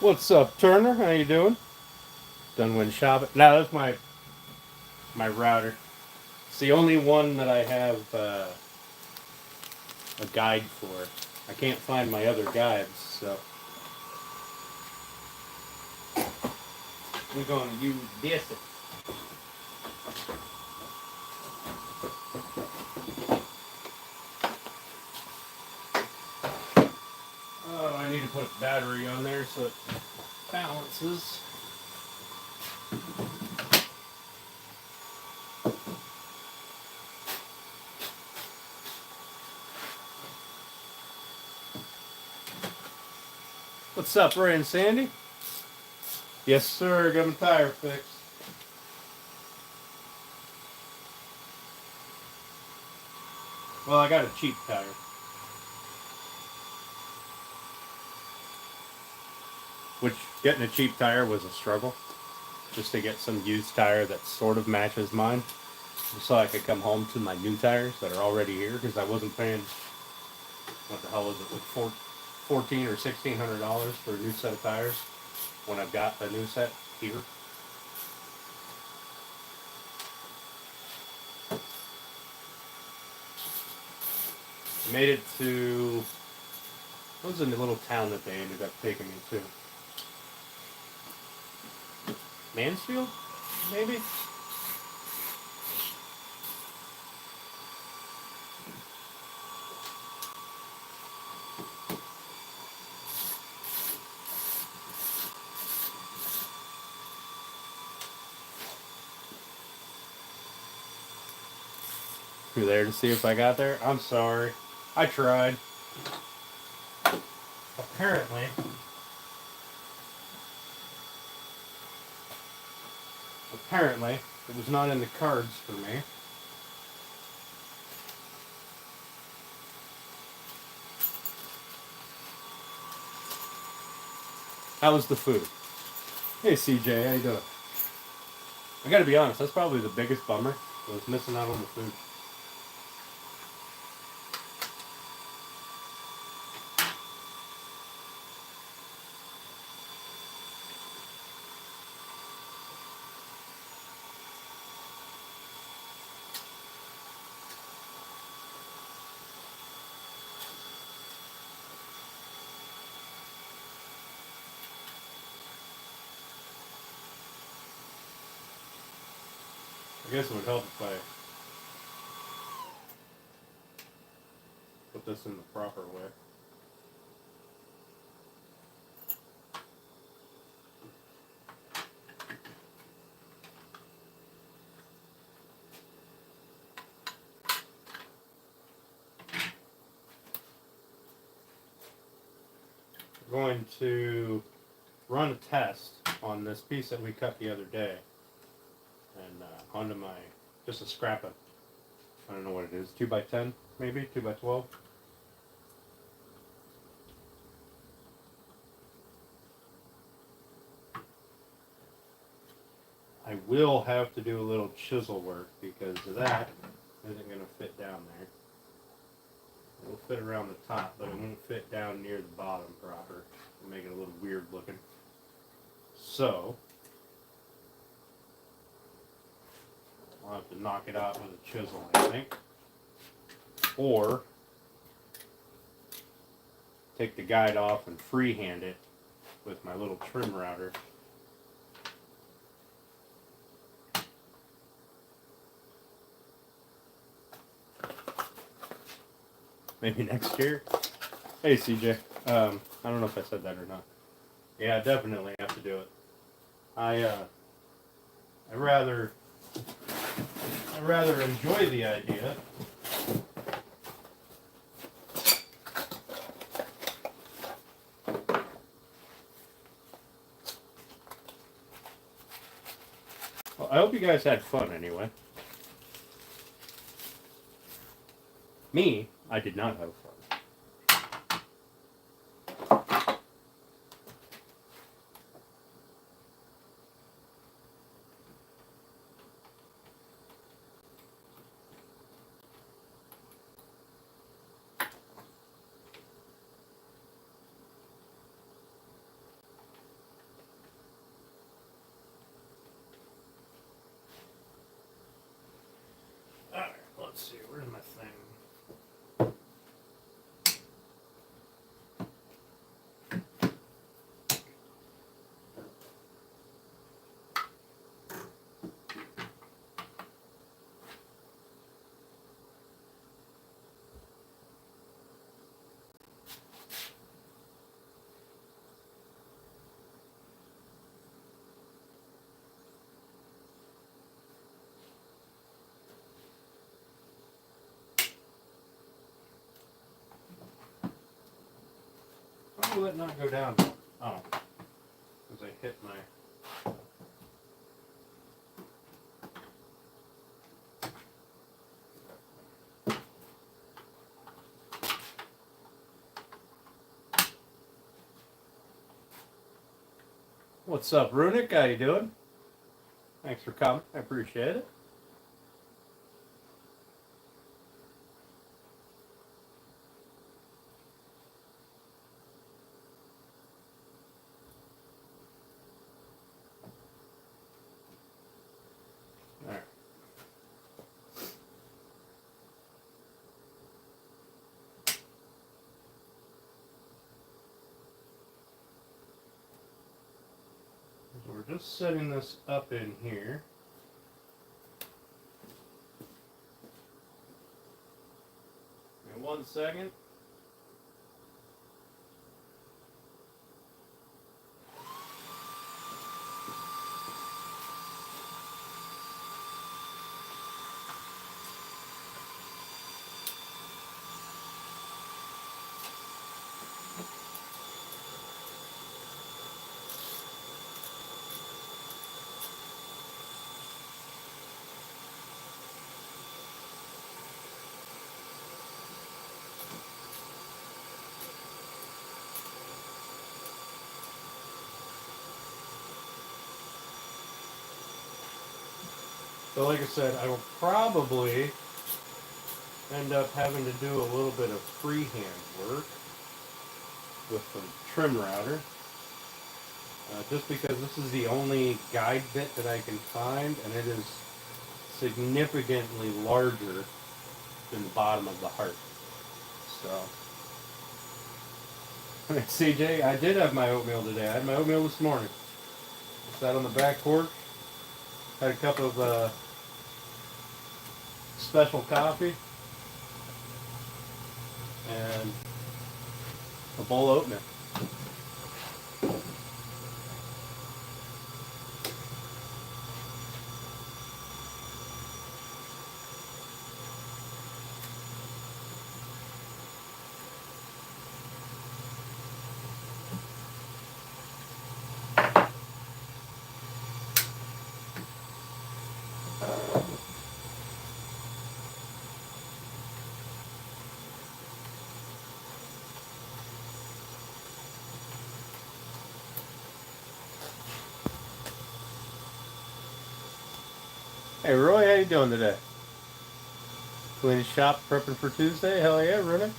What's up, Turner? How you doing? Done when shopping? No, that's my router. It's the only one that I have a guide for. I can't find my other guides, so we're going to use this. Oh, I need to put a battery on there so it balances. What's up, Ray and Sandy? Yes, sir. Got my tire fixed. Well, I got a cheap tire. Which, getting a cheap tire was a struggle. Just to get some used tire that sort of matches mine. So I could come home to my new tires that are already here because I wasn't paying, what the hell was it, like $1,400 or $1,600 for a new set of tires when I've got the new set here. I made it to, what was the little town that they ended up taking me to? Mansfield, maybe? You're there to see if I got there? I'm sorry. I tried. Apparently, it was not in the cards for me. How was the food? Hey CJ, how you doing? I gotta be honest, that's probably the biggest bummer, was missing out on the food. I guess it would help if I put this in the proper way. We're going to run a test on this piece that we cut the other day, and onto my, just a scrap of, I don't know what it is, 2x10 maybe, 2x12. I will have to do a little chisel work because that isn't going to fit down there. It'll fit around the top, but it won't fit down near the bottom proper. It'll make it a little weird looking. So, I'll have to knock it out with a chisel, I think. Or, take the guide off and freehand it with my little trim router. Maybe next year. Hey CJ, I don't know if I said that or not. Yeah, I definitely have to do it. I rather enjoy the idea. Well, I hope you guys had fun anyway. Me, I did not have fun. will it not go down? Oh, because I hit my... What's up, Runic? How you doing? Thanks for coming. I appreciate it. All right. So we're just setting this up in here. In 1 second. So like I said, I will probably end up having to do a little bit of freehand work with the trim router. Just because this is the only guide bit that I can find, and it is significantly larger than the bottom of the heart. So, CJ, I did have my oatmeal today. I had my oatmeal this morning. Sat on the back porch, had a cup of special coffee, and a bowl of oatmeal. Hey Roy, how you doing today? Cleaning shop, prepping for Tuesday? Hell yeah, Rooney.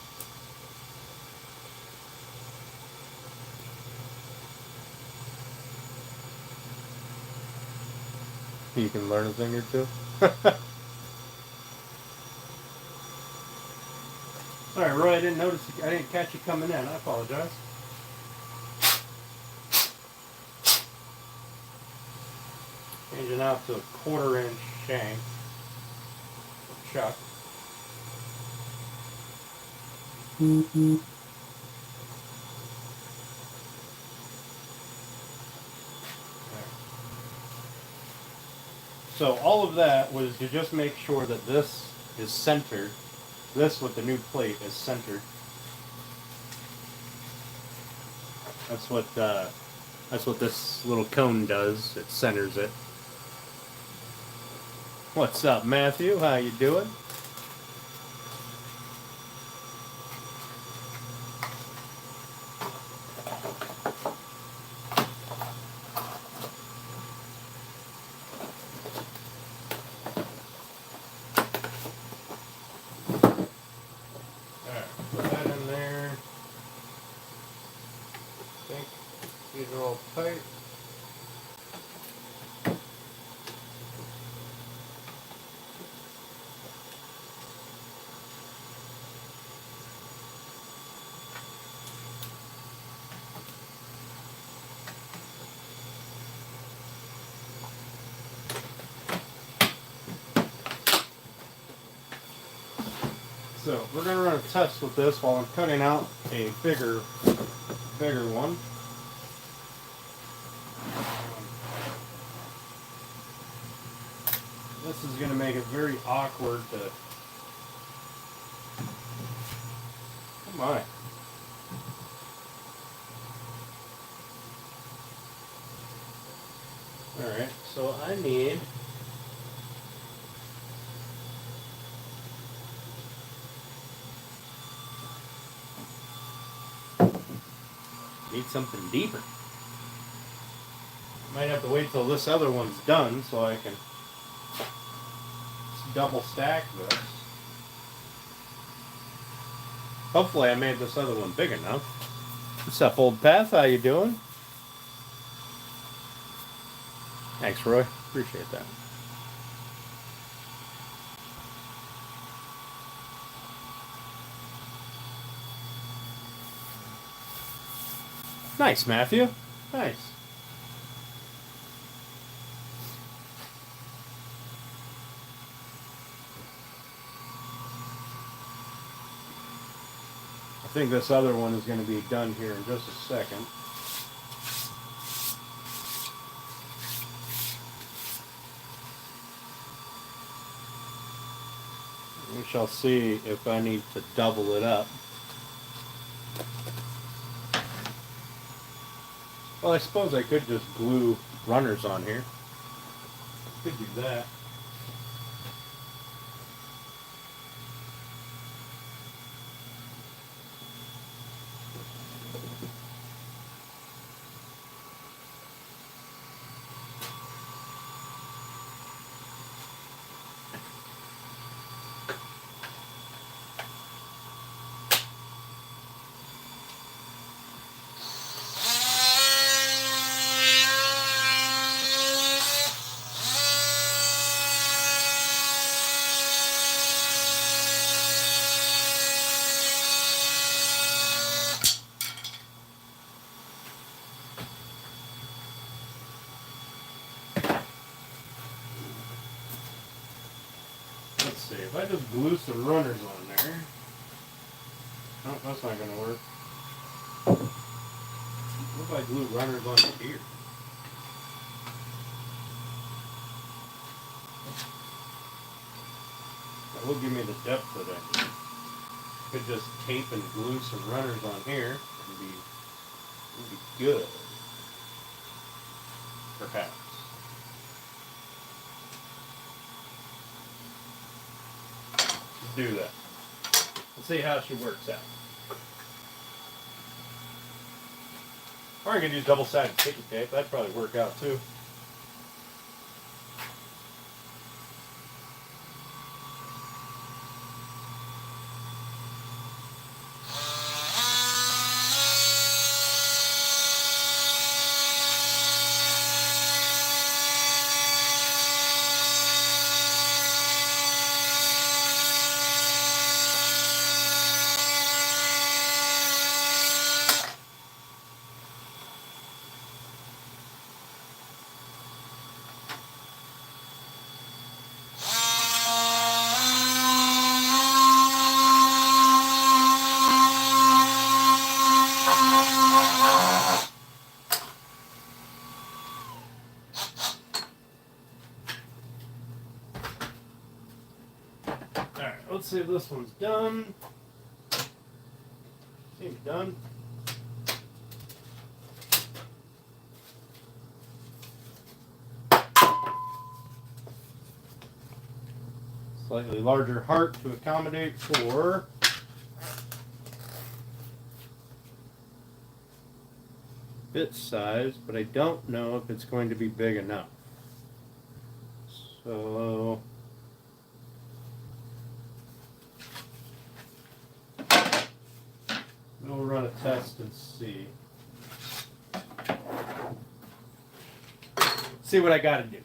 You can learn a thing or two. Alright, Roy, I didn't catch you coming in. I apologize. Changing out to a 1/4 inch shank. Chuck. So all of that was to just make sure that this is centered. This with the new plate is centered. That's what this little cone does. It centers it. What's up, Matthew? How you doing? Tight. So we're going to run a test with this while I'm cutting out a bigger one. This is going to make it very awkward to... Oh my. Alright, so I need something deeper. Might have to wait till this other one's done so I can double stack this. Hopefully I made this other one big enough. What's up, old Path? How you doing? Thanks, Roy. Appreciate that. Nice, Matthew. Nice. I think this other one is going to be done here in just a second. We shall see if I need to double it up. Well, I suppose I could just glue runners on here. Could do that. Let's see, if I just glue some runners on there. No, that's not going to work. What if I glue runners on here? That will give me the depth that I need. Could just tape and glue some runners on here and be good. Perhaps. Let's do that. Let's see how she works out. Or I can use double-sided sticky tape. That'd probably work out too. Alright, let's see if this one's done. Seems done. Slightly larger heart to accommodate for bit size, but I don't know if it's going to be big enough. So we'll run a test and see. See what I got to do.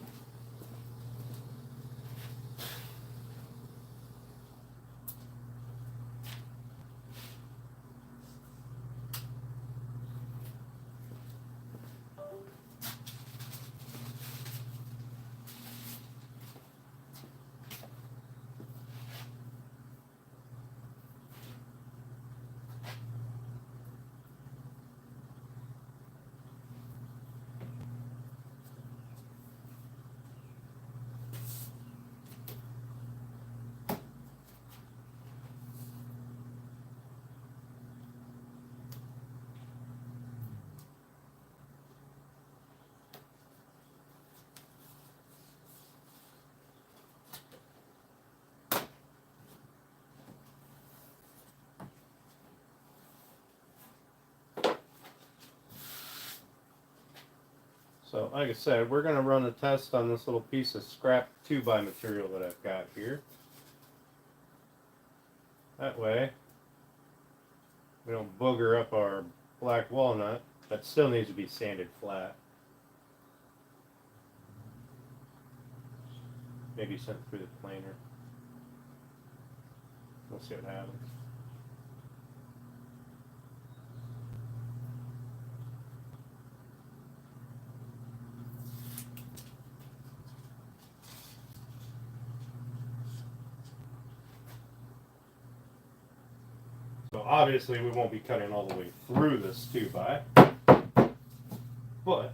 So, like I said, we're going to run a test on this little piece of scrap 2x material that I've got here. That way, we don't booger up our black walnut. That still needs to be sanded flat. Maybe sent through the planer. We'll see what happens. So obviously we won't be cutting all the way through this 2x, but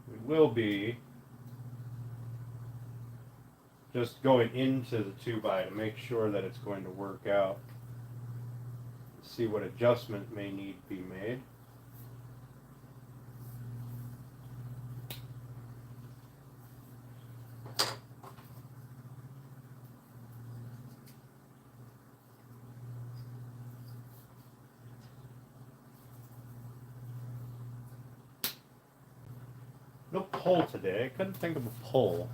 we will be just going into the 2x to make sure that it's going to work out. See what adjustment may need to be made. No pull today. I couldn't think of a pull.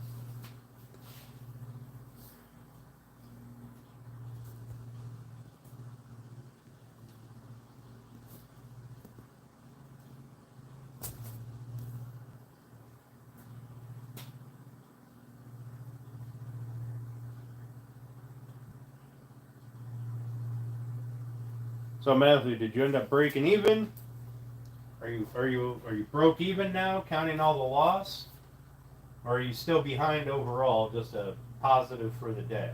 So Matthew, did you end up breaking even? Are you broke even now, counting all the loss? Or are you still behind overall, just a positive for the day?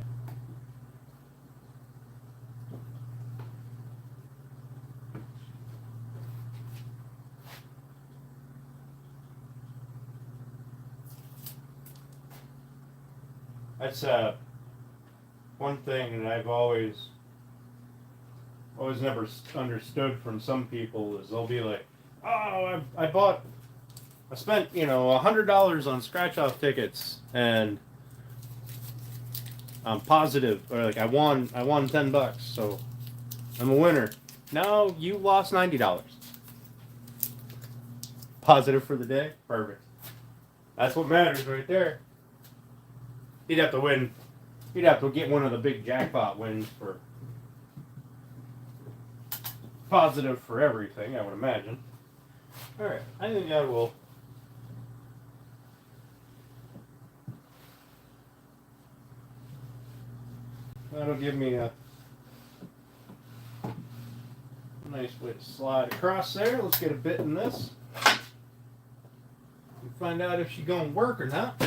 That's one thing that I've always never understood from some people is they'll be like, oh, I spent, $100 on scratch off tickets and I'm positive, or like I won $10, so I'm a winner. No, you lost $90. Positive for the day? Perfect. That's what matters right there. He'd have to win. He'd have to get one of the big jackpot wins for positive for everything, I would imagine. Alright, I think that will. That'll give me a nice way to slide across there. Let's get a bit in this and find out if she's going to work or not.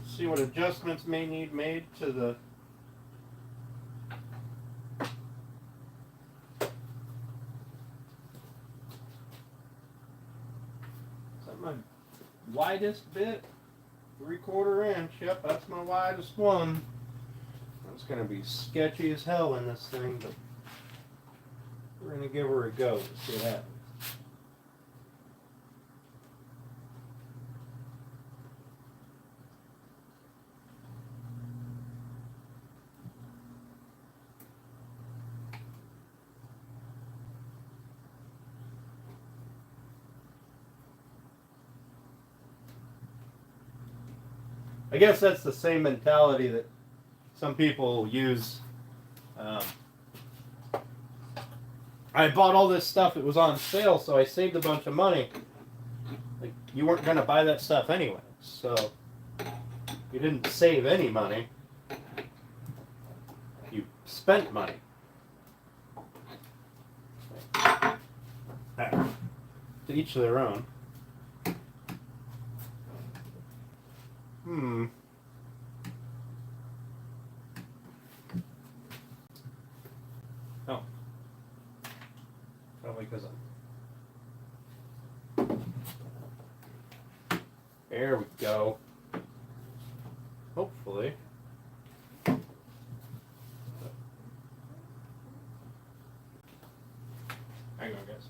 See what adjustments may need made to the my widest bit, 3/4 inch. Yep, that's my widest one. It's gonna be sketchy as hell in this thing, but we're gonna give her a go and see what happens. I guess that's the same mentality that some people use. I bought all this stuff, it was on sale, so I saved a bunch of money. Like, you weren't going to buy that stuff anyway, so you didn't save any money. You spent money. To each their own. Oh. Probably because there we go. Hopefully. Hang on, guys.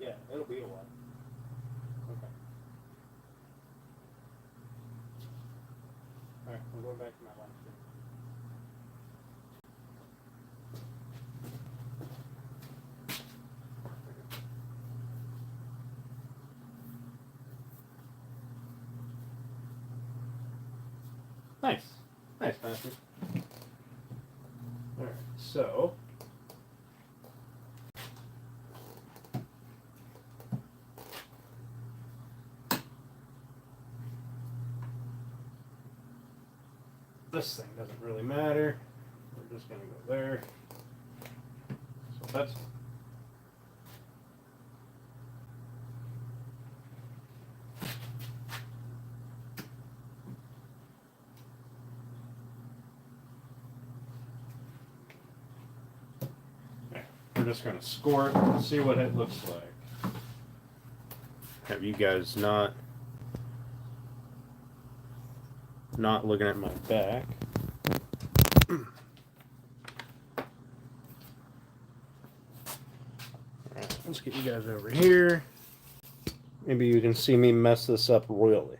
Yeah, it'll be a while. Okay. Alright, we'll go back to my live stream. Nice. Nice, Matthew. Alright, so this thing doesn't really matter. We're just gonna go there. So that's we're just going to score it and see what it looks like. Have you guys not looking at my back? Alright, let's get you guys over here. Maybe you can see me mess this up royally.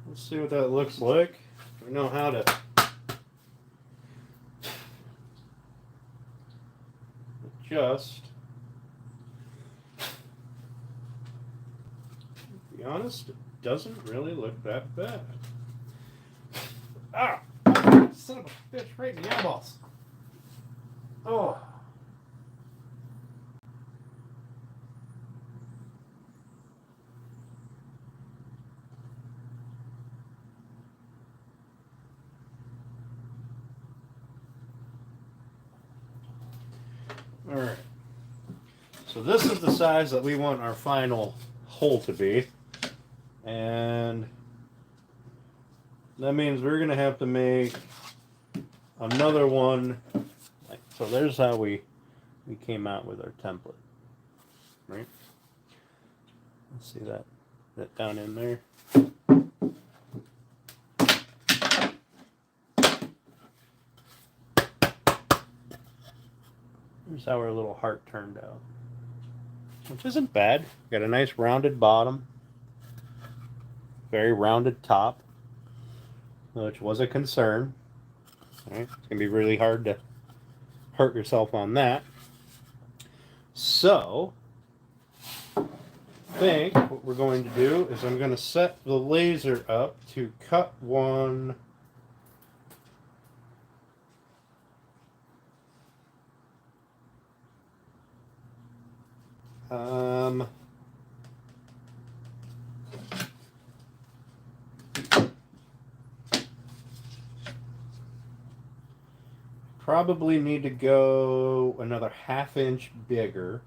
Let's see what that looks like. We know how to adjust. To be honest, it doesn't really look that bad. Ah! Son of a bitch, right in the eyeballs. Oh. Alright. So this is the size that we want our final hole to be. And that means we're going to have to make another one. So there's how we came out with our template. Right? Let's see that down in there. Here's how our little heart turned out. Which isn't bad. Got a nice rounded bottom. Very rounded top. Which was a concern. All right, it's going to be really hard to hurt yourself on that. So, I think what we're going to do is I'm going to set the laser up to cut one. Probably need to go another 1/2 inch bigger.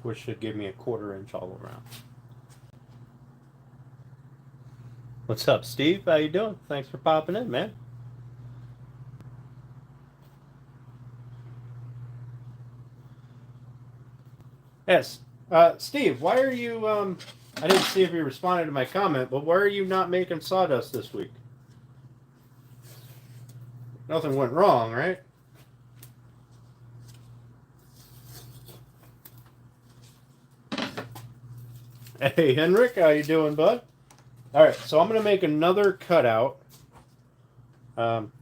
Which should give me a 1/4 inch all around. What's up, Steve? How you doing? Thanks for popping in, man. Yes. Steve, why are you I didn't see if you responded to my comment, but why are you not making sawdust this week? Nothing went wrong, right? Hey, Henrik, how you doing, bud? All right, so I'm gonna make another cutout. Um,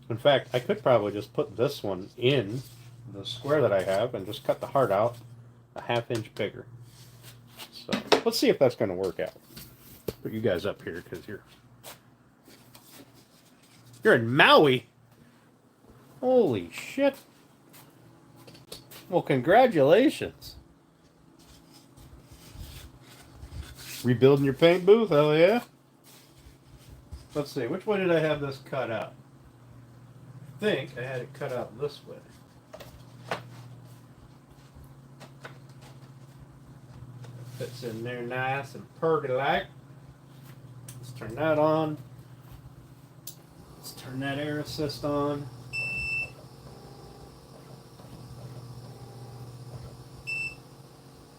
in fact, I could probably just put this one in the square that I have and just cut the heart out a ½ inch bigger. So let's see if that's gonna work out. Put you guys up here because you're in Maui. Holy shit! Well, congratulations. Rebuilding your paint booth? Hell yeah. Let's see, which way did I have this cut out? I think I had it cut out this way. Fits in there nice and purty-like. Let's turn that on. Let's turn that air assist on.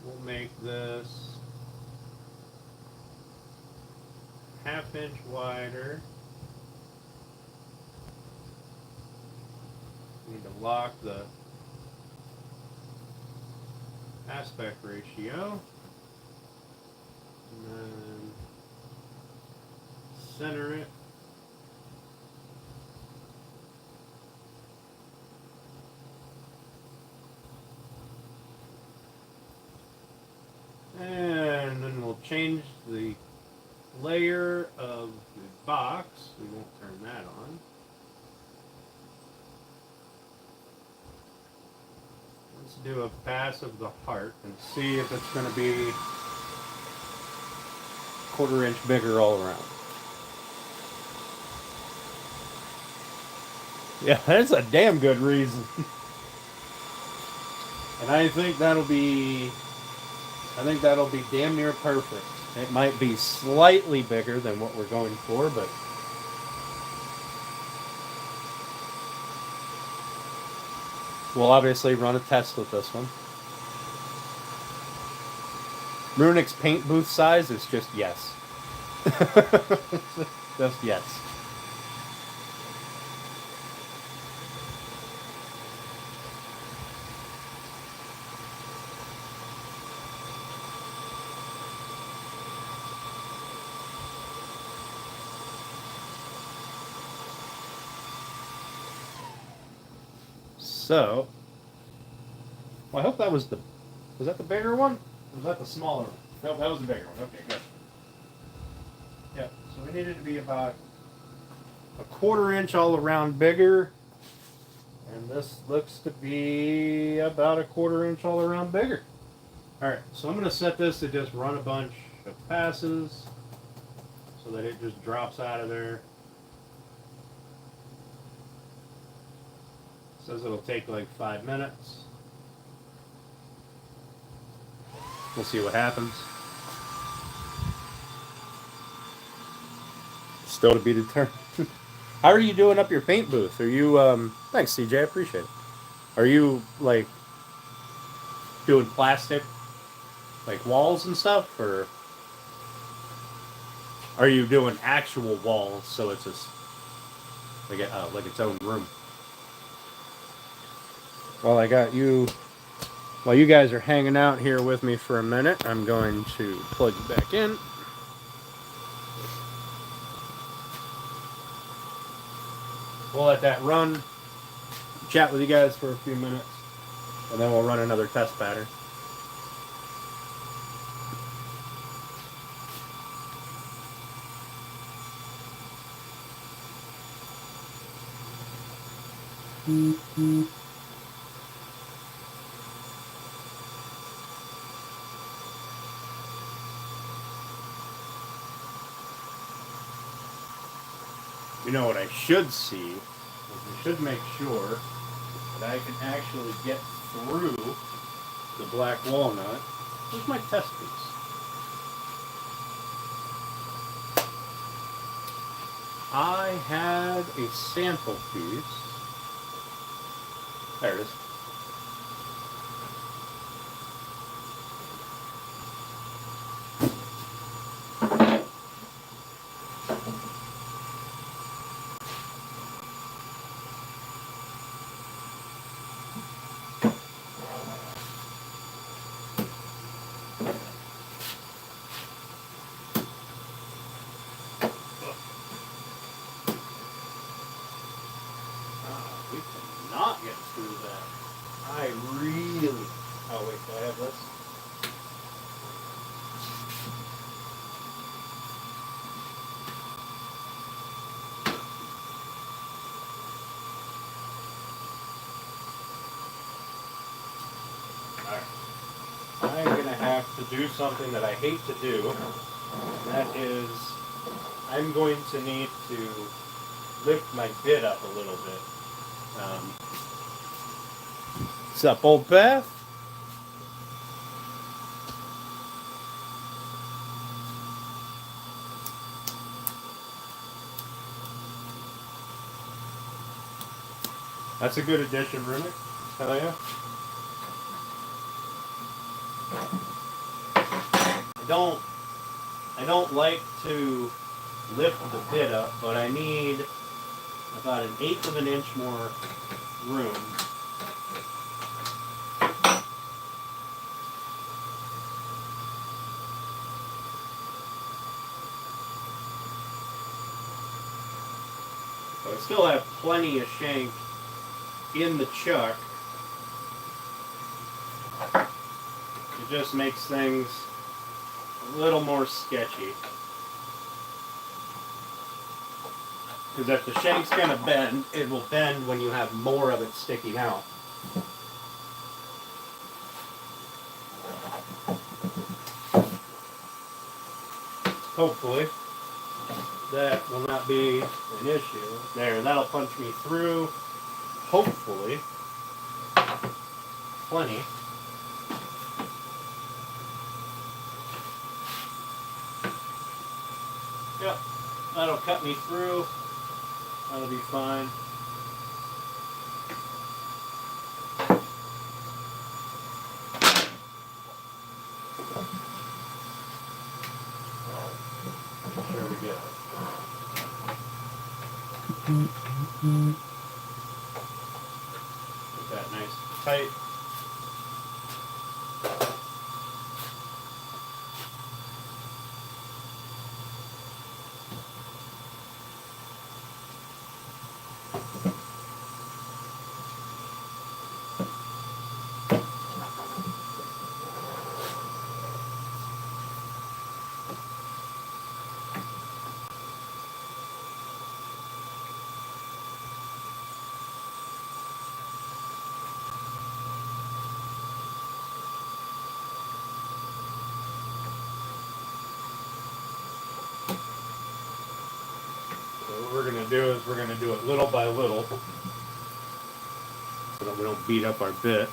We'll make this ½ inch wider. Need to lock the aspect ratio. And then center it. And then we'll change the layer of the box. We won't turn that on. Let's do a pass of the heart and see if it's going to be 1/4 inch bigger all around. Yeah, that's a damn good reason. And I think that'll be damn near perfect. It might be slightly bigger than what we're going for, but we'll obviously run a test with this one. Runik's paint booth size is just yes. Just yes. So, well, I hope that was that the bigger one? Or was that the smaller one? Nope, that was the bigger one. Okay, good. Yep, so we needed to be about 1/4 inch all around bigger. And this looks to be about 1/4 inch all around bigger. Alright, so I'm going to set this to just run a bunch of passes so that it just drops out of there. Says it'll take like 5 minutes. We'll see what happens. Still to be determined. How are you doing up your paint booth? Are you thanks CJ, I appreciate it. Are you like doing plastic like walls and stuff, or are you doing actual walls so it's just like its own room? Well, I got you. While you guys are hanging out here with me for a minute, I'm going to plug you back in. We'll let that run, chat with you guys for a few minutes, and then we'll run another test pattern. You know what I should see is I should make sure that I can actually get through the black walnut. Where's my test piece? I had a sample piece. There it is. We cannot get through that. I really... Oh wait, do I have this? Alright. I'm going to have to do something that I hate to do. And that is, I'm going to need to lift my bit up a little bit. What's up, old Beth? That's a good addition, Runic. Hell yeah. I don't like to lift the bit up, but I need about 1/8 of an inch more room. So I still have plenty of shank in the chuck. It just makes things a little more sketchy. Because if the shank's going to bend, it will bend when you have more of it sticking out. Hopefully, that will not be an issue. There, that'll punch me through. Hopefully, plenty. Yep, that'll cut me through. That'll be fine. There we go. Get that nice and tight. What we're going to do is we're going to do it little by little so that we don't beat up our bit.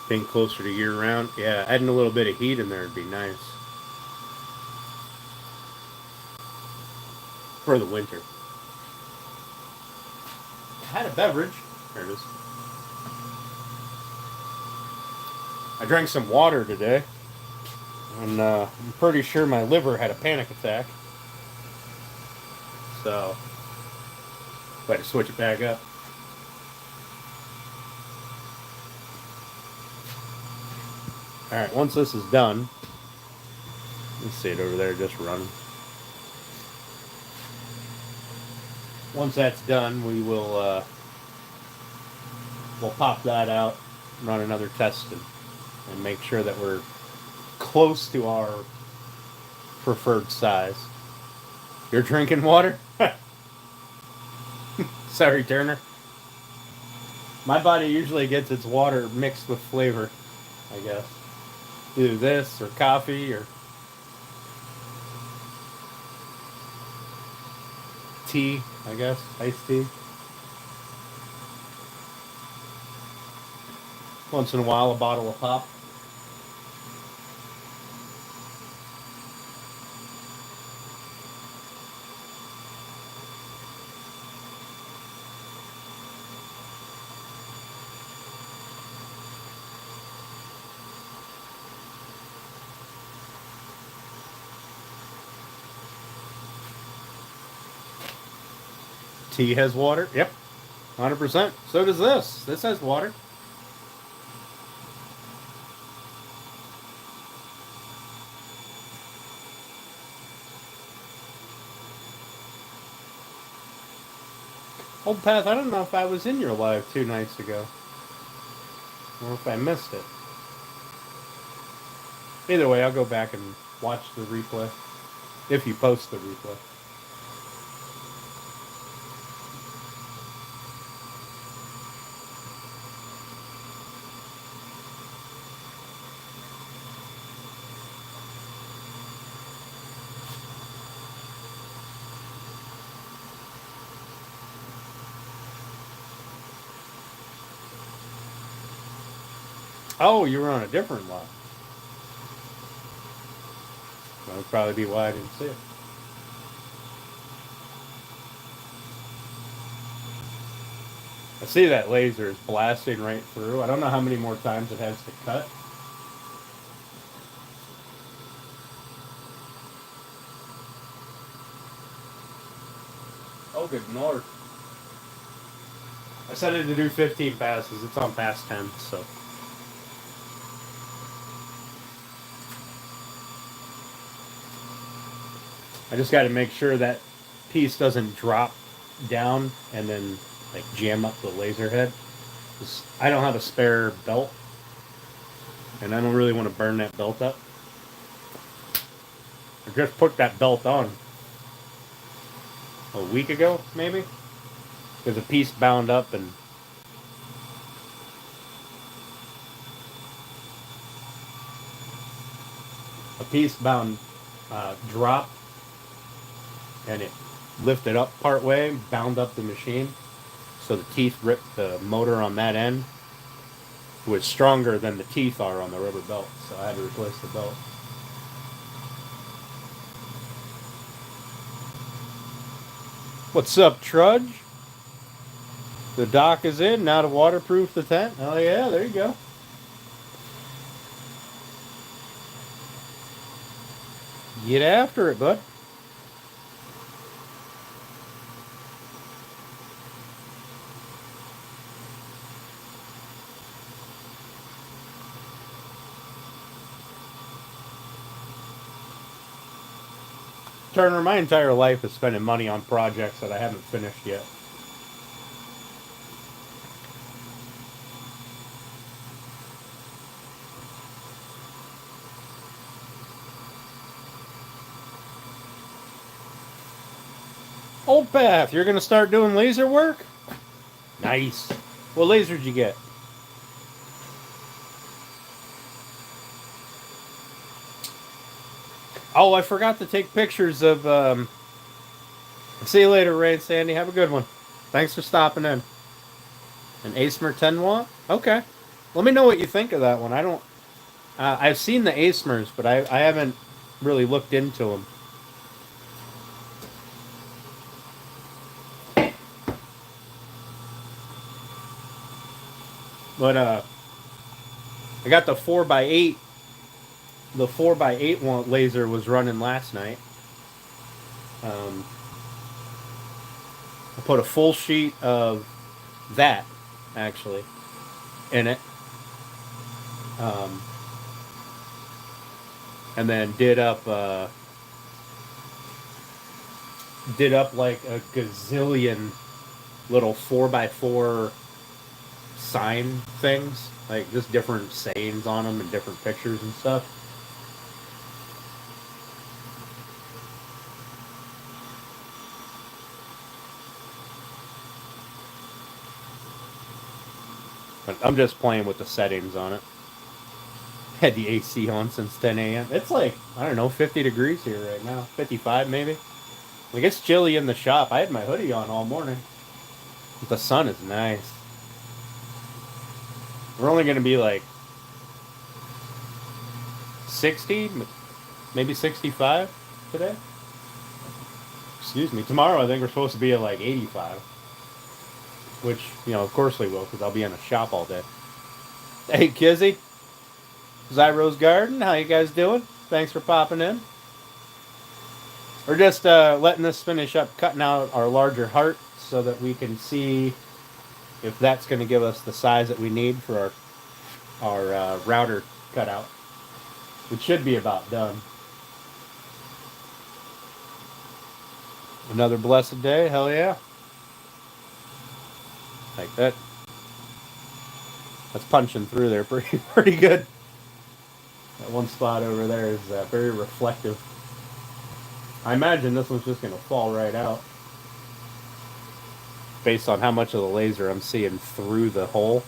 Being closer to year round. Yeah, adding a little bit of heat in there would be nice. For the winter. I had a beverage. There it is. I drank some water today. And I'm pretty sure my liver had a panic attack. So, I had to switch it back up. Alright, once this is done, let's see it over there just running. Once that's done, we will we'll pop that out, run another test, and make sure that we're close to our preferred size. You're drinking water? Sorry, Turner. My body usually gets its water mixed with flavor, I guess. Either this or coffee or tea, I guess. Iced tea. Once in a while, a bottle of pop. T has water. Yep, 100%. So does this. This has water. Old Path, I don't know if I was in your live 2 nights ago. Or if I missed it. Either way, I'll go back and watch the replay. If you post the replay. Oh, you were on a different lot. That would probably be why I didn't see it. I see that laser is blasting right through. I don't know how many more times it has to cut. Oh, good lord. I set it to do 15 passes. It's on pass 10, so. I just got to make sure that piece doesn't drop down and then like jam up the laser head. I don't have a spare belt, and I don't really want to burn that belt up. I just put that belt on a week ago, maybe. There's a piece bound up and a piece bound dropped, and it lifted up part way, bound up the machine, so the teeth ripped the motor on that end. It was stronger than the teeth are on the rubber belt, so I had to replace the belt. What's up, Trudge? The dock is in, now to waterproof the tent. Oh yeah, there you go. Get after it, bud. Turner, my entire life is spending money on projects that I haven't finished yet. Old Path, you're going to start doing laser work? Nice. What laser did you get? Oh, I forgot to take pictures of... See you later, Ray and Sandy. Have a good one. Thanks for stopping in. An Aesmer 10 watt? Okay. Let me know what you think of that one. I don't... I've seen the Aesmers, but I haven't really looked into them. But I got the 4x8. The 4x8 watt laser was running last night. I put a full sheet of that, actually, in it. And then did up like a gazillion little 4x4 sign things, like just different sayings on them and different pictures and stuff. But I'm just playing with the settings on it. Had the AC on since 10 a.m. It's like, I don't know, 50 degrees here right now. 55 maybe. Like, it's chilly in the shop. I had my hoodie on all morning. But the sun is nice. We're only going to be like 60, maybe 65 today. Excuse me. Tomorrow I think we're supposed to be at like 85. Which, you know, of course we will, because I'll be in the shop all day. Hey, Kizzy. Zyro's Garden, how you guys doing? Thanks for popping in. We're just letting this finish up, cutting out our larger hearts so that we can see if that's going to give us the size that we need for our router cutout. It should be about done. Another blessed day, hell yeah. Like that. That's punching through there pretty good. That one spot over there is very reflective. I imagine this one's just going to fall right out based on how much of the laser I'm seeing through the hole.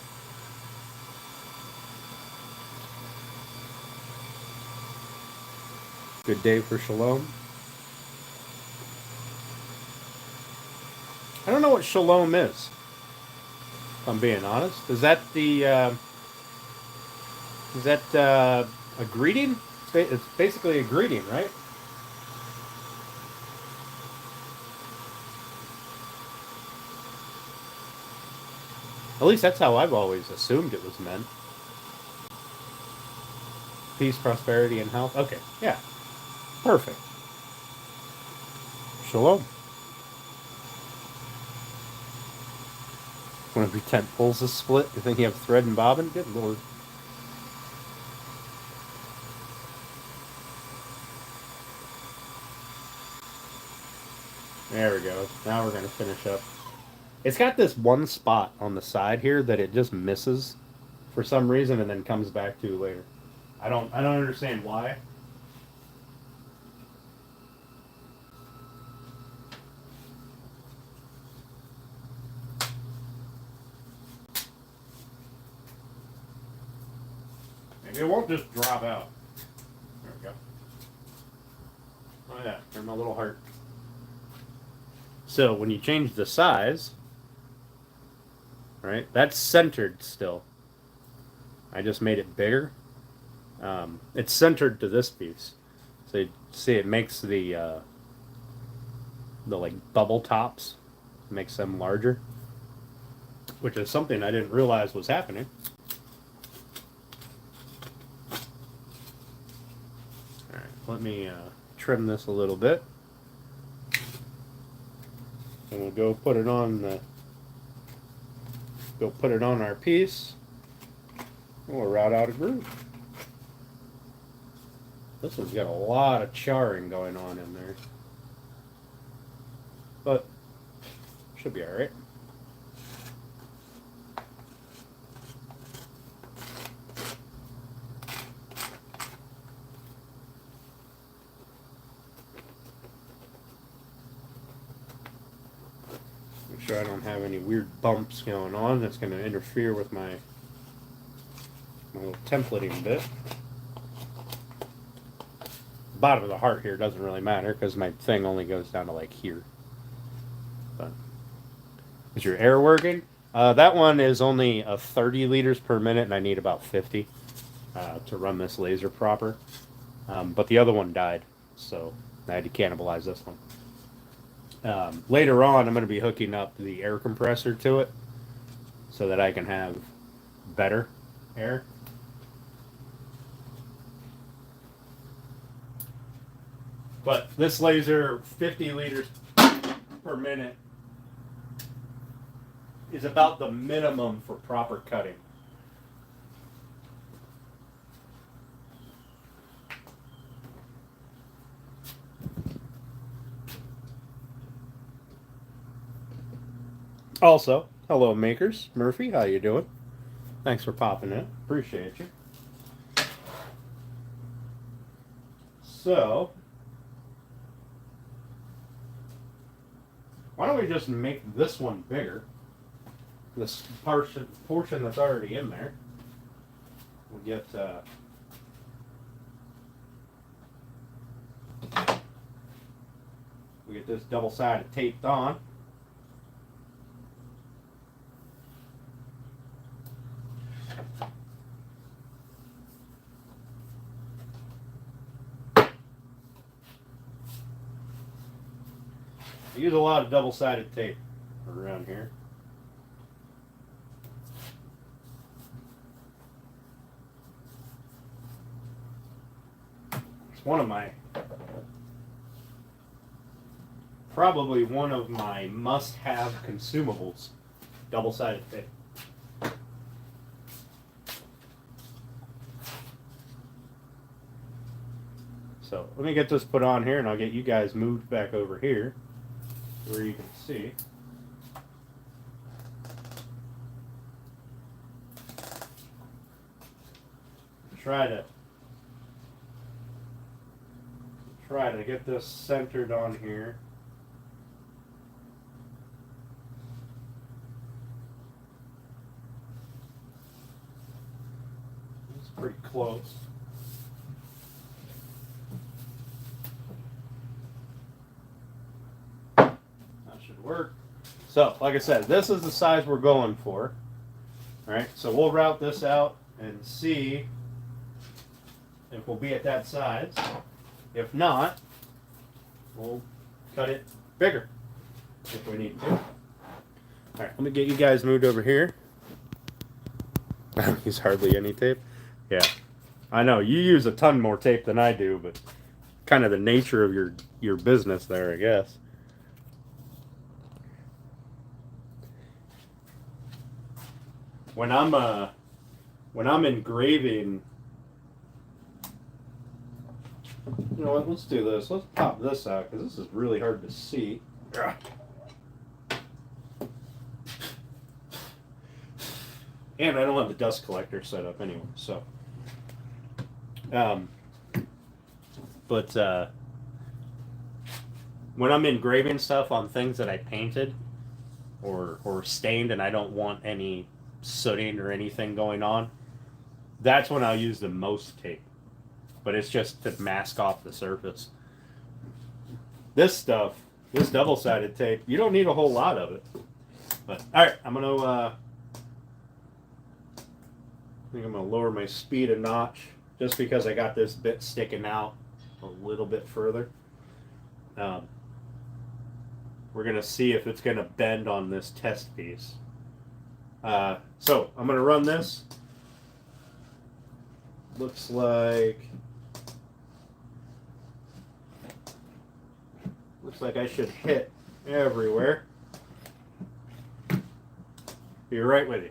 Good day for Shalom. I don't know what Shalom is, if I'm being honest. Is that a greeting? It's basically a greeting, right? At least that's how I've always assumed it was meant. Peace, prosperity, and health. Okay, yeah. Perfect. Shalom. One of your tent poles is split. You think you have thread and bobbin? Good lord. There we go. Now we're going to finish up. It's got this one spot on the side here that it just misses for some reason and then comes back to later. I don't understand why. Maybe it won't just drop out. There we go. Oh yeah, there's my little heart. So when you change the size, right, that's centered still. I just made it bigger. It's centered to this piece. So you see it makes the like bubble tops, makes them larger, which is something I didn't realize was happening. All right, let me trim this a little bit. And we'll go put it on our piece. And we'll route out a groove. This one's got a lot of charring going on in there. But should be alright. Make sure I don't have any weird bumps going on that's going to interfere with my little templating bit. Bottom of the heart here doesn't really matter because my thing only goes down to like here. But is your air working? That one is only 30 liters per minute, and I need about 50 to run this laser proper. But the other one died, so I had to cannibalize this one. Later on, I'm going to be hooking up the air compressor to it so that I can have better air. But this laser, 50 liters per minute, is about the minimum for proper cutting. Also, hello makers. Murphy, how you doing? Thanks for popping in. Appreciate you. So, why don't we just make this one bigger? This portion that's already in there. We'll get this double-sided taped on. I use a lot of double-sided tape around here. It's one of my probably one of my must-have consumables, double-sided tape. So let me get this put on here and I'll get you guys moved back over here where you can see. Try to get this centered on here. It's pretty close. That should work. So, like I said, this is the size we're going for. All right, so we'll route this out and see if we'll be at that size. If not, we'll cut it bigger if we need to. All right, let me get you guys moved over here. Use hardly any tape. Yeah, I know you use a ton more tape than I do, but kind of the nature of your business there, I guess. When I'm engraving, you know what, let's do this. Let's pop this out because this is really hard to see. And I don't have the dust collector set up anyway, so. But when I'm engraving stuff on things that I painted or stained and I don't want any sooting or anything going on, that's when I'll use the most tape. But it's just to mask off the surface. This stuff, this double-sided tape, you don't need a whole lot of it. But all right, I think I'm gonna lower my speed a notch just because I got this bit sticking out a little bit further. We're gonna see if it's gonna bend on this test piece. So I'm gonna run this. Looks like I should hit everywhere. Be right with you.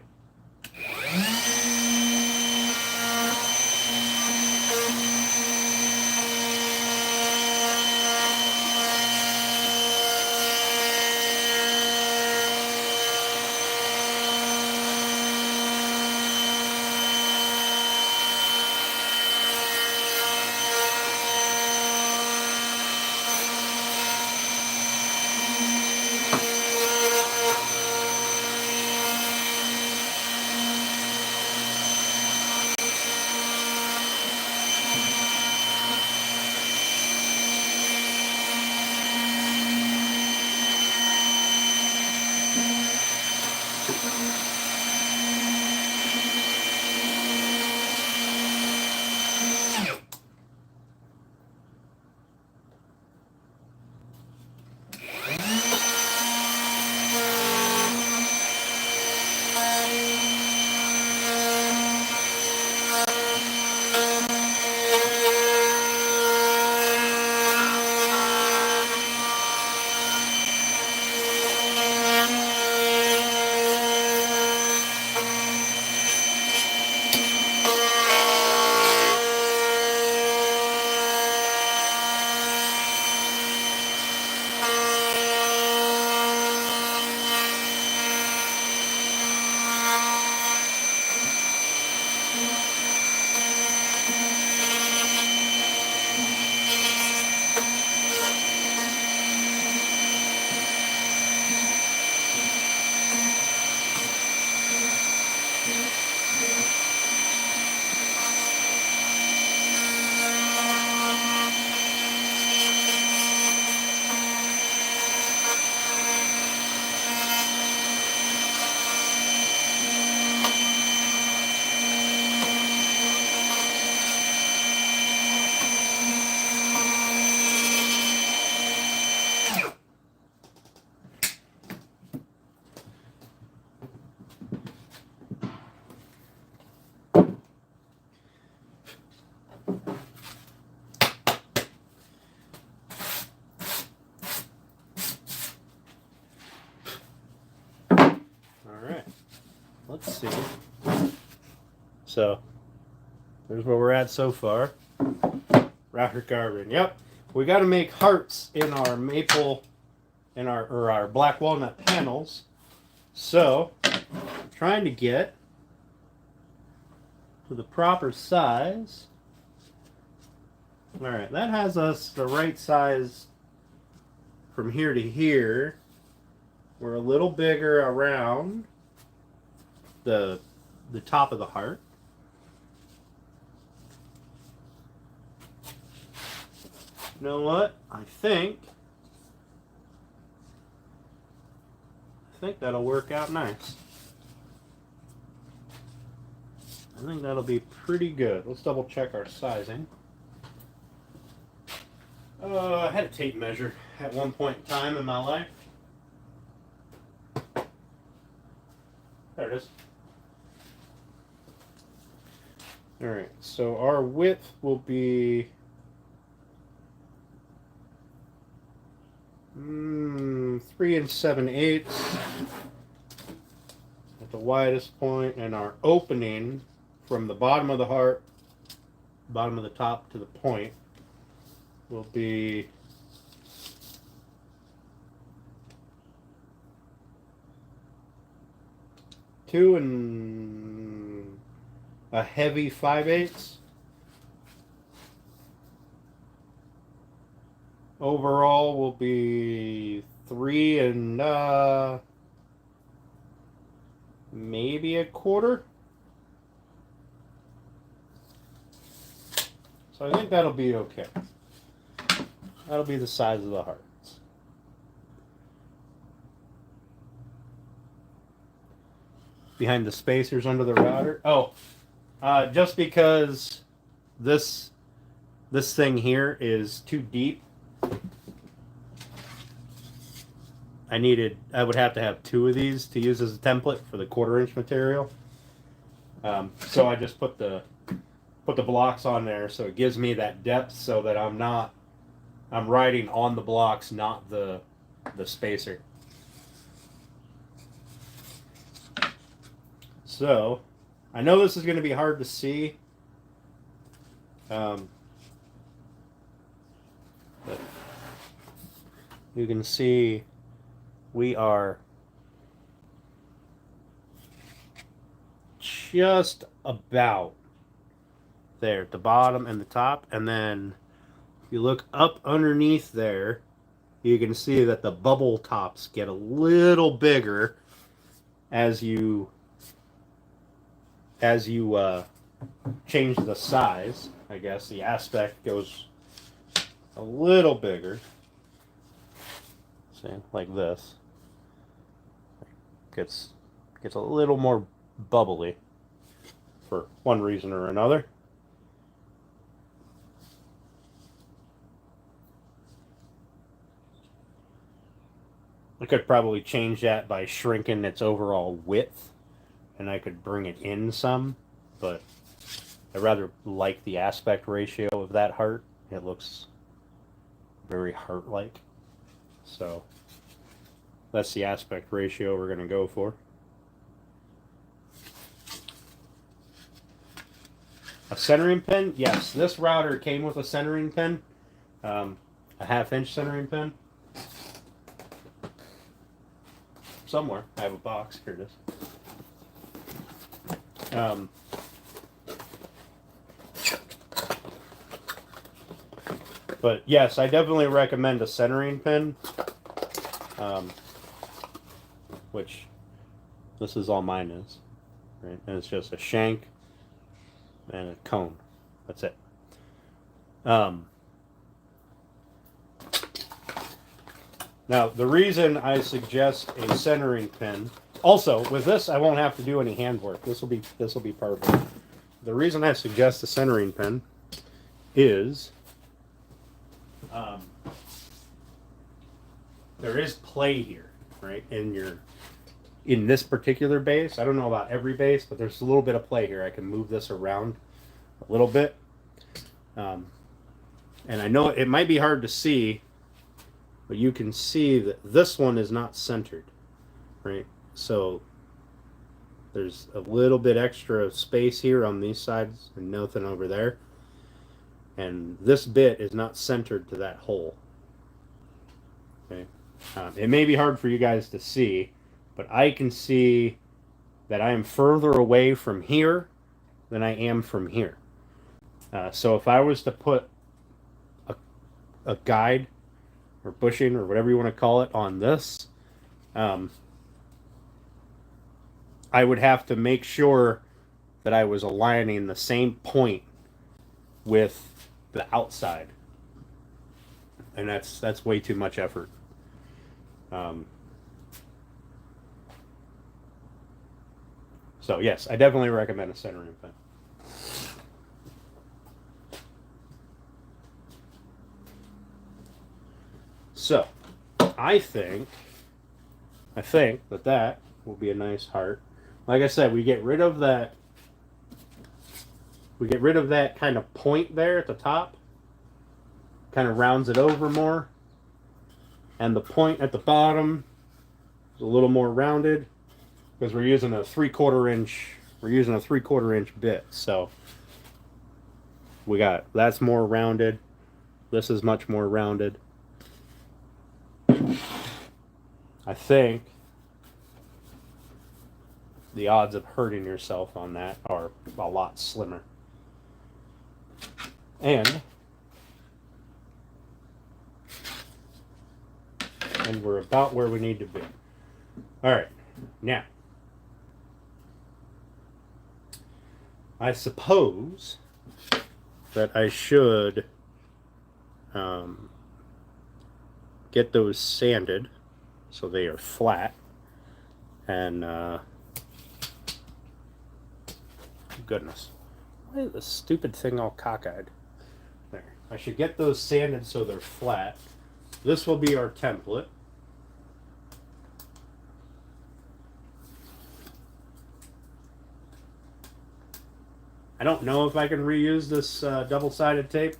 let's see. So there's where we're at so far. Router carbon. Yep. We got to make hearts in our maple, in our black walnut panels. So I'm trying to get to the proper size. All right, that has us the right size from here to here. We're a little bigger around the top of the heart. You know what? I think that'll work out nice. I think that'll be pretty good. Let's double check our sizing. I had a tape measure at one point in time in my life. There it is. Alright, so our width will be 3 7/8 at the widest point, and our opening from the bottom of the heart, bottom of the top to the point, will be two and a heavy 5/8. Overall will be 3 and maybe a quarter. So I think that'll be okay. That'll be the size of the hearts. Behind the spacers under the router. Oh, just because this thing here is too deep, I would have to have 2 of these to use as a template for the 1/4" material. So I just put the blocks on there, so it gives me that depth, so that I'm writing on the blocks, not the spacer. So I know this is going to be hard to see, but you can see we are just about there at the bottom and the top, and then if you look up underneath there, you can see that the bubble tops get a little bigger as you change the size. I guess the aspect goes a little bigger. See, like this. Gets a little more bubbly for one reason or another. I could probably change that by shrinking its overall width, and I could bring it in some, but I rather like the aspect ratio of that heart. It looks very heart-like. So that's the aspect ratio we're going to go for. A centering pin? Yes, this router came with a centering pin, a 1/2" centering pin. Somewhere I have a box. Here it is. But yes, I definitely recommend a centering pin, which this is all mine is, right? And it's just a shank and a cone. That's it. Now, the reason I suggest a centering pin, also with this, I won't have to do any handwork. This will be perfect. The reason I suggest a centering pin is there is play here, right? In this particular base, I don't know about every base, but there's a little bit of play here. I can move this around a little bit, and I know it might be hard to see, but you can see that this one is not centered, right? So There's a little bit extra space here on these sides and nothing over there. And this bit is not centered to that hole. Okay. It may be hard for you guys to see, but I can see that I am further away from here than I am from here. So if I was to put a guide or bushing or whatever you want to call it on this, I would have to make sure that I was aligning the same point with the outside, and that's way too much effort. So yes, I definitely recommend a centering pin. So I think that will be a nice heart. Like I said, we get rid of that. We get rid of that kind of point there at the top. Kind of rounds it over more. And the point at the bottom is a little more rounded because we're using a 3/4 inch. We're using a 3/4 inch bit, so we got that's more rounded. This is much more rounded. I think the odds of hurting yourself on that are a lot slimmer. And we're about where we need to be. All right, now I suppose that I should get those sanded so they are flat. And goodness, why is this stupid thing all cockeyed? There, I should get those sanded so they're flat. This will be our template. I don't know if I can reuse this double-sided tape.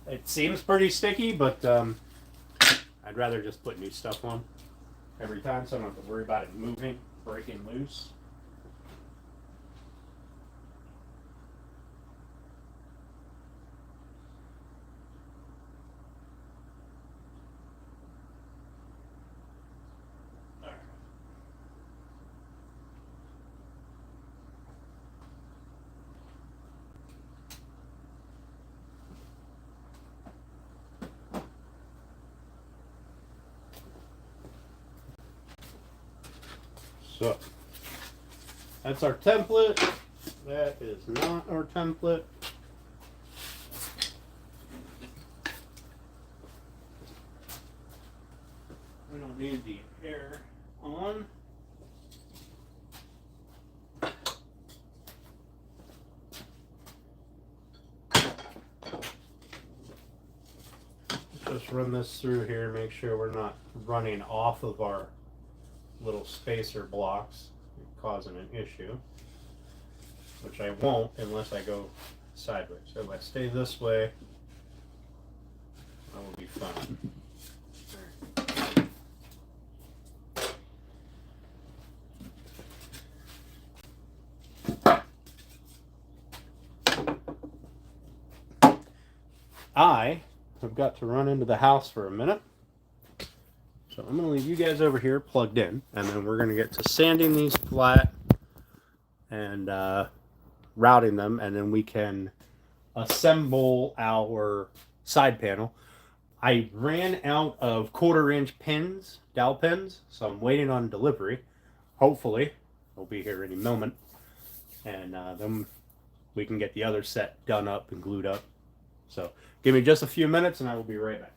It seems pretty sticky, but I'd rather just put new stuff on every time so I don't have to worry about it moving, breaking loose. So that's our template. That is not our template. We don't need the air on. Just run this through here, make sure we're not running off of our little spacer blocks, causing an issue, which I won't unless I go sideways. So if I stay this way, I will be fine. I have got to run into the house for a minute. So I'm going to leave you guys over here plugged in, and then we're going to get to sanding these flat and routing them, and then we can assemble our side panel. I ran out of 1/4 inch pins, dowel pins, so I'm waiting on delivery. Hopefully, they'll be here any moment, and then we can get the other set done up and glued up. So give me just a few minutes, and I will be right back.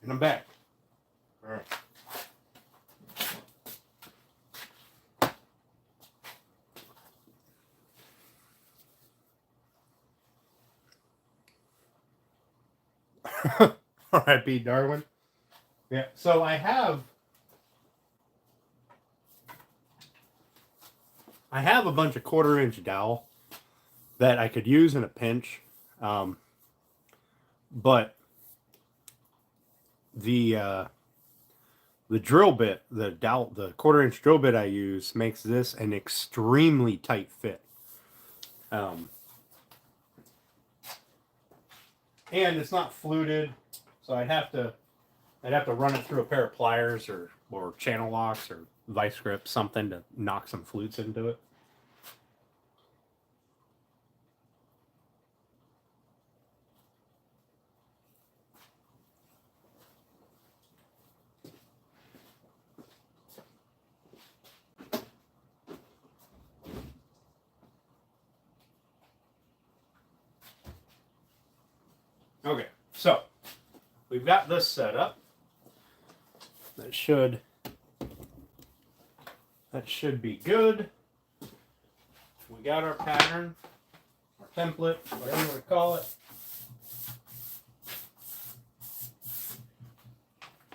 And I'm back. All right. R.I.P. Darwin. Yeah, so I have a bunch of 1/4-inch dowel that I could use in a pinch, but the drill bit, the 1/4-inch drill bit I use makes this an extremely tight fit. And it's not fluted, so I'd have to run it through a pair of pliers or channel locks or vice grips, something to knock some flutes into it. Okay, so we've got this set up. That should be good. We got our pattern, our template, whatever you want to call it.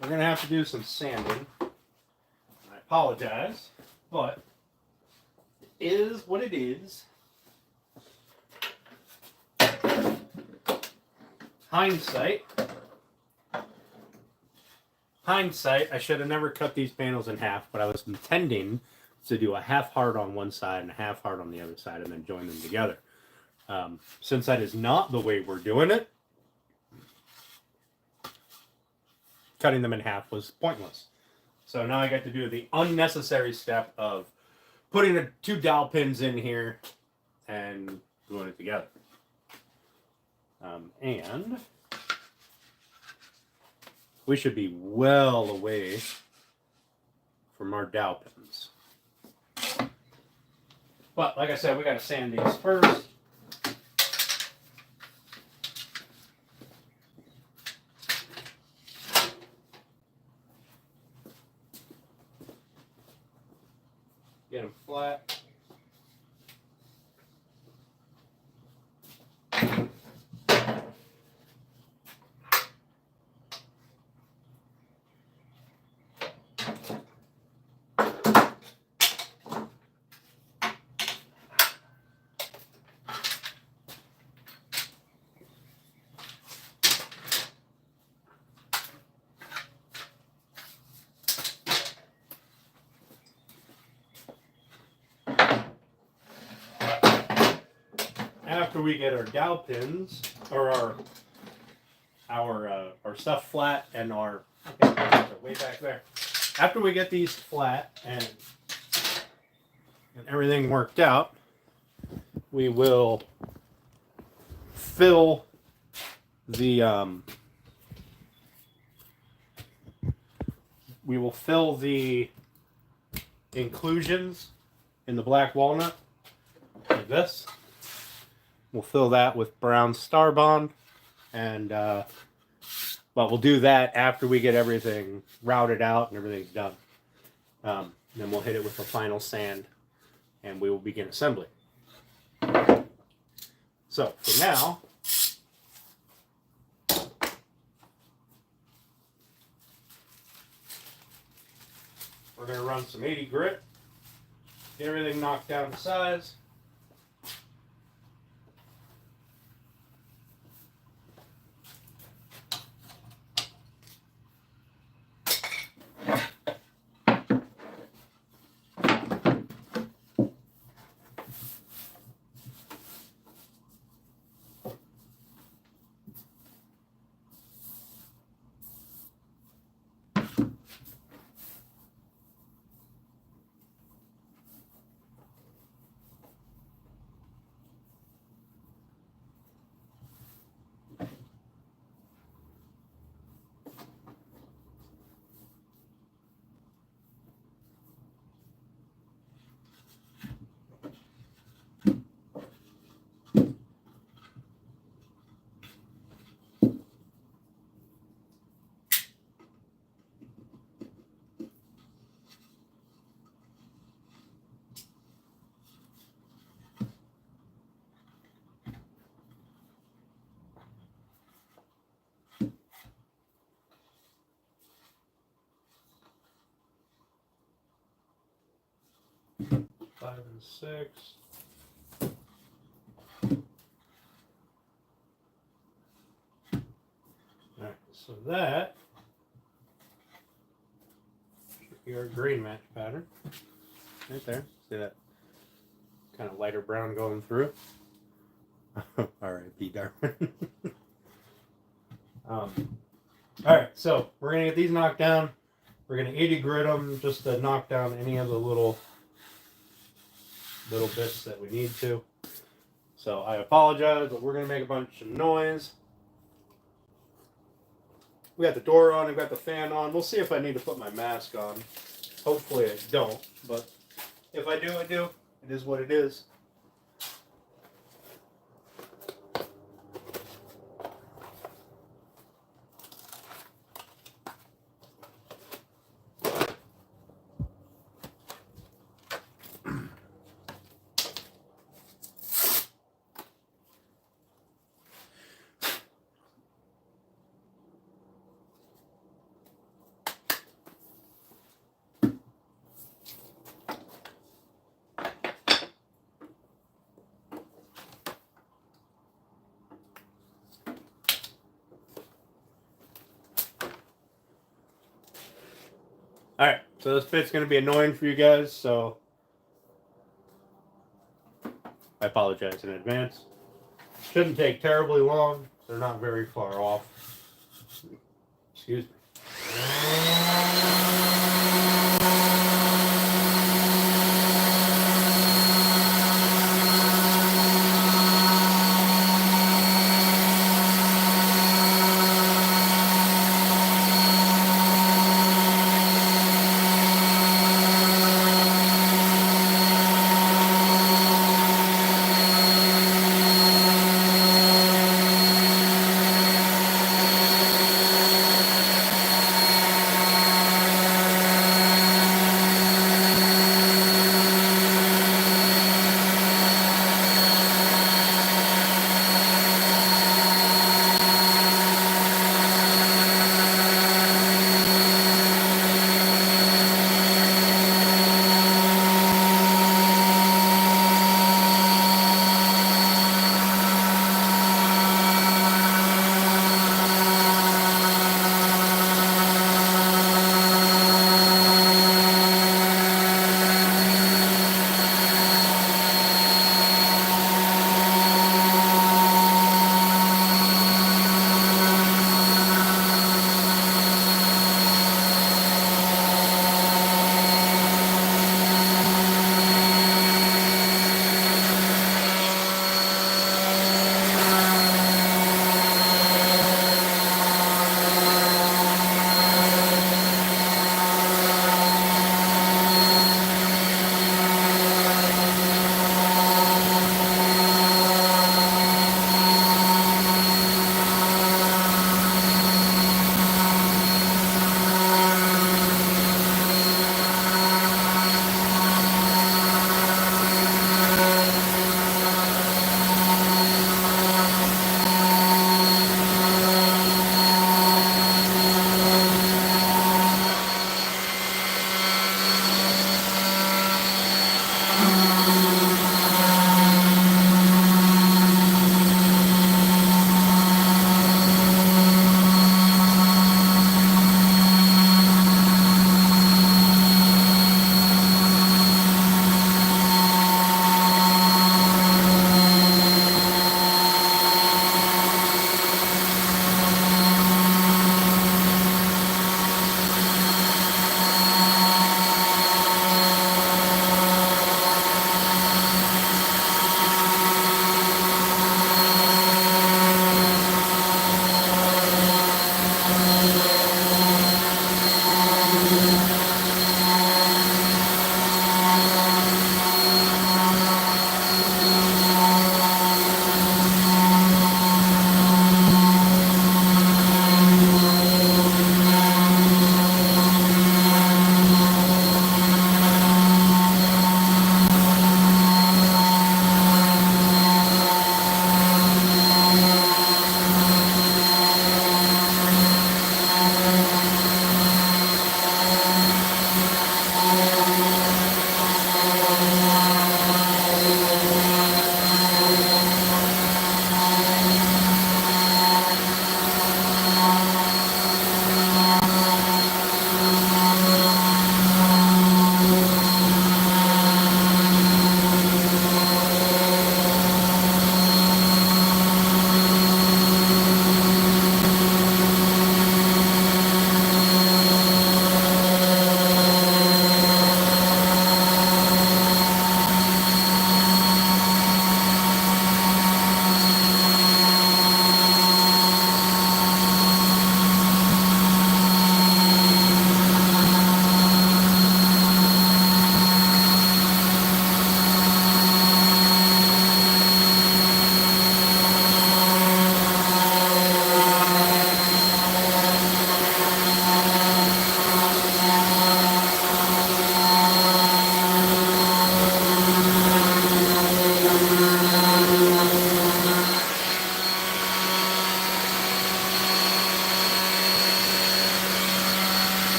We're going to have to do some sanding. I apologize, but it is what it is. Hindsight, I should have never cut these panels in half, but I was intending to do a half hard on one side and a half hard on the other side and then join them together. Since that is not the way we're doing it, cutting them in half was pointless. So now I got to do the unnecessary step of putting 2 dowel pins in here and gluing it together. And we should be well away from our dowel pins. But like I said, we got to sand these first. Get them flat. After we get our dowel pins, or our stuff flat and our way back there. After we get these flat and everything worked out, we will fill the inclusions in the black walnut like this. We'll fill that with brown Star Bond, and but we'll do that after we get everything routed out and everything's done. Then we'll hit it with the final sand, and we will begin assembly. So for now, we're going to run some 80 grit, get everything knocked down to size. 5 and 6. Alright, so that should be our green match pattern. Right there. See that kind of lighter brown going through? R.I.P. Darwin. Alright, so we're going to get these knocked down. We're going to 80 grit them just to knock down any of the little bits that we need to. So I apologize, but we're going to make a bunch of noise. We got the door on, I've got the fan on. We'll see if I need to put my mask on. Hopefully I don't, but if I do, I do. It is what it is. Alright, so this bit's going to be annoying for you guys, so I apologize in advance. Shouldn't take terribly long. They're not very far off. Excuse me.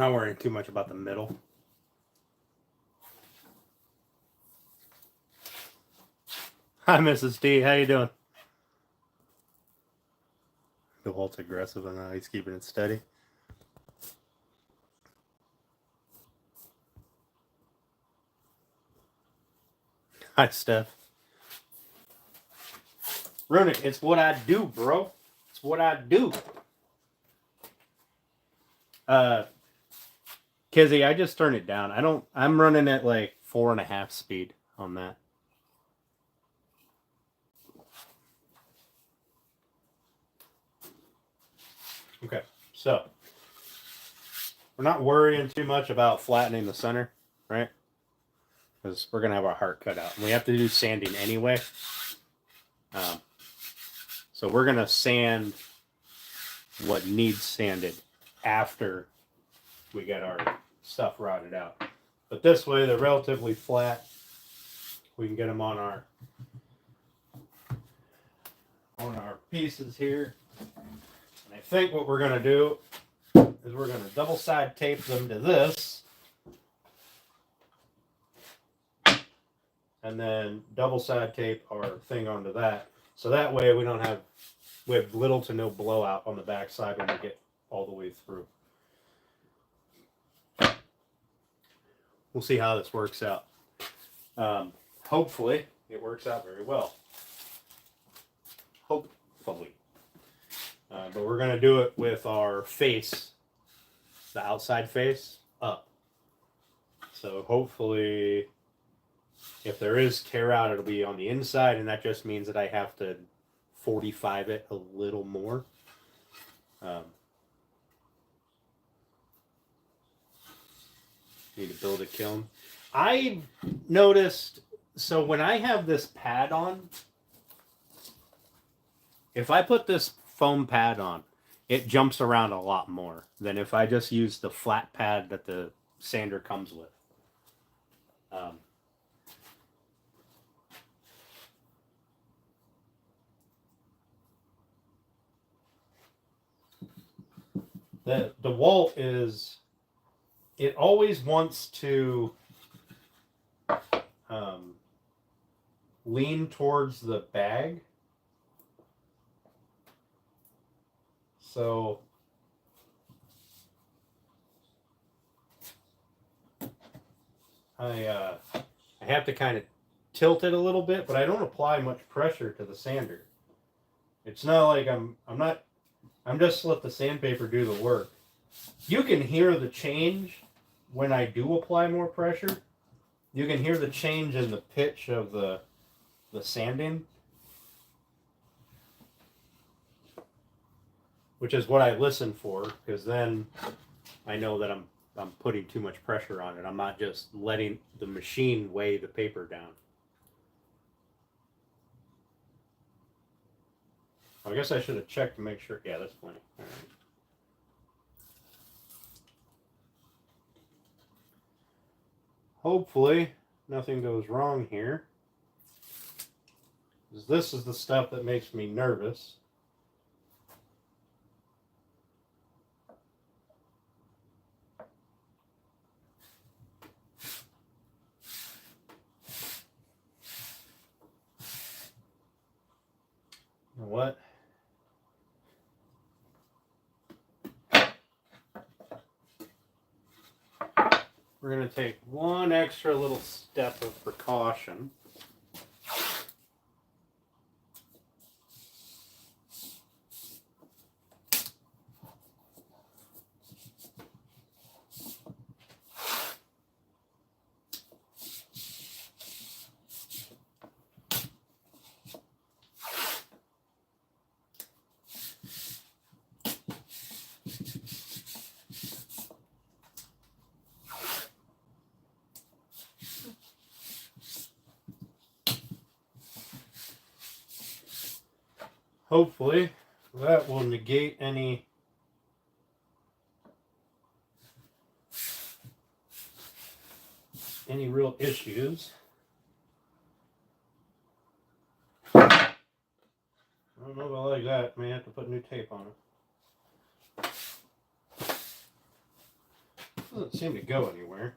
not worrying too much about the middle. Hi, Mrs. T. How you doing? The Walt's aggressive and now he's keeping it steady. Hi, Steph. Runic, it's what I do, bro. It's what I do. Kizzy, I just turned it down. I'm running at like 4.5 speed on that. Okay, so we're not worrying too much about flattening the center, right? Because we're gonna have our heart cut out, and we have to do sanding anyway. So we're gonna sand what needs sanded after we get our stuff routed out. But this way, they're relatively flat. We can get them on our pieces here. And I think what we're gonna do is we're gonna double side tape them to this, and then double side tape our thing onto that. So that way we have little to no blowout on the back side when we get all the way through. We'll see how this works out. Hopefully it works out very well. Hopefully. But we're going to do it with our face, the outside face, up. So hopefully, if there is tear out, it'll be on the inside, and that just means that I have to 45 it a little more. Need to build a kiln. I noticed, so when I have this pad on, if I put this foam pad on, it jumps around a lot more than if I just use the flat pad that the sander comes with. The DeWalt is, it always wants to lean towards the bag. So I have to kind of tilt it a little bit, but I don't apply much pressure to the sander. It's not like I'm just let the sandpaper do the work. You can hear the change when I do apply more pressure. You can hear the change in the pitch of the sanding, which is what I listen for, because then I know that I'm putting too much pressure on it. I'm not just letting the machine weigh the paper down. I guess I should have checked to make sure. Yeah, that's plenty. All right. Hopefully nothing goes wrong here. This is the stuff that makes me nervous. You know what? We're going to take one extra little step of precaution. Hopefully that will negate any real issues. I don't know if I like that. May have to put new tape on it. Doesn't seem to go anywhere.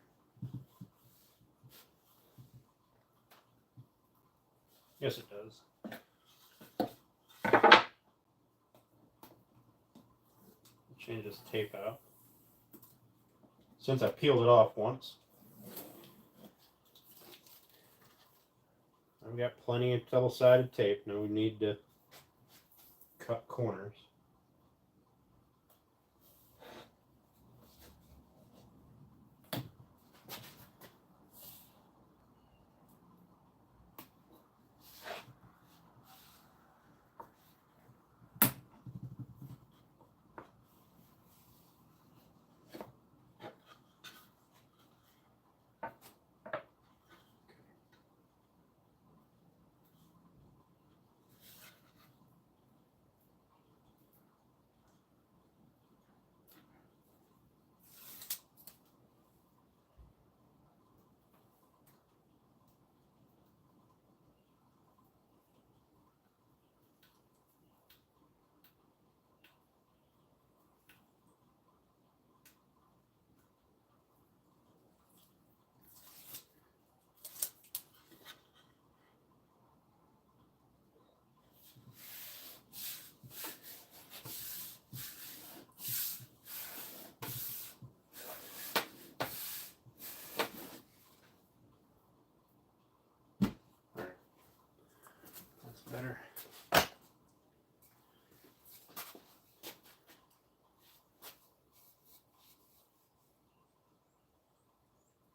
Yes, it does. Change this tape out. Since I peeled it off once, I've got plenty of double-sided tape. No need to cut corners. Better.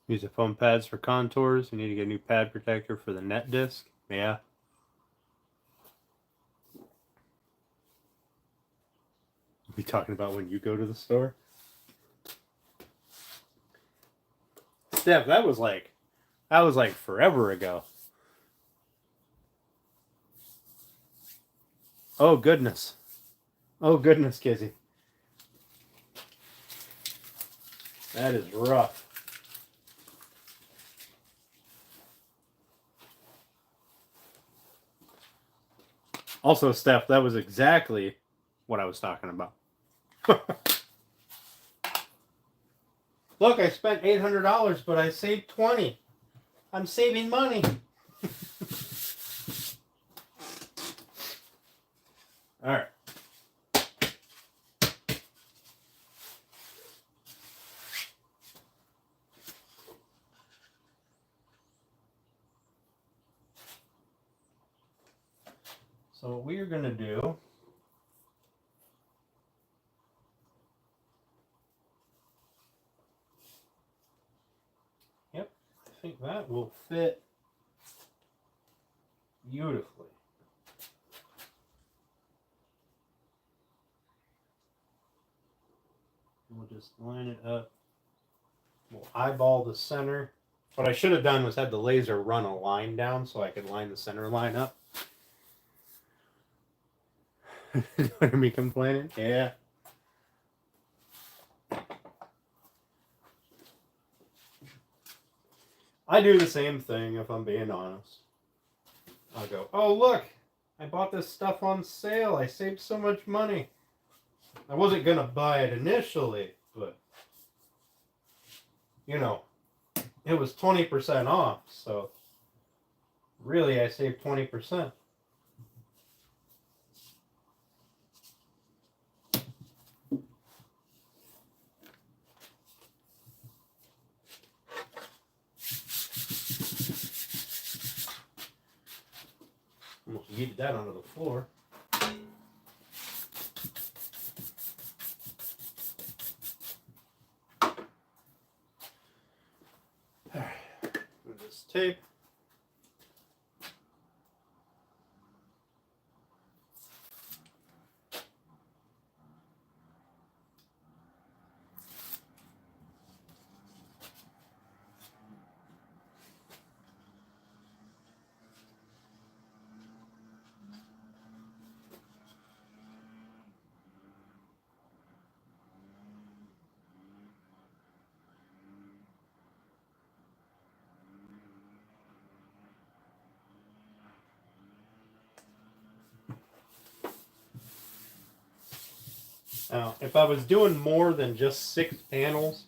Use the foam pads for contours. You need to get a new pad protector for the net disc. Yeah. We talking about when you go to the store? Steph, that was like forever ago. Oh goodness. Oh goodness, Kizzy. That is rough. Also, Steph, that was exactly what I was talking about. Look, I spent $800, but I saved $20. I'm saving money. All right. So what we are going to do, yep, I think that will fit beautifully. We'll just line it up. We'll eyeball the center. What I should have done was had the laser run a line down so I could line the center line up. Don't hear me complaining? Yeah. I do the same thing if I'm being honest. I'll go, oh look, I bought this stuff on sale. I saved so much money. I wasn't going to buy it initially, but, you know, it was 20% off. So really I saved 20%. Almost yeeted that onto the floor. Alright, move this tape. Now, if I was doing more than just 6 panels,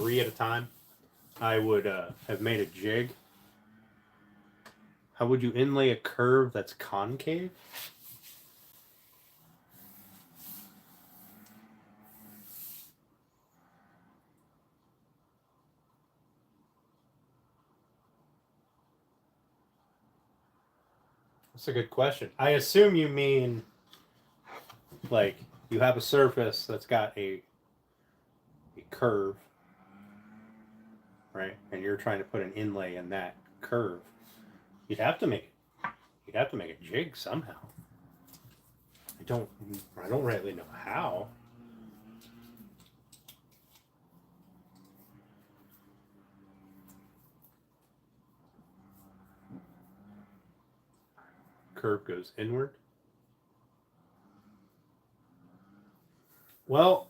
3 at a time, I would have made a jig. How would you inlay a curve that's concave? That's a good question. I assume you mean like you have a surface that's got a curve, right? And you're trying to put an inlay in that curve. You'd have to make a jig somehow. I don't really know how. Curve goes inward. Well,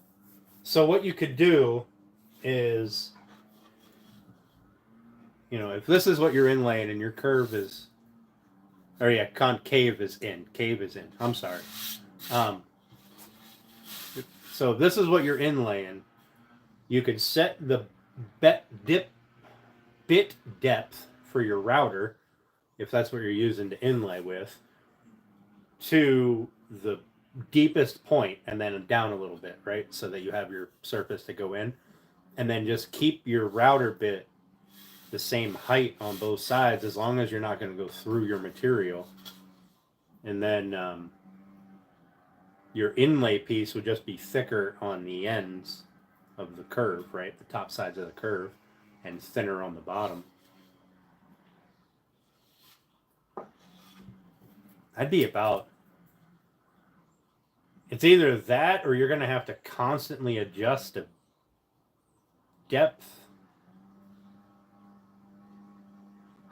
so what you could do is, if this is what you're inlaying and your curve is, or yeah, concave is in, cave is in. I'm sorry. So this is what you're inlaying. You could set the bit depth for your router, if that's what you're using to inlay with, to the deepest point and then down a little bit, right? So that you have your surface to go in. And then just keep your router bit the same height on both sides as long as you're not going to go through your material. And then your inlay piece would just be thicker on the ends of the curve, right? The top sides of the curve, and thinner on the bottom. I'd be about... It's either that or you're going to have to constantly adjust the depth.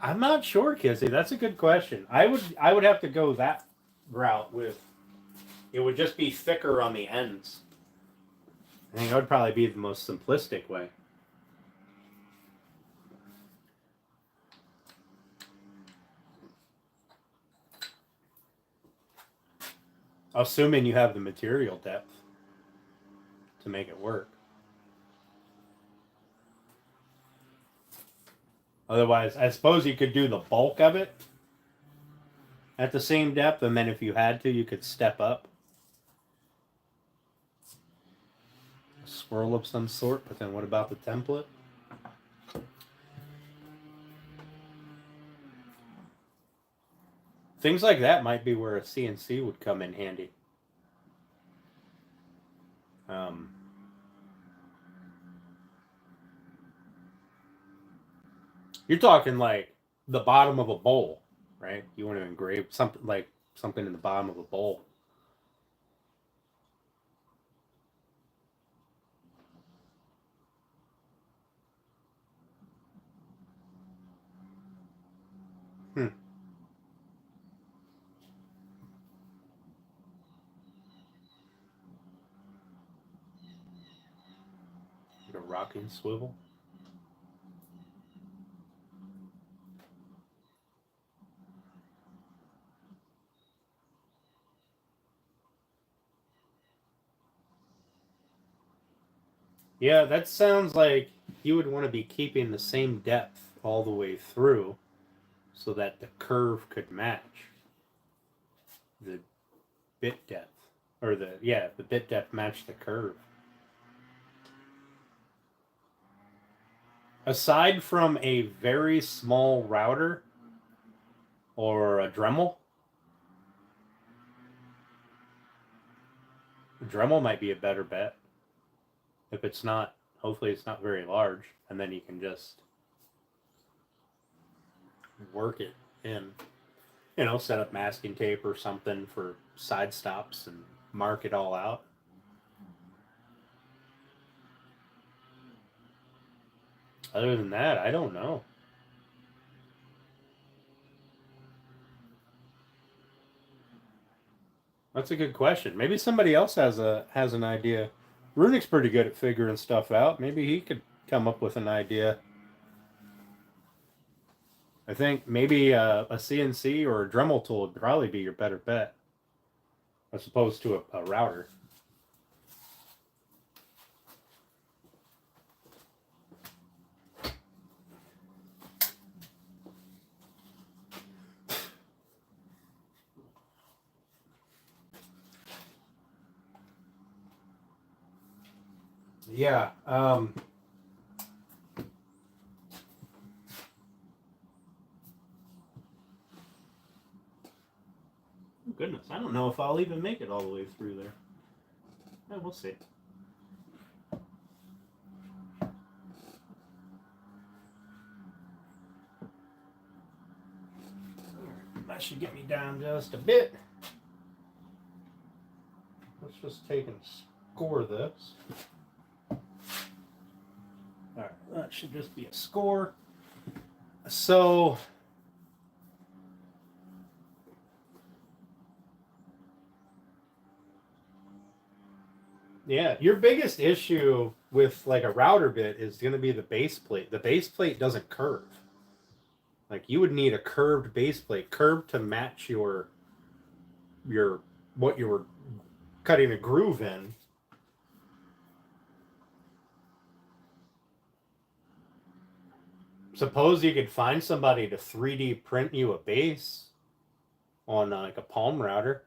I'm not sure, Kissy. That's a good question. I would have to go that route with... It would just be thicker on the ends. I think that would probably be the most simplistic way. Assuming you have the material depth to make it work. Otherwise, I suppose you could do the bulk of it at the same depth, and then if you had to, you could step up. A swirl of some sort, but then what about the template? Things like that might be where a CNC would come in handy. You're talking like the bottom of a bowl, right? You want to engrave something in the bottom of a bowl. Like a rocking swivel. Yeah, that sounds like you would want to be keeping the same depth all the way through so that the curve could match the bit depth. Or the bit depth matched the curve. Aside from a very small router or a Dremel, might be a better bet. If it's not, hopefully it's not very large, and then you can just work it in. Set up masking tape or something for side stops and mark it all out. Other than that, I don't know. That's a good question. Maybe somebody else has an idea. Runik's pretty good at figuring stuff out. Maybe he could come up with an idea. I think maybe a CNC or a Dremel tool would probably be your better bet, as opposed to a router. Yeah. Goodness, I don't know if I'll even make it all the way through there. Yeah, we'll see. That should get me down just a bit. Let's just take and score this. Alright, that should just be a score. So, yeah, your biggest issue with like a router bit is going to be the base plate. The base plate doesn't curve. Like you would need a curved base plate, curved to match your what you were cutting a groove in. Suppose you could find somebody to 3D print you a base on like a palm router.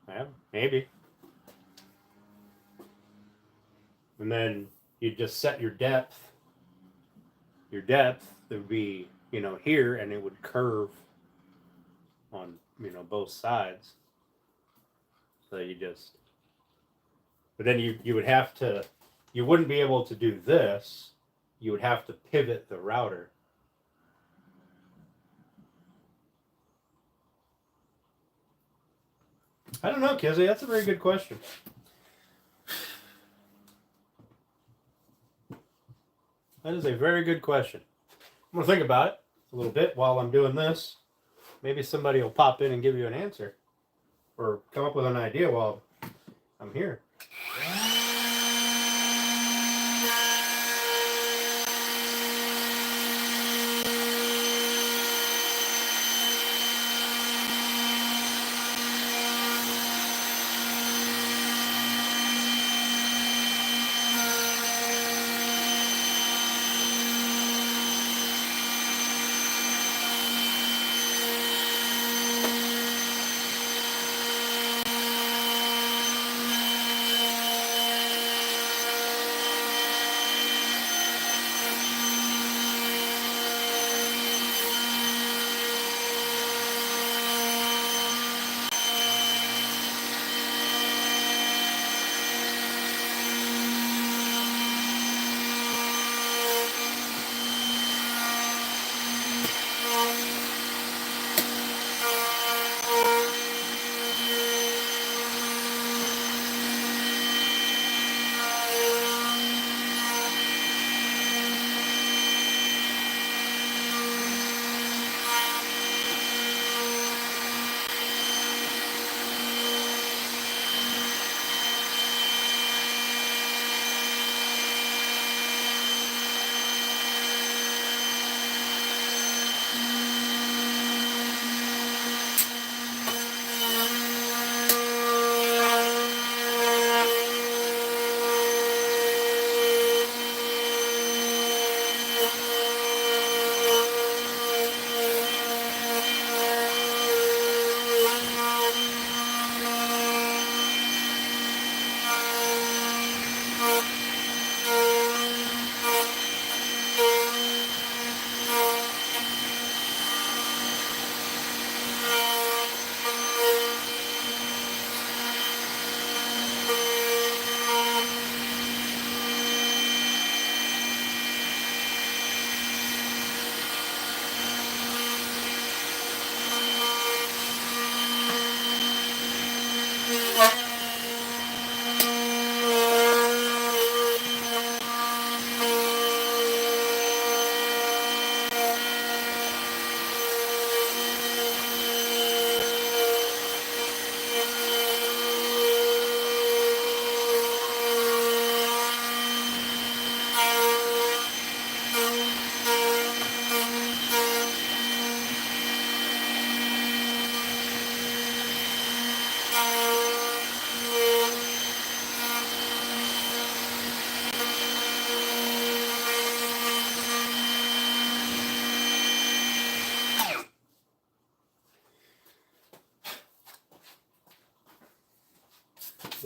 Yeah, maybe. And then you just set your depth. Your depth would be, here, and it would curve on, both sides. So but then you would have to, you wouldn't be able to do this. You would have to pivot the router. I don't know, Kizzy. That's a very good question. That is a very good question. I'm going to think about it a little bit while I'm doing this. Maybe somebody will pop in and give you an answer or come up with an idea while I'm here.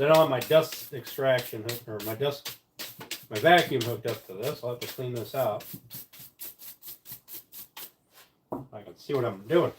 I don't have my dust extraction hook, or my vacuum hooked up to this. I'll have to clean this out. I can see what I'm doing.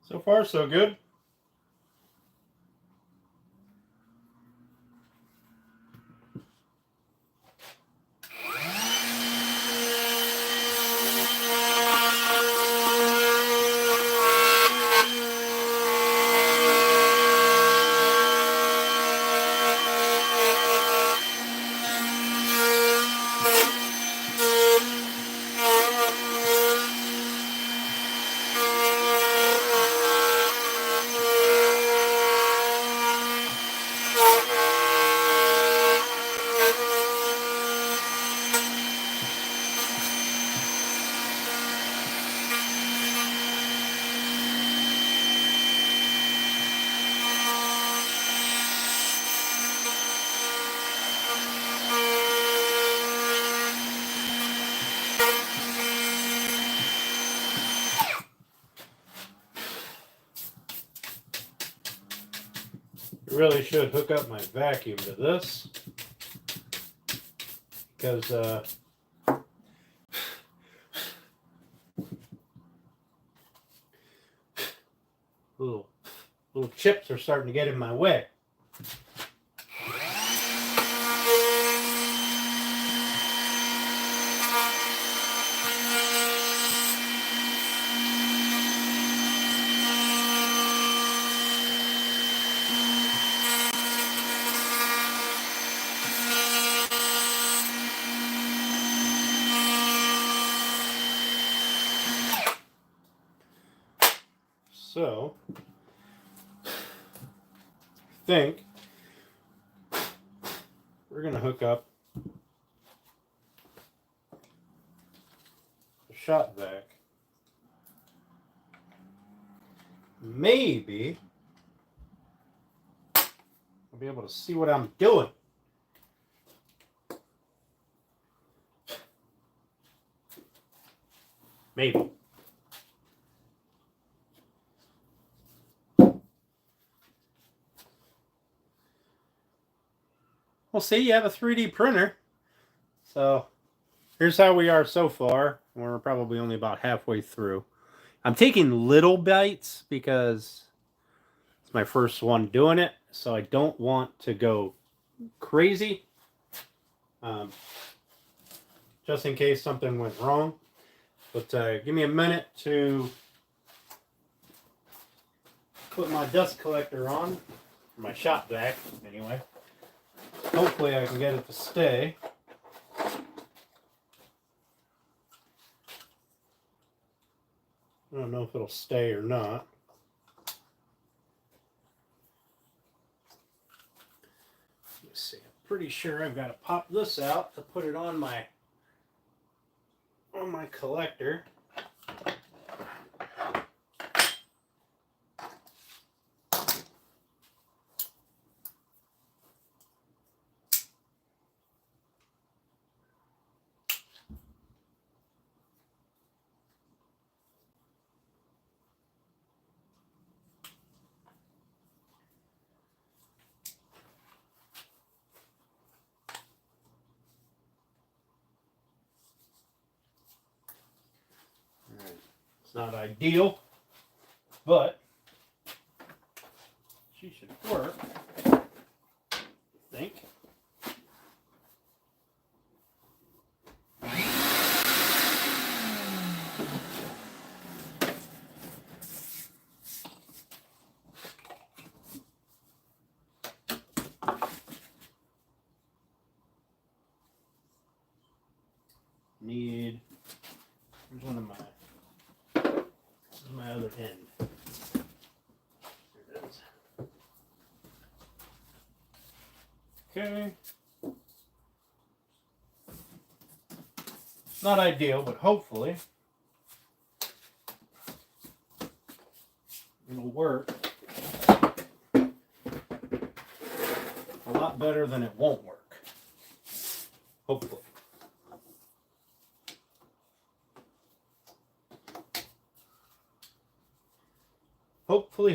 So far, so good. I really should hook up my vacuum to this, because little chips are starting to get in my way. So, I think we're going to hook up the shot vac. Maybe I'll be able to see what I'm doing. Maybe. Well, see, you have a 3D printer. So here's how we are so far. We're probably only about halfway through. I'm taking little bites because it's my first one doing it. So I don't want to go crazy. Just in case something went wrong. But give me a minute to put my dust collector on. My shop vac, anyway. Hopefully I can get it to stay. I don't know if it'll stay or not. Let's see. I'm pretty sure I've got to pop this out to put it on my collector. It's not ideal, but she should work, I think. Here's one of my other end. There it is. Okay. Not ideal, but hopefully it'll work a lot better than it won't work. Hopefully. Hopefully.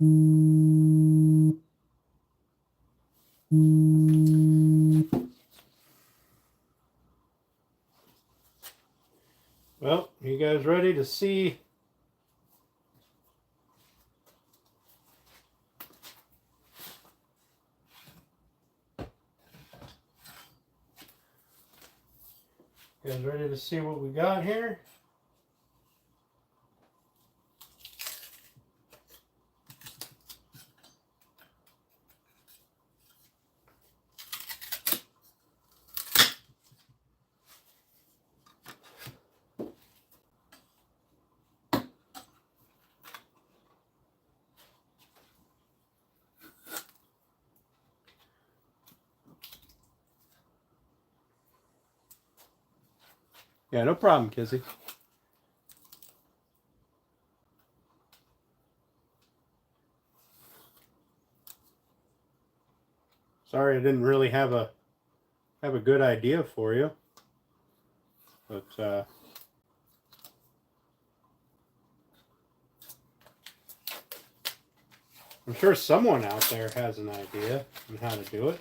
Well, you guys ready to see? You guys ready to see what we got here? Yeah, no problem, Kizzy. Sorry, I didn't really have a good idea for you, but I'm sure someone out there has an idea on how to do it.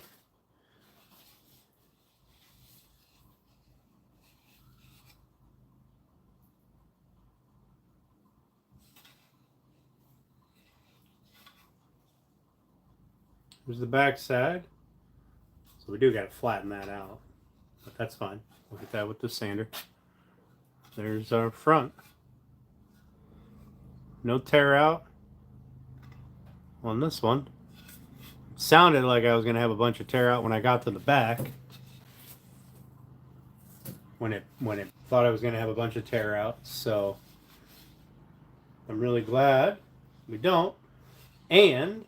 Here's the back side. So we do got to flatten that out, but that's fine. We'll get that with the sander. There's our front. No tear out on this one. Sounded like I was going to have a bunch of tear out when I got to the back. When it thought I was going to have a bunch of tear out. So I'm really glad we don't. And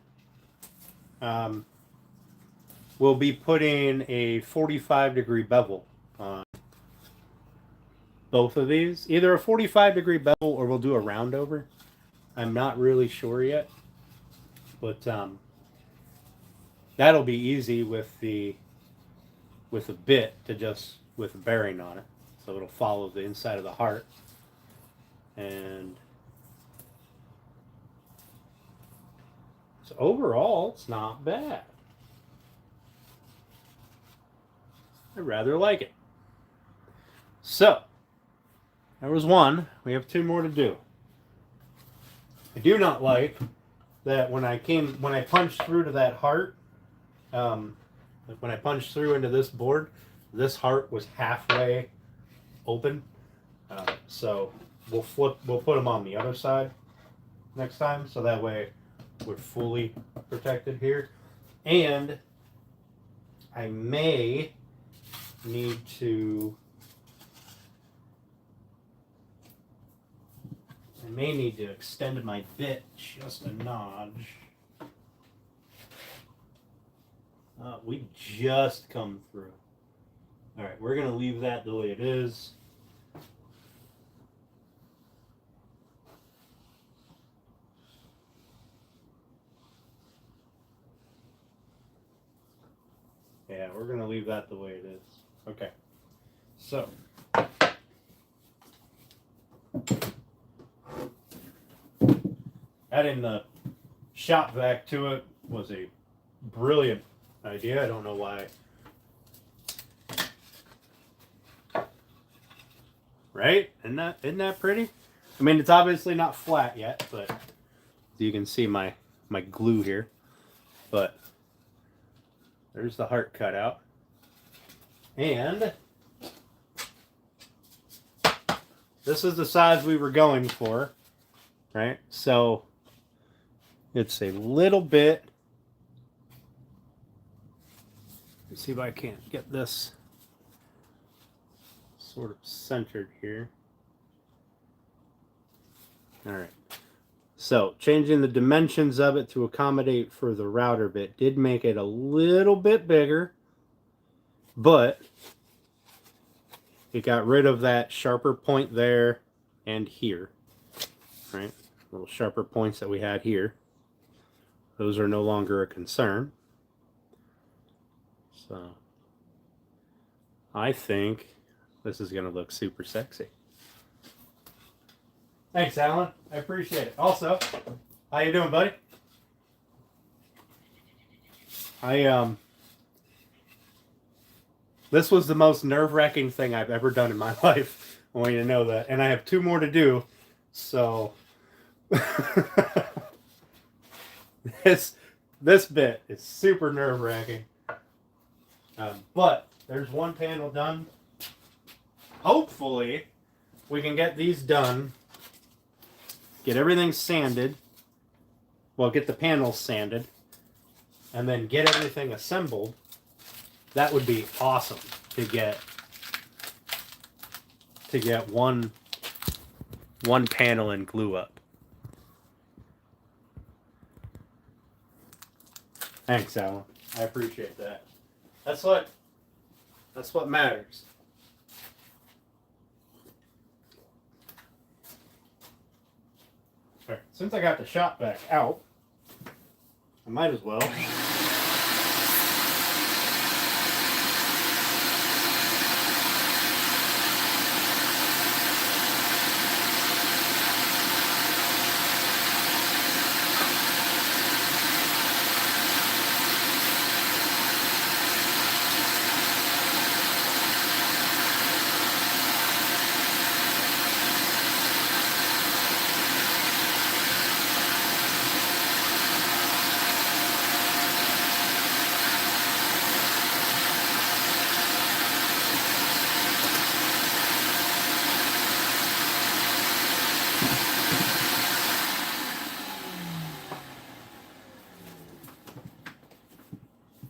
we'll be putting a 45-degree bevel on both of these. Either a 45-degree bevel or we'll do a round over. I'm not really sure yet. But that'll be easy with a bit to just with a bearing on it. So it'll follow the inside of the heart. And so overall, it's not bad. I rather like it. So, there was one. We have two more to do. I do not like that when I punched through to that heart, when I punched through into this board, this heart was halfway open. So we'll put them on the other side next time, so that way we're fully protected here. And I may need to extend my bit just a notch. We just come through. All right, we're gonna leave that the way it is. Yeah, we're gonna leave that the way it is. Okay. So. Adding the shop vac to it was a brilliant idea. I don't know why. Right? Isn't that pretty? I mean, it's obviously not flat yet, but you can see my glue here. But there's the heart cutout. And this is the size we were going for, right? So it's a little bit. Let's see if I can't get this sort of centered here. All right. So changing the dimensions of it to accommodate for the router bit did make it a little bit bigger, but it got rid of that sharper point there and here, right? Little sharper points that we had here. Those are no longer a concern. So I think this is going to look super sexy. Thanks, Alan. I appreciate it. Also, how you doing, buddy? This was the most nerve-wracking thing I've ever done in my life. I want you to know that. And I have 2 more to do. So this bit is super nerve-wracking. But there's one panel done. Hopefully, we can get these done. Get everything sanded. Well, get the panels sanded. And then get everything assembled. That would be awesome to get one panel and glue up. Thanks, Alan. I appreciate that. That's what matters. All right, since I got the shop vac out, I might as well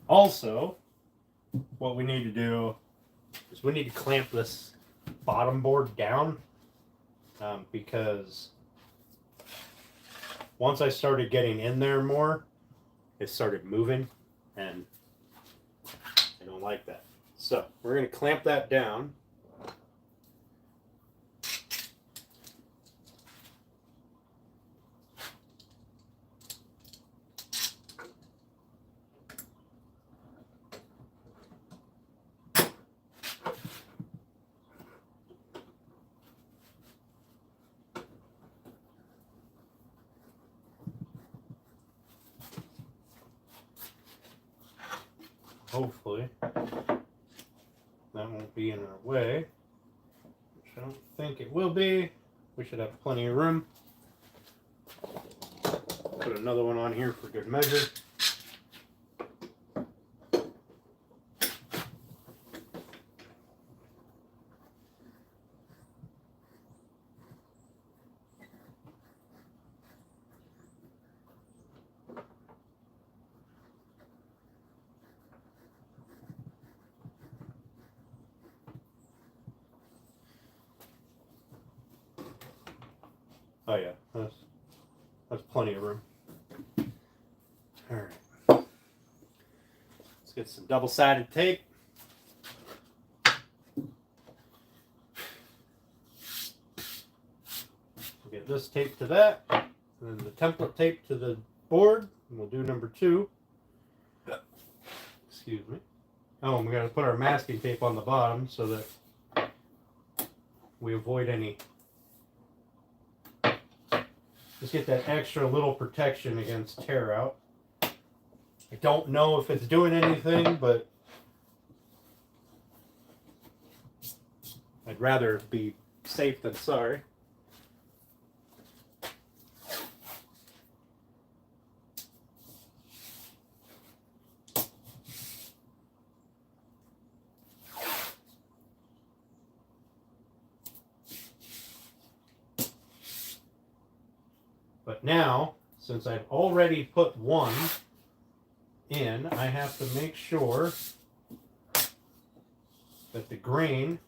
also, what we need to do is we need to clamp this bottom board down because once I started getting in there more, it started moving and I don't like that. So we're going to clamp that down. Hopefully that won't be in our way, which I don't think it will be. We should have plenty of room. Put another one on here for good measure. Oh yeah, that's plenty of room. All right, let's get some double-sided tape. We'll get this tape to that, and then the template tape to the board, and we'll do number 2. Excuse me. Oh, and we got to put our masking tape on the bottom so that we avoid any. Just get that extra little protection against tear out. I don't know if it's doing anything, but I'd rather be safe than sorry. But now, since I've already put one in, I have to make sure that the grain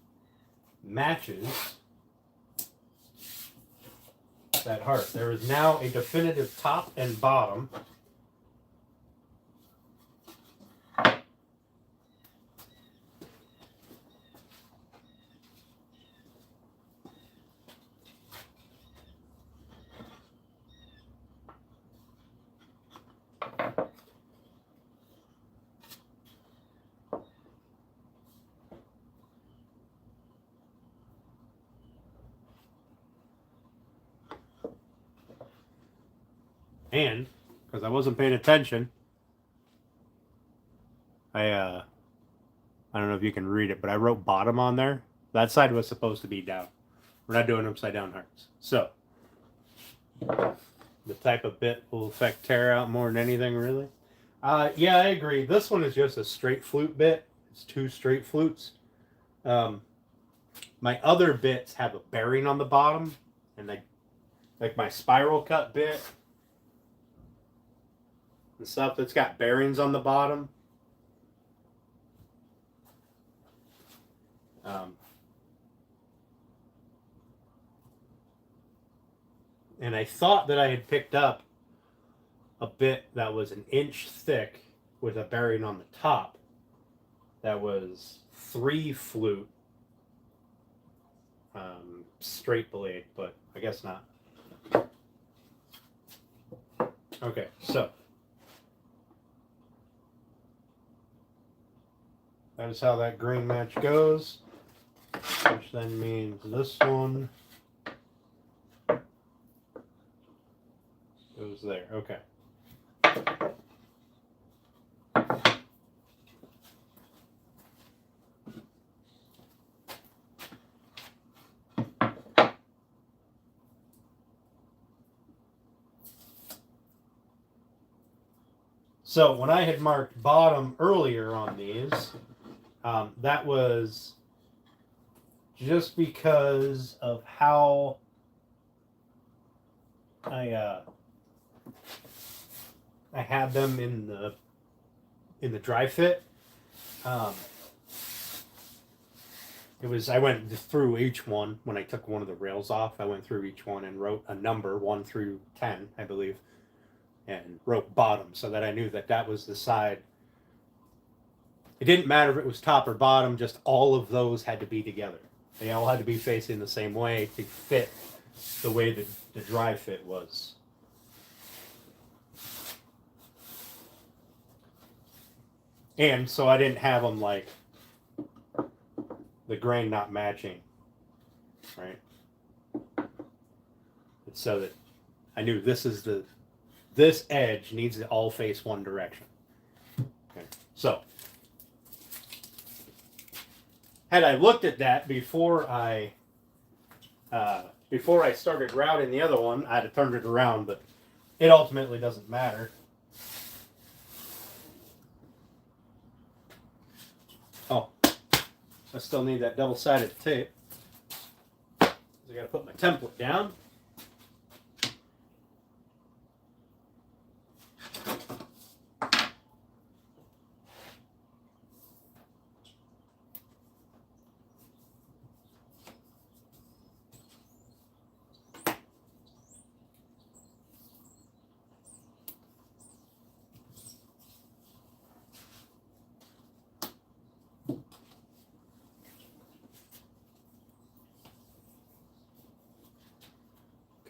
matches that heart. There is now a definitive top and bottom. And, because I wasn't paying attention, I don't know if you can read it, but I wrote bottom on there. That side was supposed to be down. We're not doing upside down hearts. So the type of bit will affect tear out more than anything, really. Yeah, I agree. This one is just a straight flute bit. It's 2 straight flutes. My other bits have a bearing on the bottom, and they, like my spiral cut bit and stuff that's got bearings on the bottom. And I thought that I had picked up a bit that was 1 inch thick with a bearing on the top that was 3 flute straight blade, but I guess not. Okay, so that is how that grain match goes, which then means this one goes there. Okay. So when I had marked bottom earlier on these, that was just because of how I had them in the dry fit. I went through each one when I took one of the rails off. I went through each one and wrote a number 1 through 10, I believe, and wrote bottom so that I knew that that was the side. It didn't matter if it was top or bottom, just all of those had to be together. They all had to be facing the same way to fit the way that the dry fit was. And so I didn't have them like the grain not matching, right? It's so that I knew this edge needs to all face one direction. Okay. So had I looked at that before I started routing the other one, I'd have turned it around, but it ultimately doesn't matter. Oh, I still need that double-sided tape. I got to put my template down.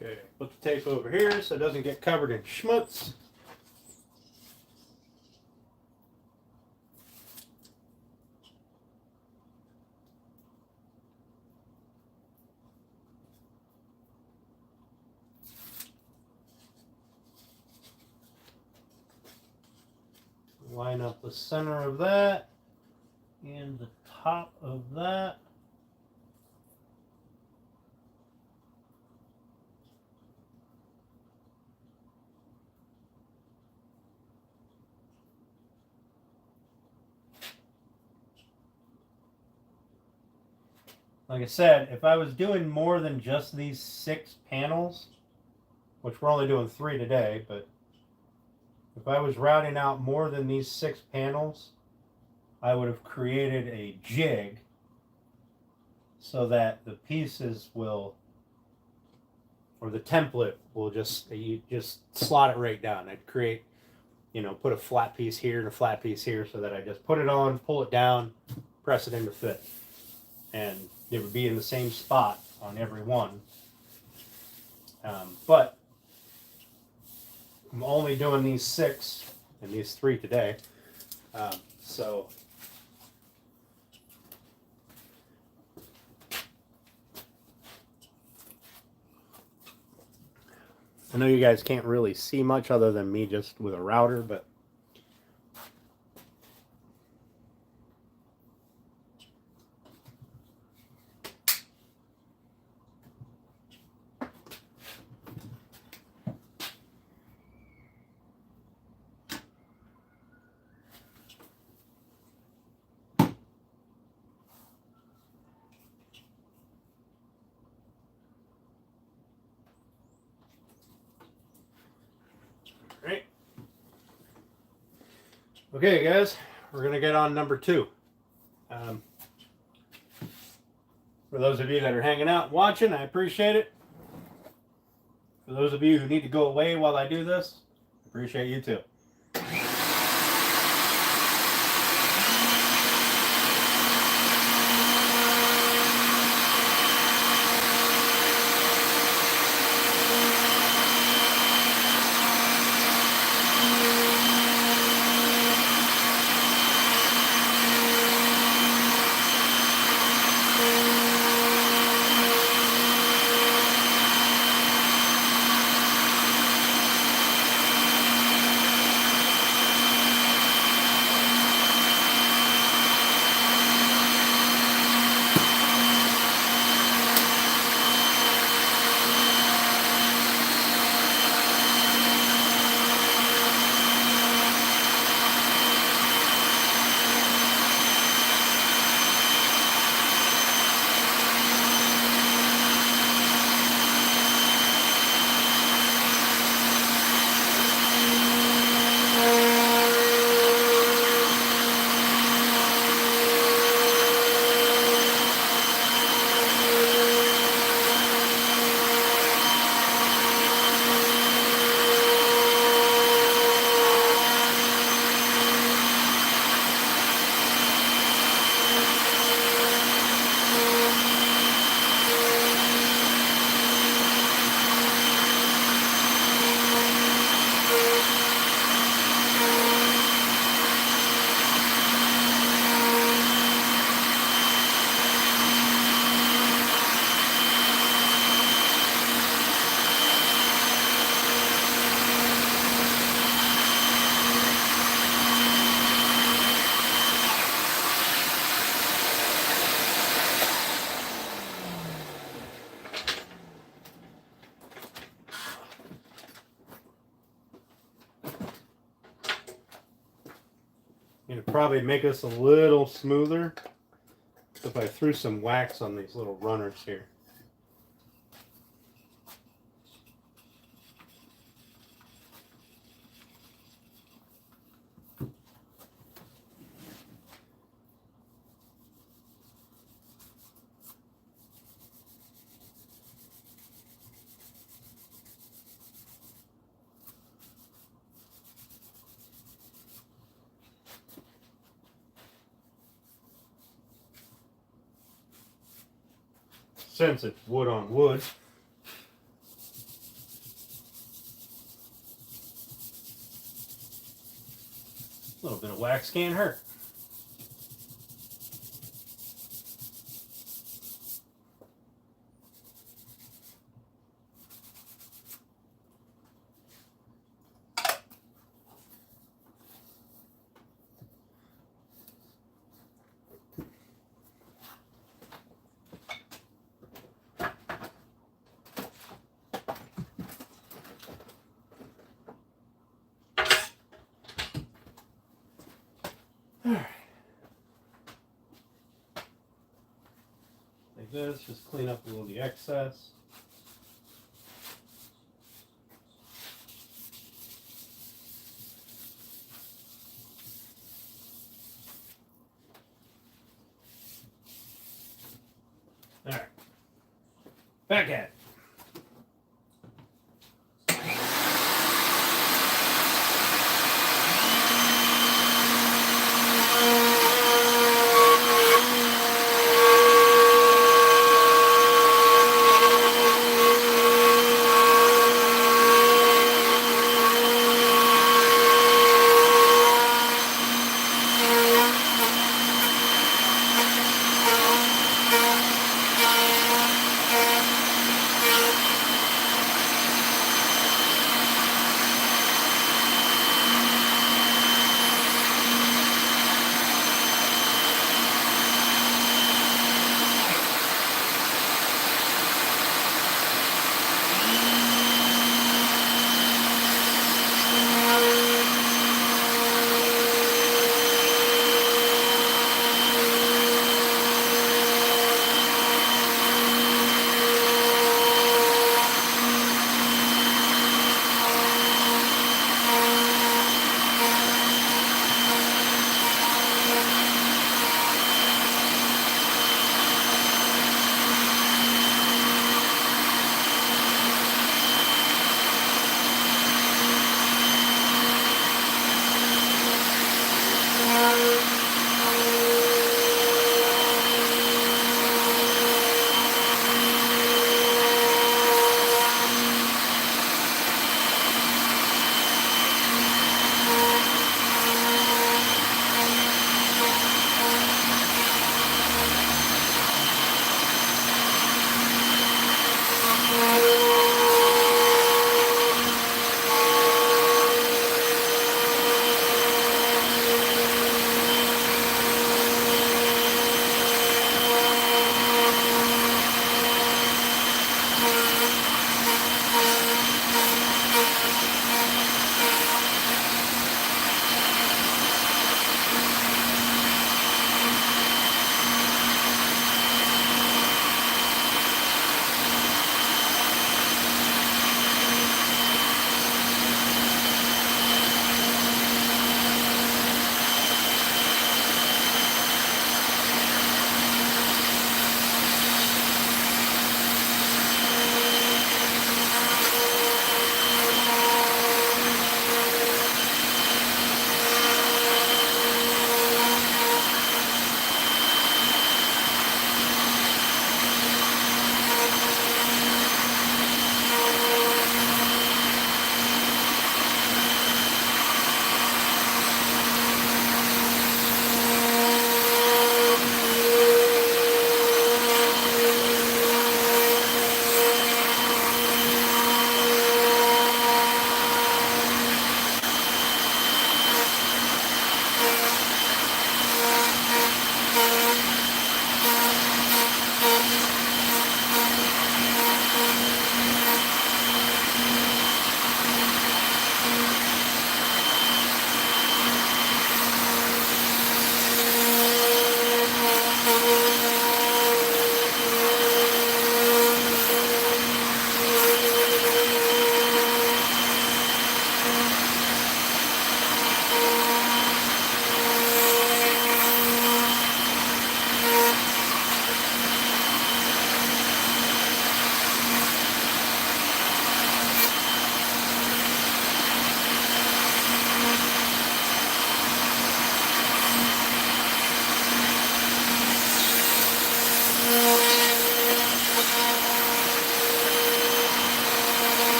Okay, put the tape over here so it doesn't get covered in schmutz. Line up the center of that and the top of that. Like I said, if I was doing more than just these 6 panels, which we're only doing 3 today, but if I was routing out more than these 6 panels, I would have created a jig so that the pieces will, or the template will you just slot it right down. I'd create, put a flat piece here and a flat piece here so that I just put it on, pull it down, press it into fit. And it would be in the same spot on every one. But I'm only doing these 6 and these 3 today. So I know you guys can't really see much other than me just with a router, but Okay, guys, we're gonna get on number 2. For those of you that are hanging out and watching, I appreciate it. For those of you who need to go away while I do this, I appreciate you too. It'd probably make us a little smoother if I threw some wax on these little runners here. Since it's wood on wood, a little bit of wax can't hurt. Like this, just clean up a little of the excess. All right, back at it.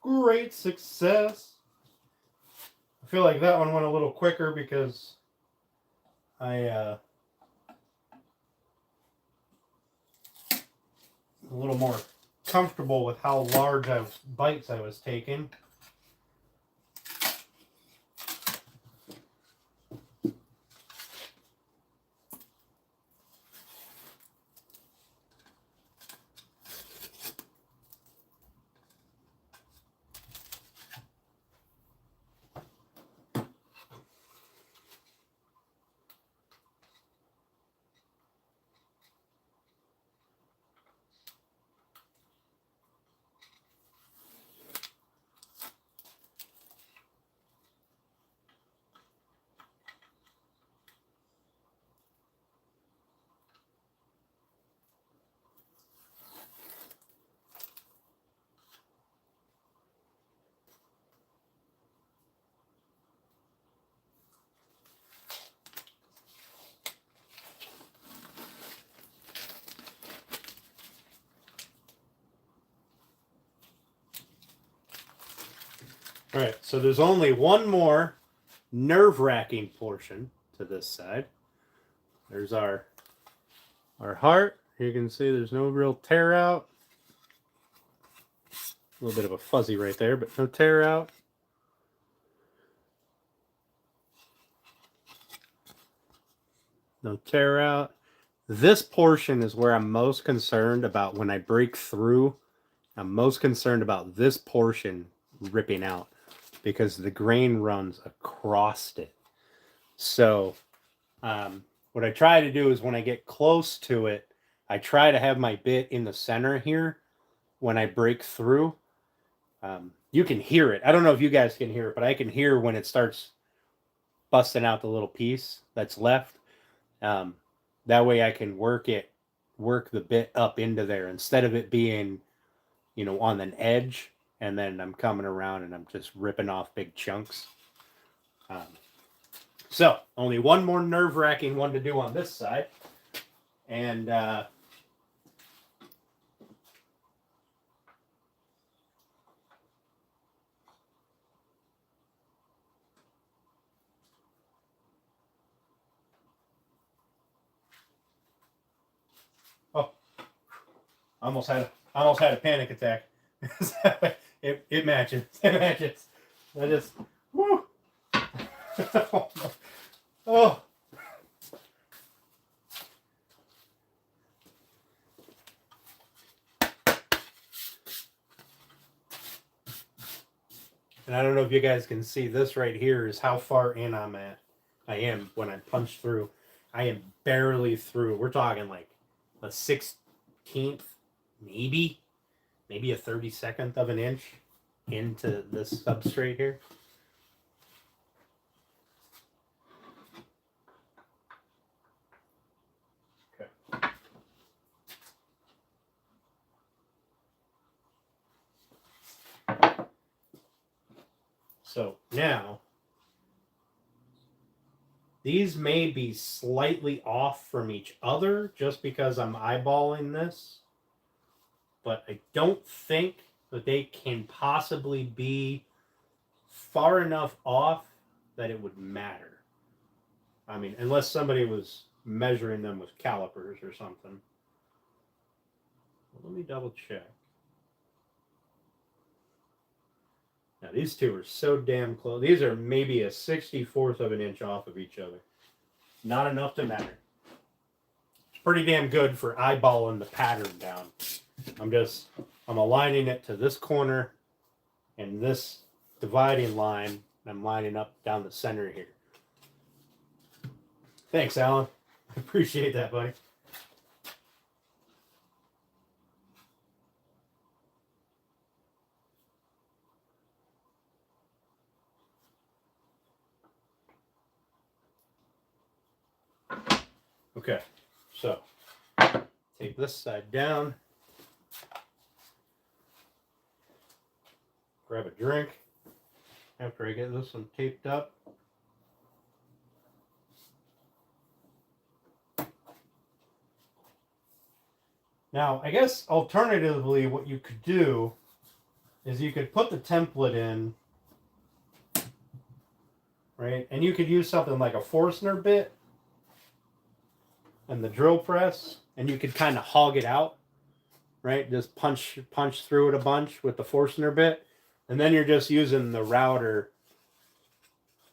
Great success. I feel like that one went a little quicker because I a little more comfortable with how large bites I was taking. All right, so there's only one more nerve-wracking portion to this side. There's our heart. You can see there's no real tear out. A little bit of a fuzzy right there, but no tear out. No tear out. This portion is where I'm most concerned about when I break through. I'm most concerned about this portion ripping out because the grain runs across it. So what I try to do is when I get close to it, I try to have my bit in the center here when I break through. You can hear it. I don't know if you guys can hear it, but I can hear when it starts busting out the little piece that's left. Um, that way I can work the bit up into there instead of it being, on an edge and then I'm coming around and I'm just ripping off big chunks. So only one more nerve-wracking one to do on this side. And oh, almost had a panic attack. it matches. It matches. I just woo. Oh. And I don't know if you guys can see this right here is how far in I am when I punch through. I am barely through. We're talking like a 16th, maybe a 32nd of an inch into this substrate here. Okay. So now, these may be slightly off from each other just because I'm eyeballing this, but I don't think that they can possibly be far enough off that it would matter. I mean, unless somebody was measuring them with calipers or something. Well, let me double check. Now, these two are so damn close. These are maybe a 64th of an inch off of each other. Not enough to matter. It's pretty damn good for eyeballing the pattern down. I'm aligning it to this corner and this dividing line. I'm lining up down the center here. Thanks, Alan. I appreciate that, buddy. Okay, so take this side down. Grab a drink after I get this one taped up. Now, I guess alternatively, what you could do is you could put the template in, right? And you could use something like a Forstner bit and the drill press, and you could kind of hog it out, right? Just punch through it a bunch with the Forstner bit, and then you're just using the router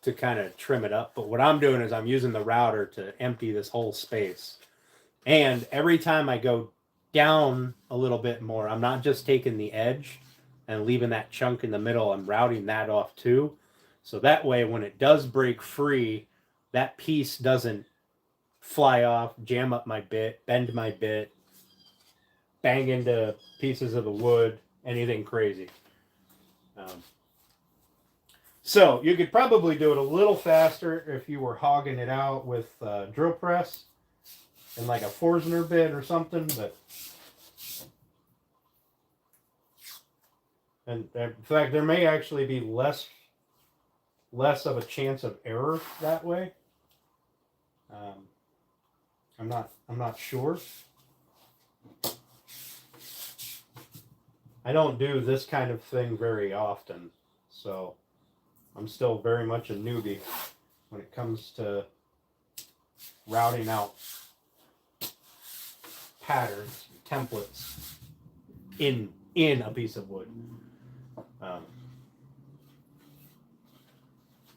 to kind of trim it up. But what I'm doing is I'm using the router to empty this whole space. And every time I go down a little bit more, I'm not just taking the edge and leaving that chunk in the middle, I'm routing that off too. So that way, when it does break free, that piece doesn't fly off, jam up my bit, bend my bit, bang into pieces of the wood, anything crazy. So you could probably do it a little faster if you were hogging it out with drill press and like a Forstner bit or something, but and in fact there may actually be less of a chance of error that way. I'm not sure. I don't do this kind of thing very often, so I'm still very much a newbie when it comes to routing out patterns, templates in a piece of wood.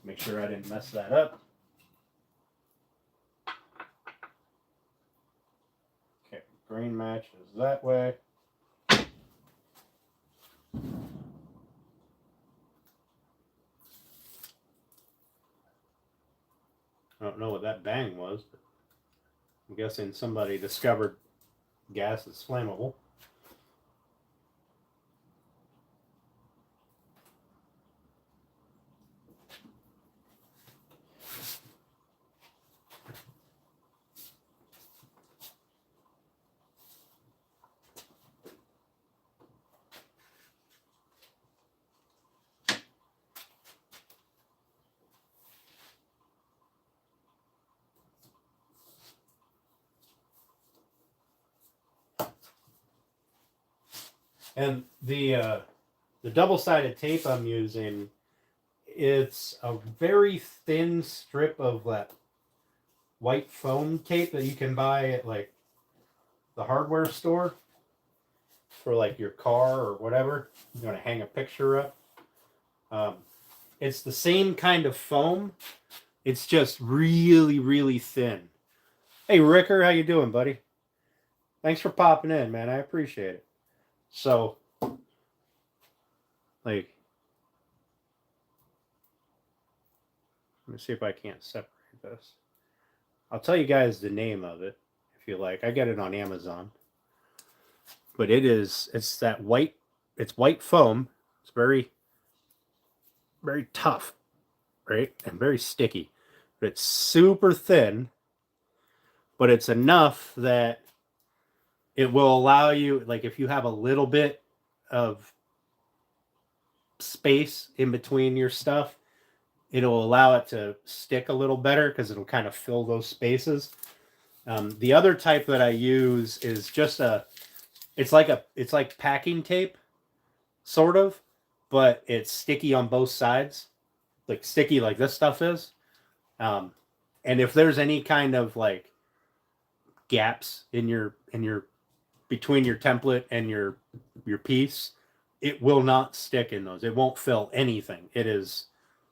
Make sure I didn't mess that up. grain matches that way. I don't know what that bang was, but I'm guessing somebody discovered gas is flammable. And the double-sided tape I'm using, it's a very thin strip of that white foam tape that you can buy at like the hardware store for like your car or whatever. You want to hang a picture up. It's the same kind of foam. It's just really, really thin. Hey, Ricker, how you doing, buddy? Thanks for popping in, man. I appreciate it. So, like, let me see if I can't separate this. I'll tell you guys the name of it if you like. I get it on Amazon. But it's that white, it's white foam. It's very, very tough, right? And very sticky. But it's super thin, but it's enough that it will allow you, like if you have a little bit of space in between your stuff, it'll allow it to stick a little better because it'll kind of fill those spaces. The other type that I use is just it's like packing tape, sort of, but it's sticky on both sides, like sticky like this stuff is. And if there's any kind of like gaps in your between your template and your piece, it will not stick in those. It won't fill anything. It is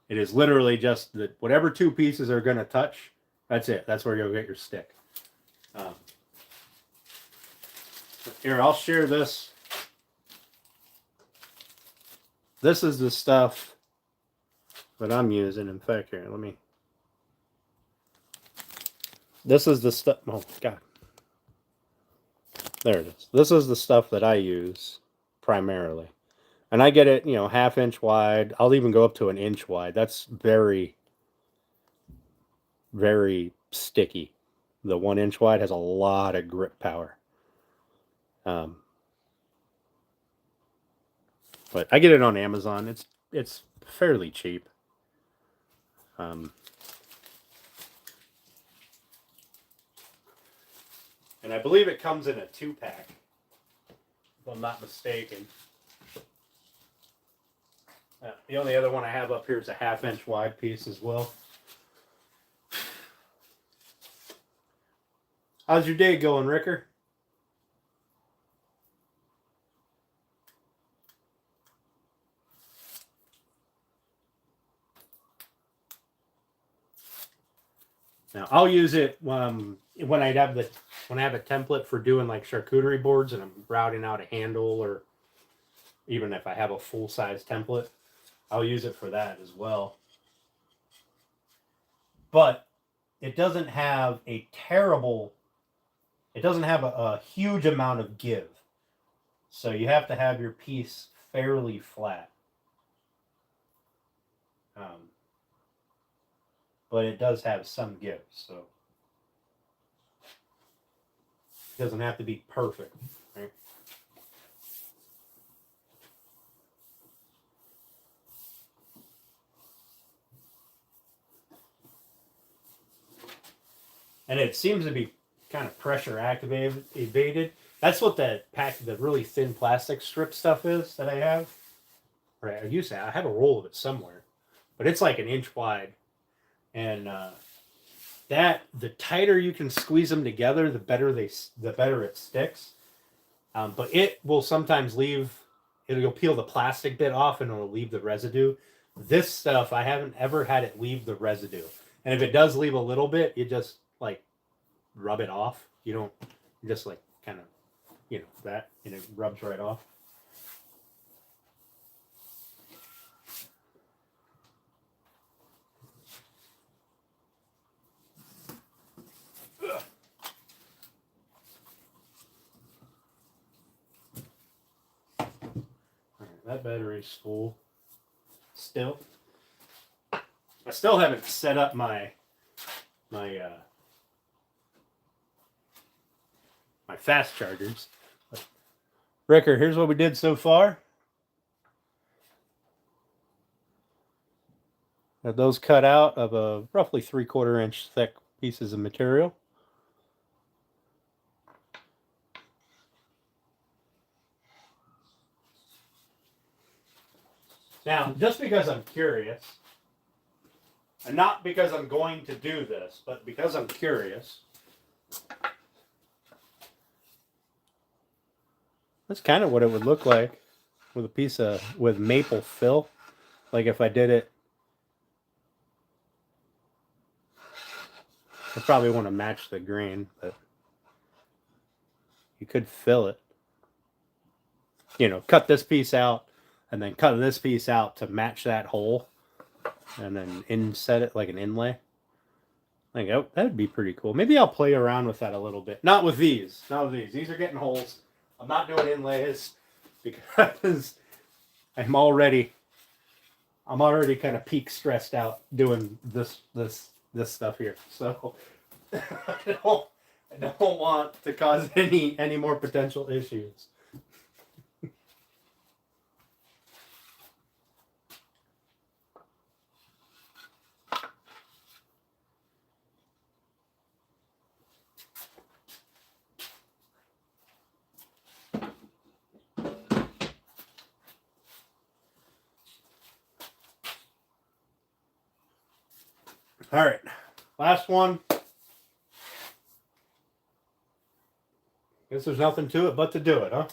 literally just that whatever two pieces are going to touch, that's it. That's where you'll get your stick. Here, I'll share this. This is the stuff that I'm using. In fact, here, let me. This is the stuff. Oh, God. There it is. This is the stuff that I use primarily. And I get it, 1/2 inch wide. I'll even go up to 1 inch wide. That's very, very sticky. The 1 inch wide has a lot of grip power. But I get it on Amazon. It's fairly cheap. And I believe it comes in a 2-pack, if I'm not mistaken. The only other one I have up here is a 1/2 inch wide piece as well. How's your day going, Ricker? Now I'll use it when I have a template for doing like charcuterie boards and I'm routing out a handle, or even if I have a full size template, I'll use it for that as well. But it doesn't have a huge amount of give. So you have to have your piece fairly flat. But it does have some give, so it doesn't have to be perfect, right? And it seems to be kind of pressure evaded. That's what the really thin plastic strip stuff is that I have. Right, I have a roll of it somewhere, but it's like 1 inch wide, and the tighter you can squeeze them together, the better it sticks. But it will sometimes you'll peel the plastic bit off and it'll leave the residue. This stuff, I haven't ever had it leave the residue. And if it does leave a little bit, you just like rub it off. You just like kind of that, and it rubs right off. Alright, that battery's full. Still. I still haven't set up my fast chargers. Ricker, here's what we did so far. Got those cut out of a roughly 3/4 inch thick pieces of material. Now, just because I'm curious, and not because I'm going to do this, but because I'm curious, that's kind of what it would look like with a piece with maple fill. Like if I did it, I probably want to match the green, but you could fill it. Cut this piece out and then cut this piece out to match that hole, and then inset it like an inlay. Like, oh, that'd be pretty cool. Maybe I'll play around with that a little bit. Not with these. These are getting holes. I'm not doing inlays because I'm already kind of peak stressed out doing this stuff here. So I don't want to cause any more potential issues. All right, last one. Guess there's nothing to it but to do it, huh?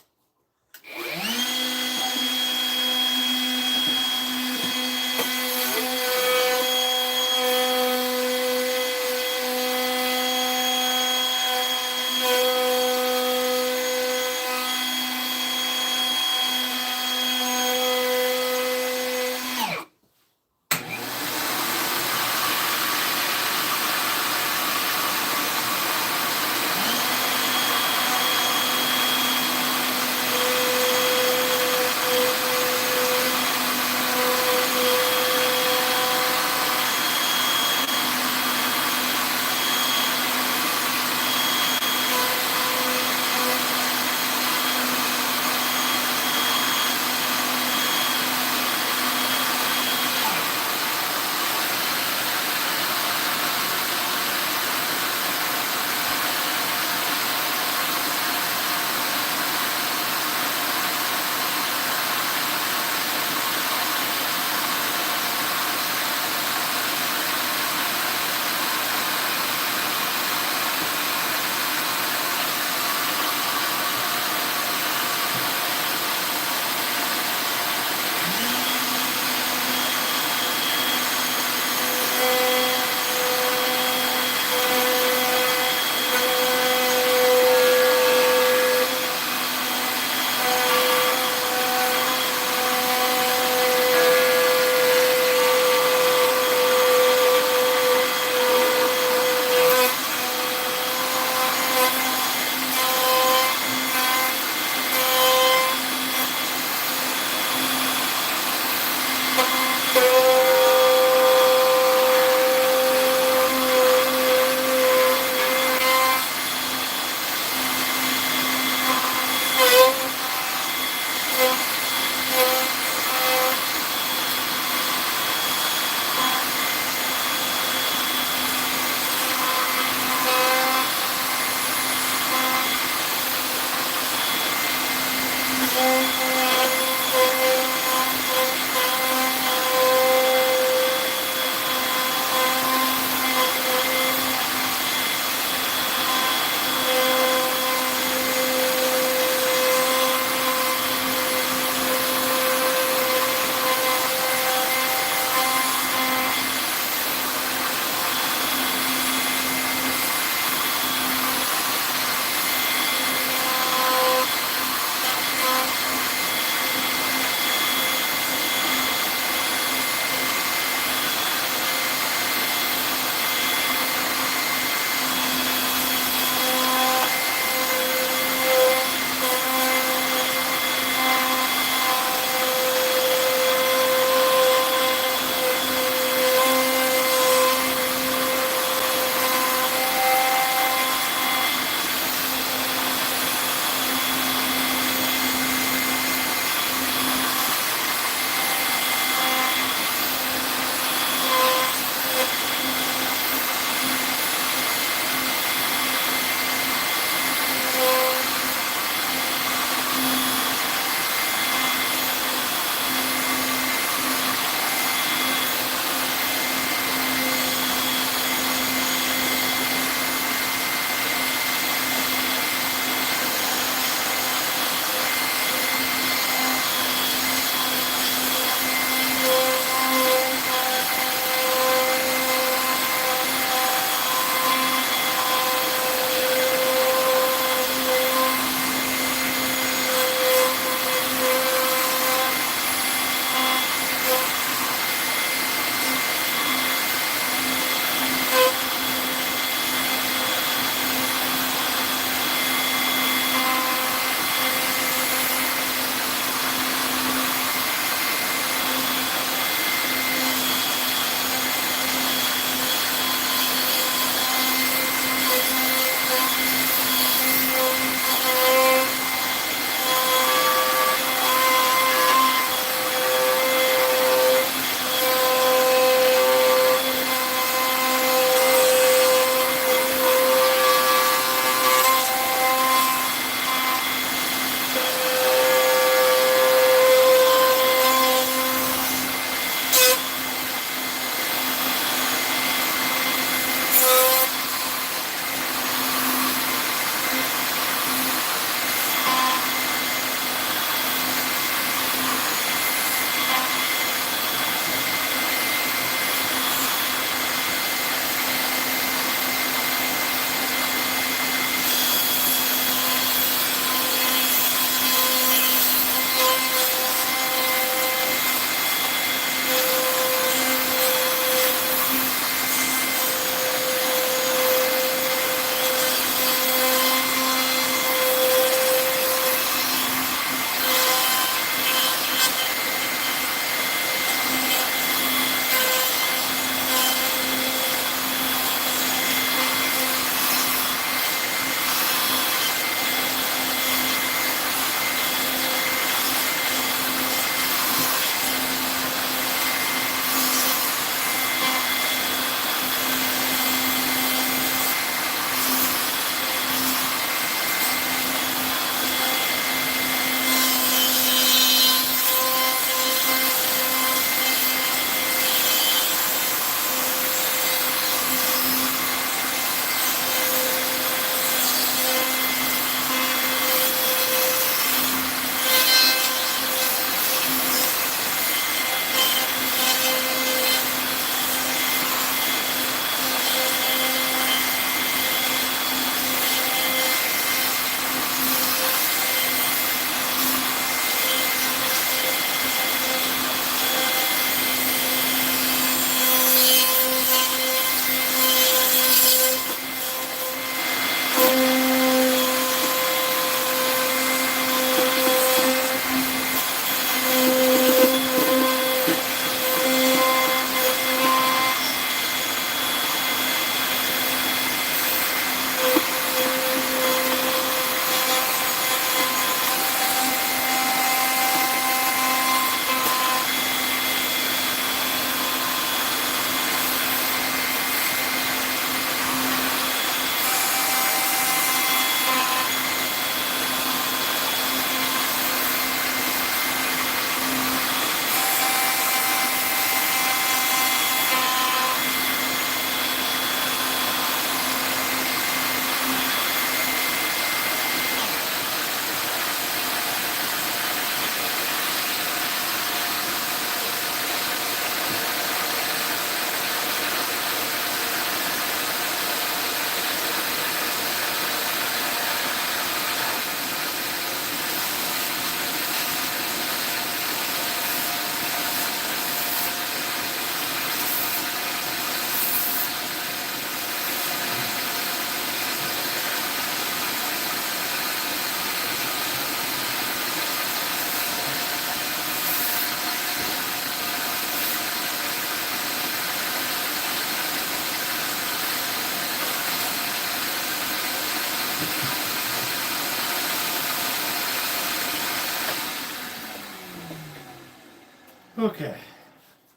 Okay.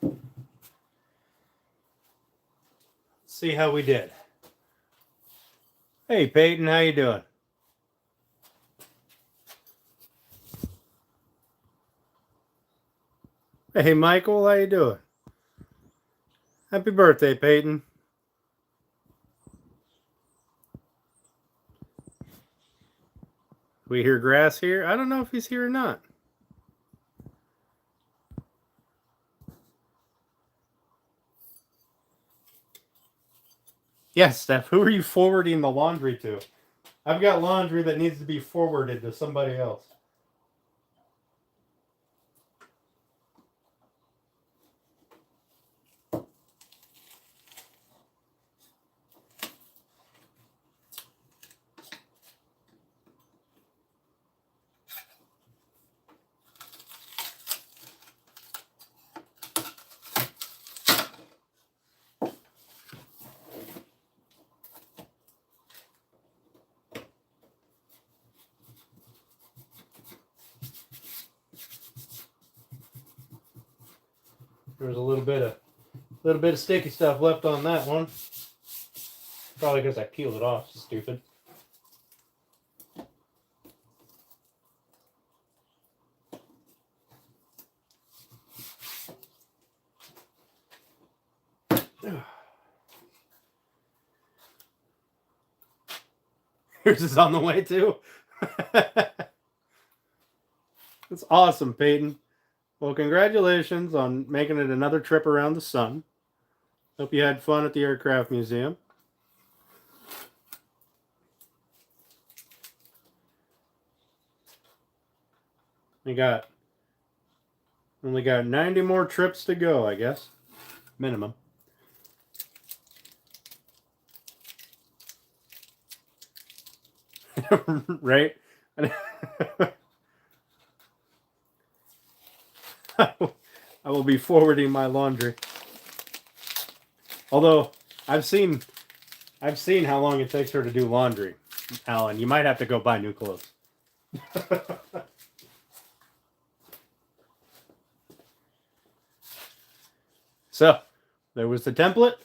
Let's see how we did. Hey, Peyton, how you doing? Hey, Michael, how you doing? Happy birthday, Peyton. We hear grass here. I don't know if he's here or not. Yes, Steph, who are you forwarding the laundry to? I've got laundry that needs to be forwarded to somebody else. There's a little bit of sticky stuff left on that one. Probably because I peeled it off. Stupid. Yours is on the way too. That's awesome, Peyton. Well, congratulations on making it another trip around the sun. Hope you had fun at the Aircraft Museum. We only got 90 more trips to go, I guess. Minimum. Right? I will be forwarding my laundry. Although I've seen how long it takes her to do laundry. Alan, you might have to go buy new clothes. So, there was the template.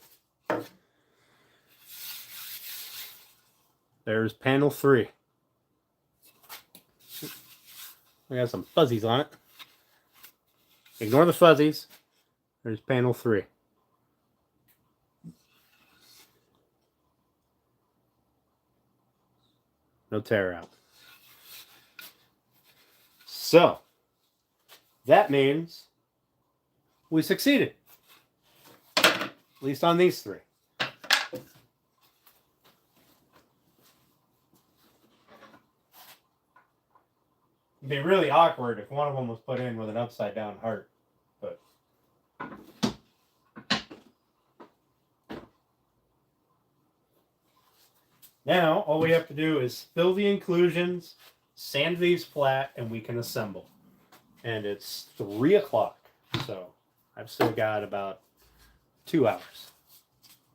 There's panel 3. I got some fuzzies on it. Ignore the fuzzies. There's panel 3. No tear out. So, that means we succeeded. At least on these 3. It'd be really awkward if one of them was put in with an upside down heart. But now all we have to do is fill the inclusions, sand these flat, and we can assemble. And it's 3 o'clock. So I've still got about 2 hours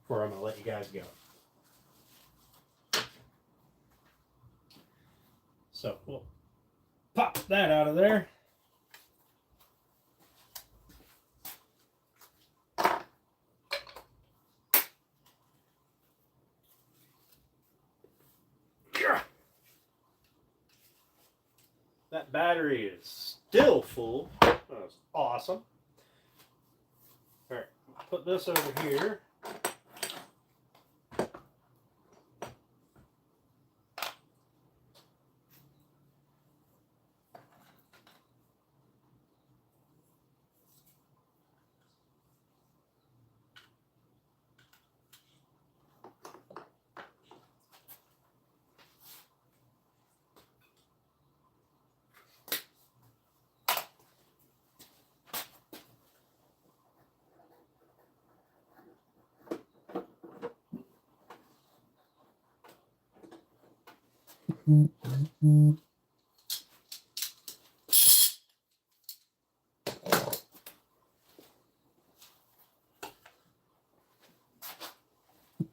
before I'm going to let you guys go. So we'll pop that out of there. That battery is still full. That's awesome. All right, put this over here.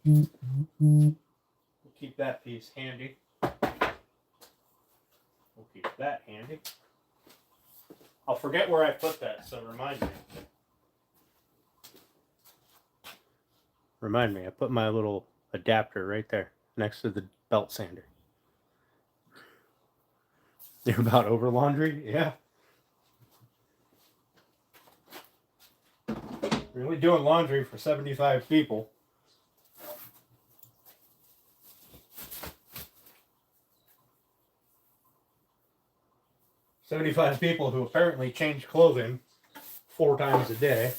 We'll keep that piece handy. We'll keep that handy. I'll forget where I put that, so remind me. Remind me, I put my little adapter right there next to the belt sander. You're about over laundry? Yeah. Really doing laundry for 75 people. $75 people who apparently change clothing 4 times a day.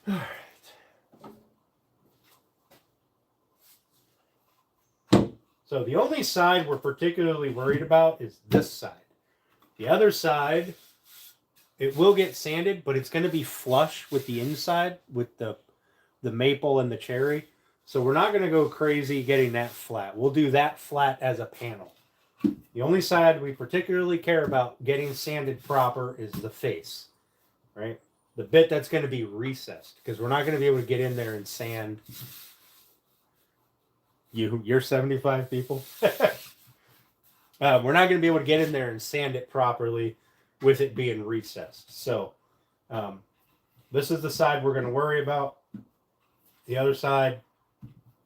All right. So the only side we're particularly worried about is this side. The other side, it will get sanded, but it's going to be flush with the inside, with the maple and the cherry. So we're not going to go crazy getting that flat. We'll do that flat as a panel. The only side we particularly care about getting sanded proper is the face, right? The bit that's going to be recessed, because we're not going to be able to get in there and sand. You're 75 people. We're not going to be able to get in there and sand it properly with it being recessed. So this is the side we're going to worry about. The other side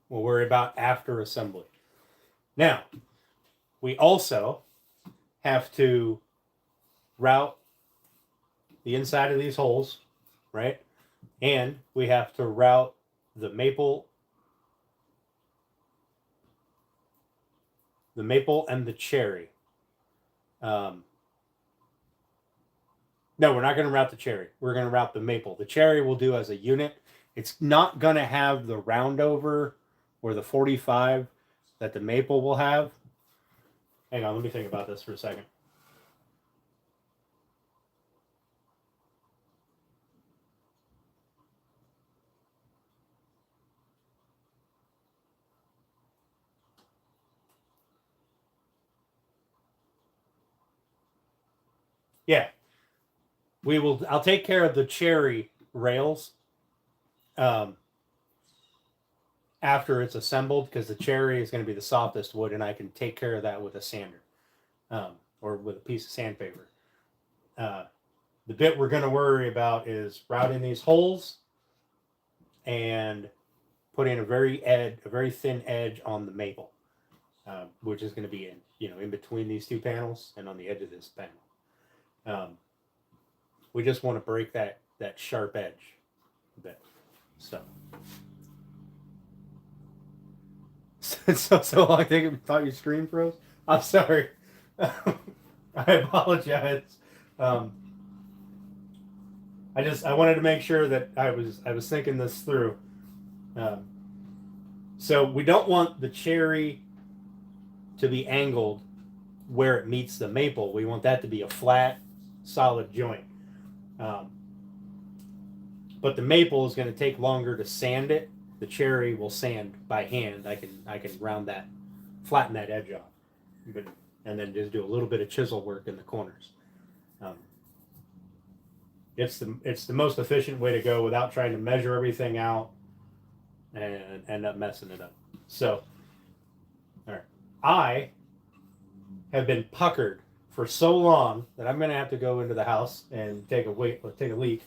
we'll worry about after assembly. Now, we also have to route the inside of these holes, right? And we have to route the maple and the cherry. No, we're not going to route the cherry. We're going to route the maple. The cherry we'll do as a unit. It's not going to have the roundover or the 45 that the maple will have. Hang on, let me think about this for a second. Yeah, we will. I'll take care of the cherry rails after it's assembled, because the cherry is going to be the softest wood, and I can take care of that with a sander or with a piece of sandpaper. The bit we're going to worry about is routing these holes and putting a very thin edge on the maple, which is going to be in between these two panels and on the edge of this panel. We just want to break that sharp edge a bit. So I think I thought your screen froze. I'm sorry. I apologize. I wanted to make sure that I was thinking this through. So we don't want the cherry to be angled where it meets the maple. We want that to be a flat, solid joint. But the maple is going to take longer to sand it. The cherry will sand by hand. I can round that, flatten that edge off, and then just do a little bit of chisel work in the corners. It's the most efficient way to go without trying to measure everything out and end up messing it up. So, all right, I have been puckered for so long that I'm going to have to go into the house and take a leak.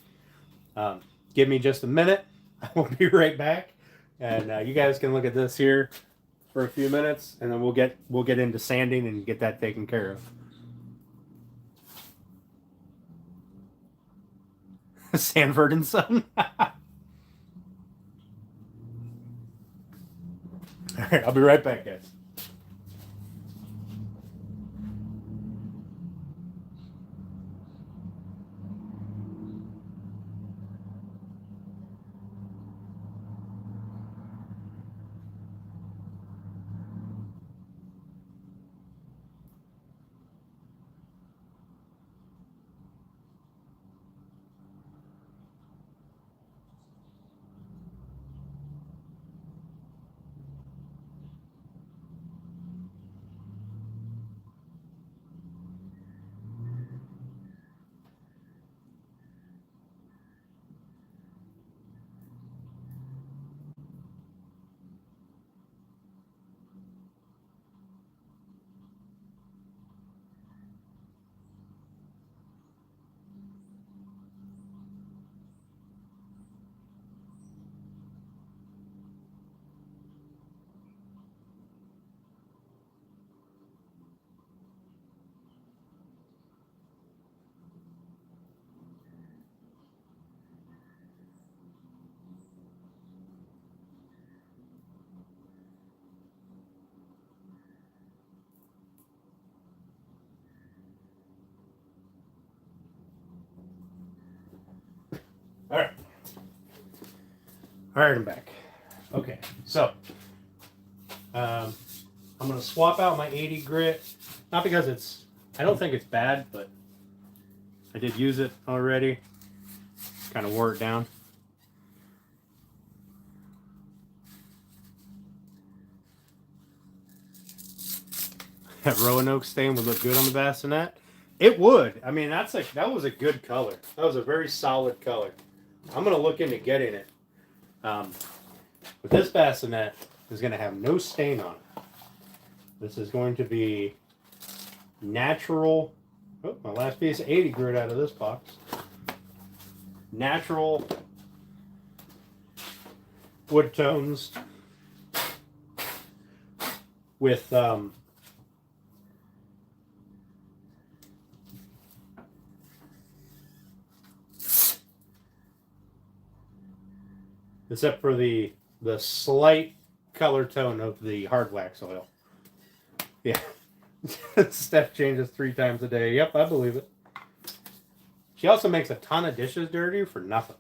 Give me just a minute. I will be right back, and you guys can look at this here for a few minutes, and then we'll get into sanding and get that taken care of. Sanford and Son. All right, I'll be right back, guys. All right. All right, I'm back. Okay, so I'm going to swap out my 80 grit. Not because I don't think it's bad, but I did use it already. Kind of wore it down. That Roanoke stain would look good on the bassinet. It would. I mean, that was a good color. That was a very solid color. I'm going to look into getting it. But this bassinet is going to have no stain on it. This is going to be natural. Oh, my last piece of 80 grit out of this box. Natural wood tones with except for the slight color tone of the hard wax oil. Yeah. Steph changes 3 times a day. Yep, I believe it. She also makes a ton of dishes dirty for nothing.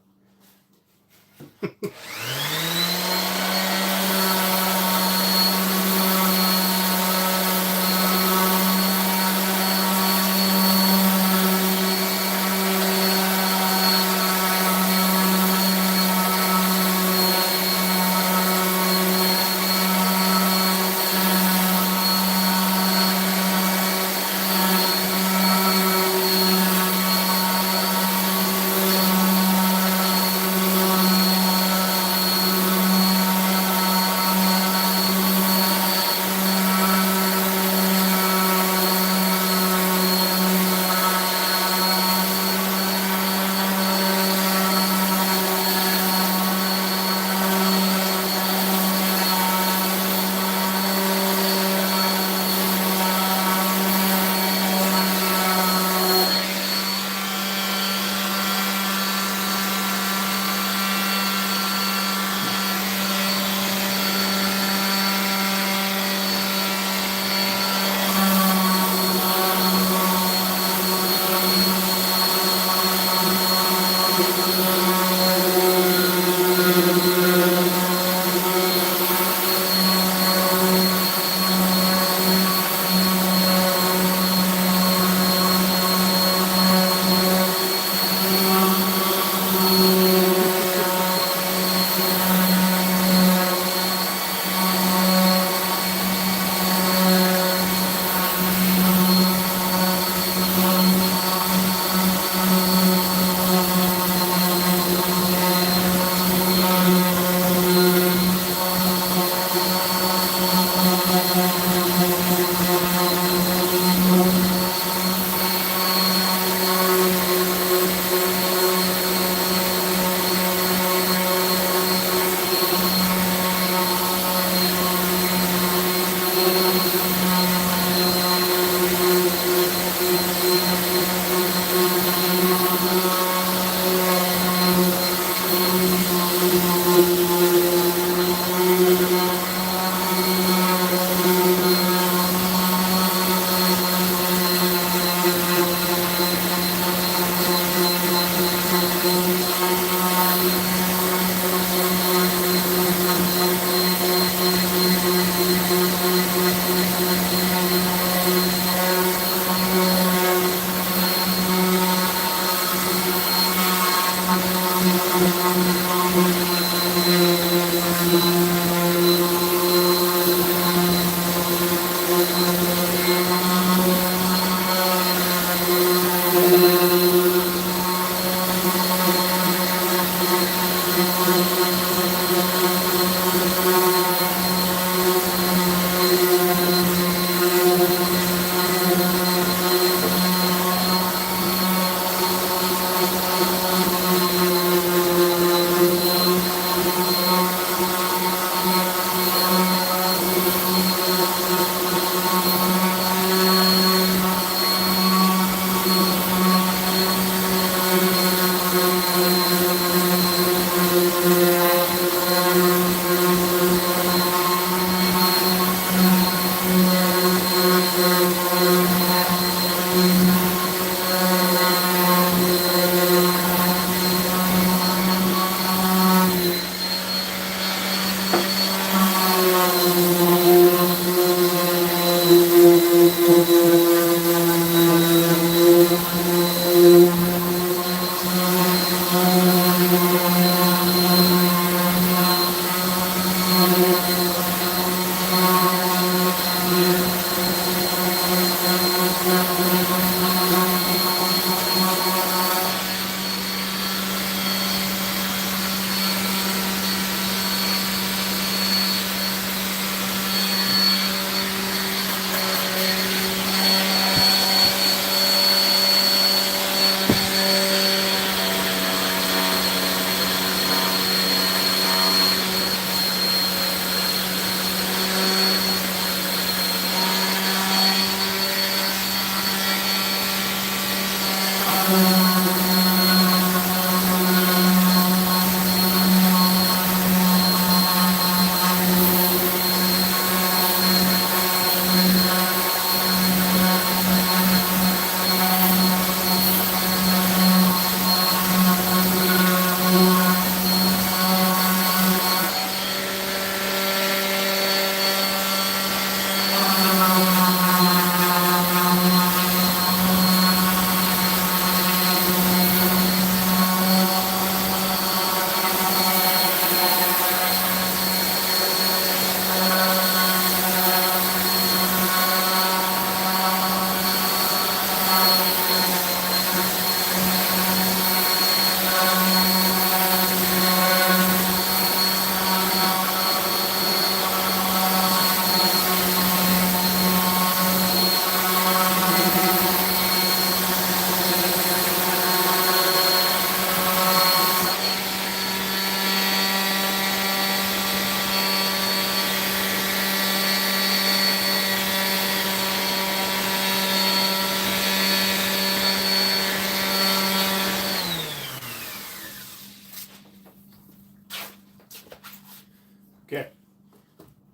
Okay.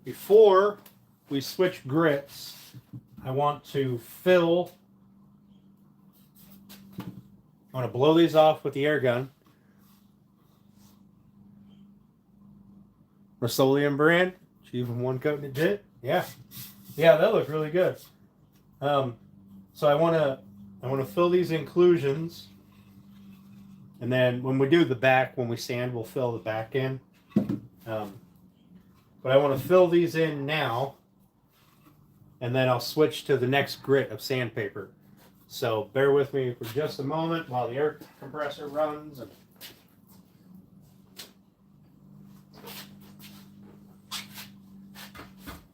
Before we switch grits, I want to blow these off with the air gun. Rust-Oleum brand, achieving one coat and it did. Yeah, that looked really good. So I want to fill these inclusions, and then when we do the back, when we sand, we'll fill the back in. But I want to fill these in now, and then I'll switch to the next grit of sandpaper. So bear with me for just a moment while the air compressor runs.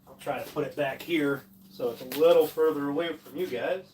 I'll try to put it back here so it's a little further away from you guys.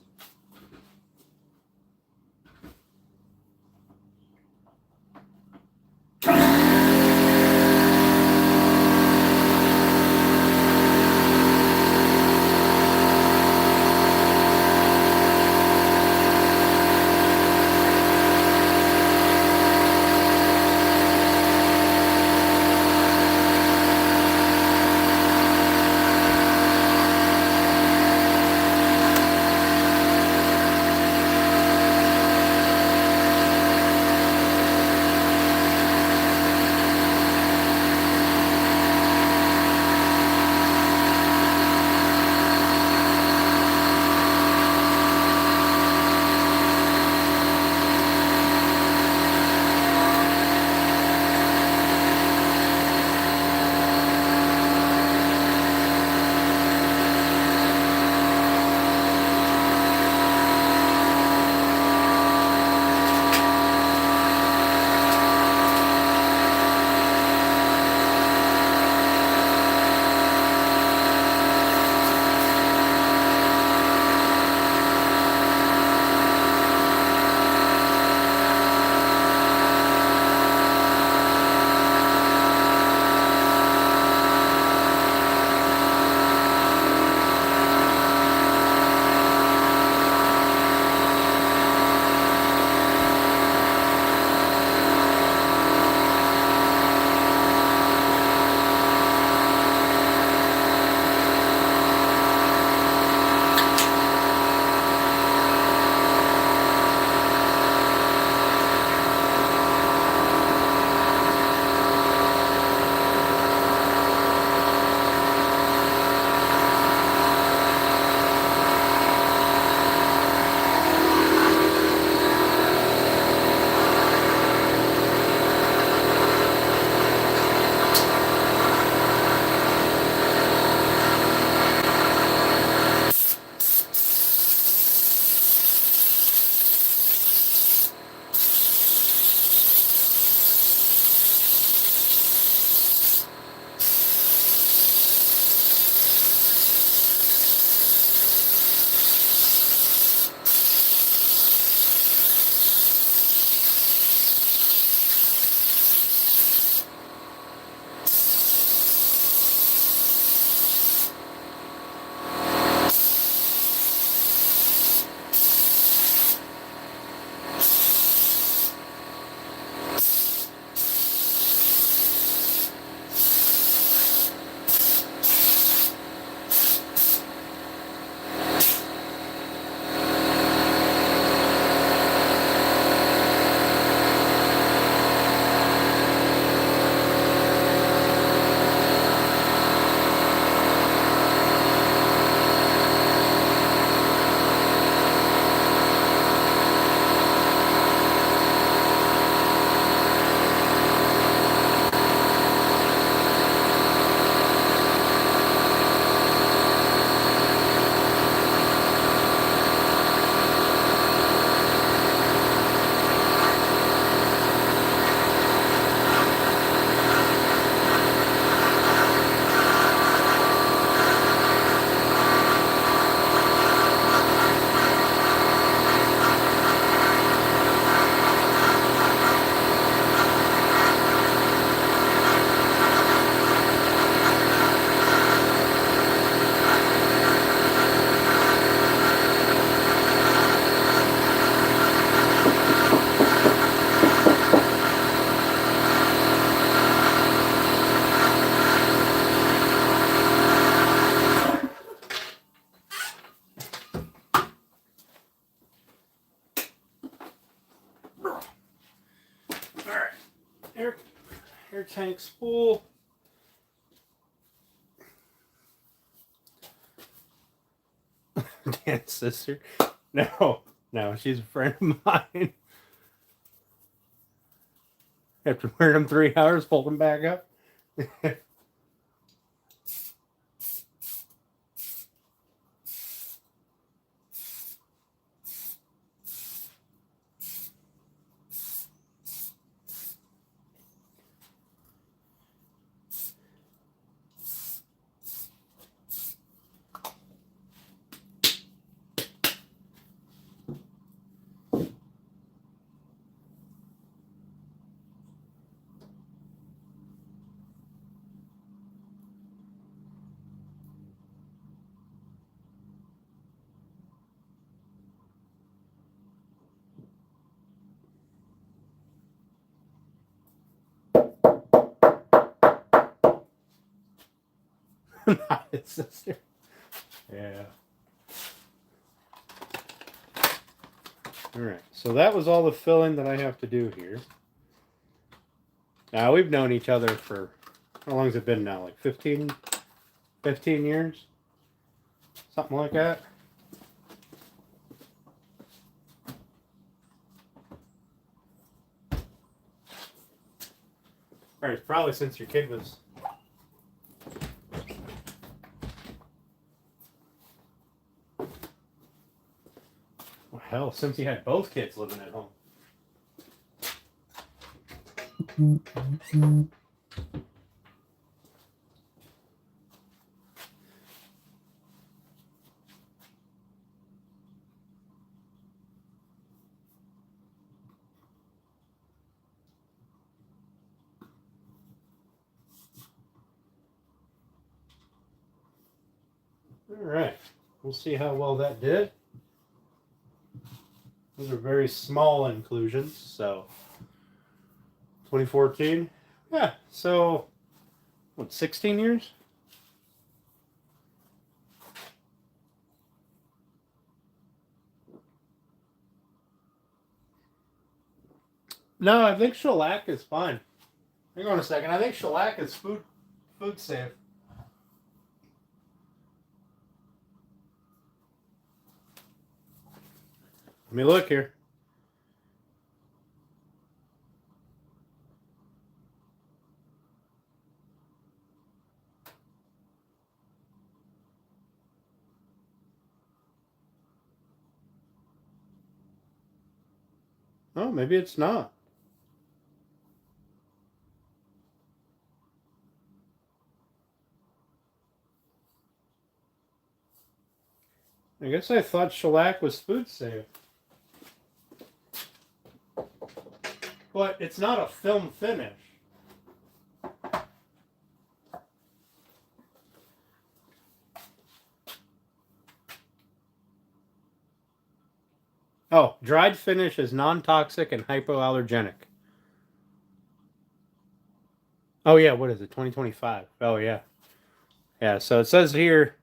air tank spool. Dan's sister. No, she's a friend of mine. After wearing them 3 hours, fold them back up. Not his sister. Yeah. Alright, so that was all the filling that I have to do here. Now, we've known each other for, how long has it been now? Like 15 years? Something like that. Alright, probably since your kid was... Well, hell, since you had both kids living at home. Alright, we'll see how well that did. Those are very small inclusions, so 2014. Yeah, so what, 16 years? No, I think shellac is fine. Hang on a second. I think shellac is food safe. Let me look here. Oh, maybe it's not. I guess I thought shellac was food safe. But it's not a film finish. Oh, dried finish is non-toxic and hypoallergenic. Oh, yeah, what is it? 2025. Oh, yeah. Yeah, so it says here,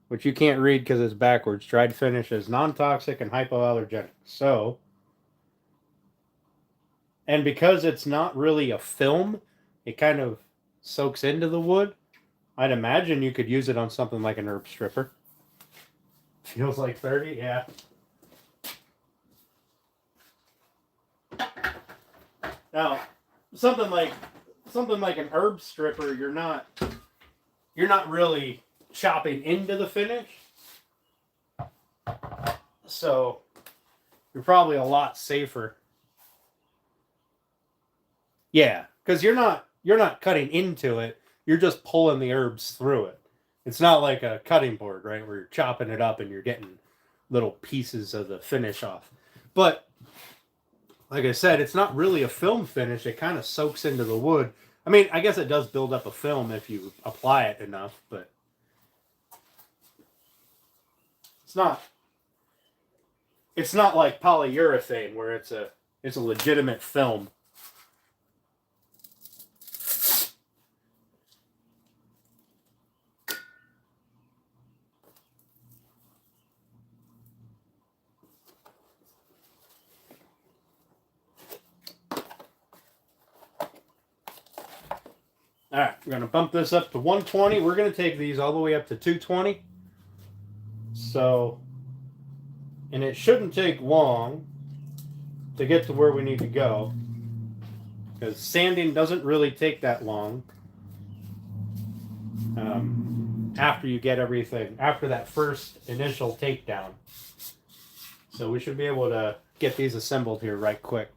which you can't read because it's backwards, dried finish is non-toxic and hypoallergenic. So, and because it's not really a film, it kind of soaks into the wood. I'd imagine you could use it on something like an herb stripper. Feels like 30, yeah. Now, something like an herb stripper, you're not really chopping into the finish. So, you're probably a lot safer. Yeah, because you're not cutting into it. You're just pulling the herbs through it. It's not like a cutting board, right, where you're chopping it up and you're getting little pieces of the finish off. But like I said, it's not really a film finish. It kind of soaks into the wood. I mean, I guess it does build up a film if you apply it enough, but it's not like polyurethane where it's a legitimate film. All right, we're gonna bump this up to 120. We're gonna take these all the way up to 220. So, and it shouldn't take long to get to where we need to go, because sanding doesn't really take that long. After you get everything, after that first initial takedown. So we should be able to get these assembled here right quick.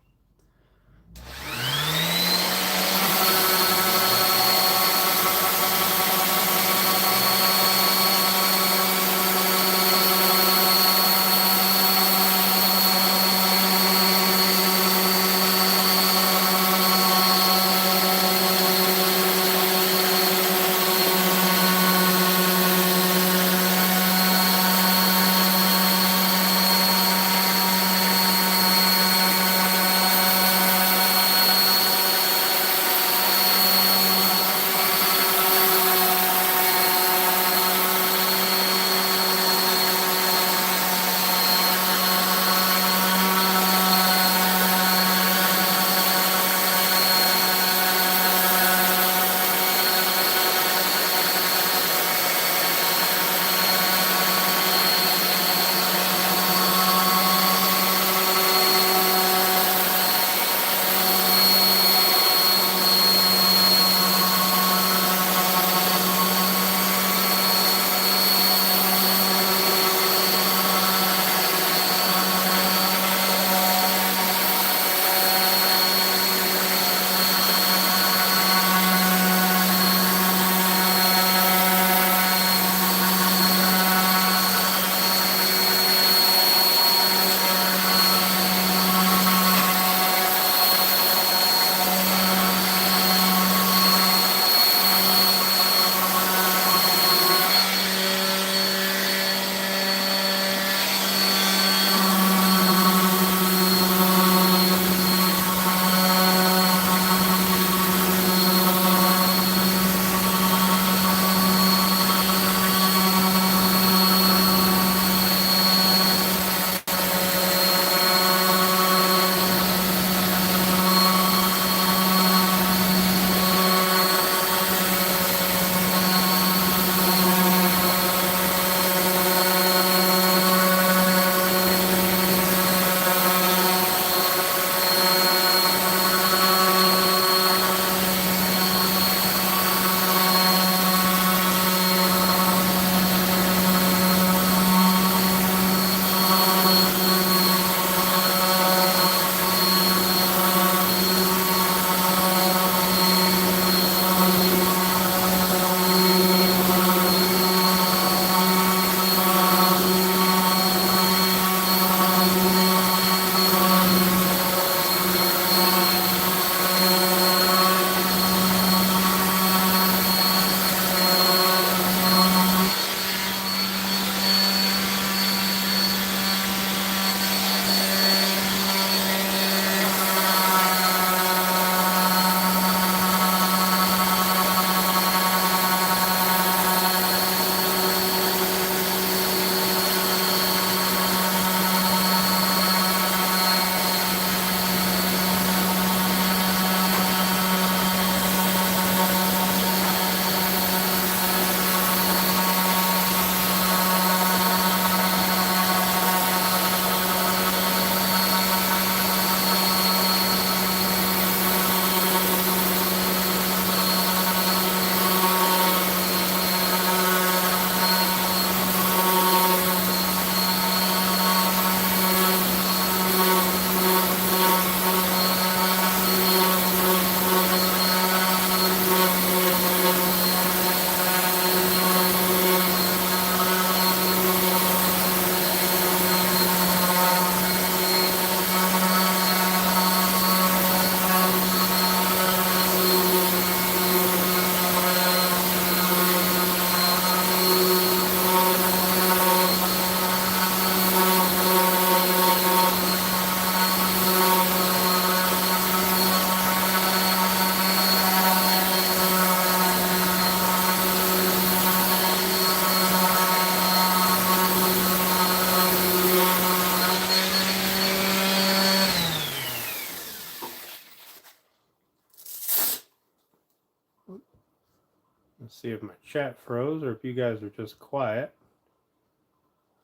Let's see if my chat froze or if you guys are just quiet.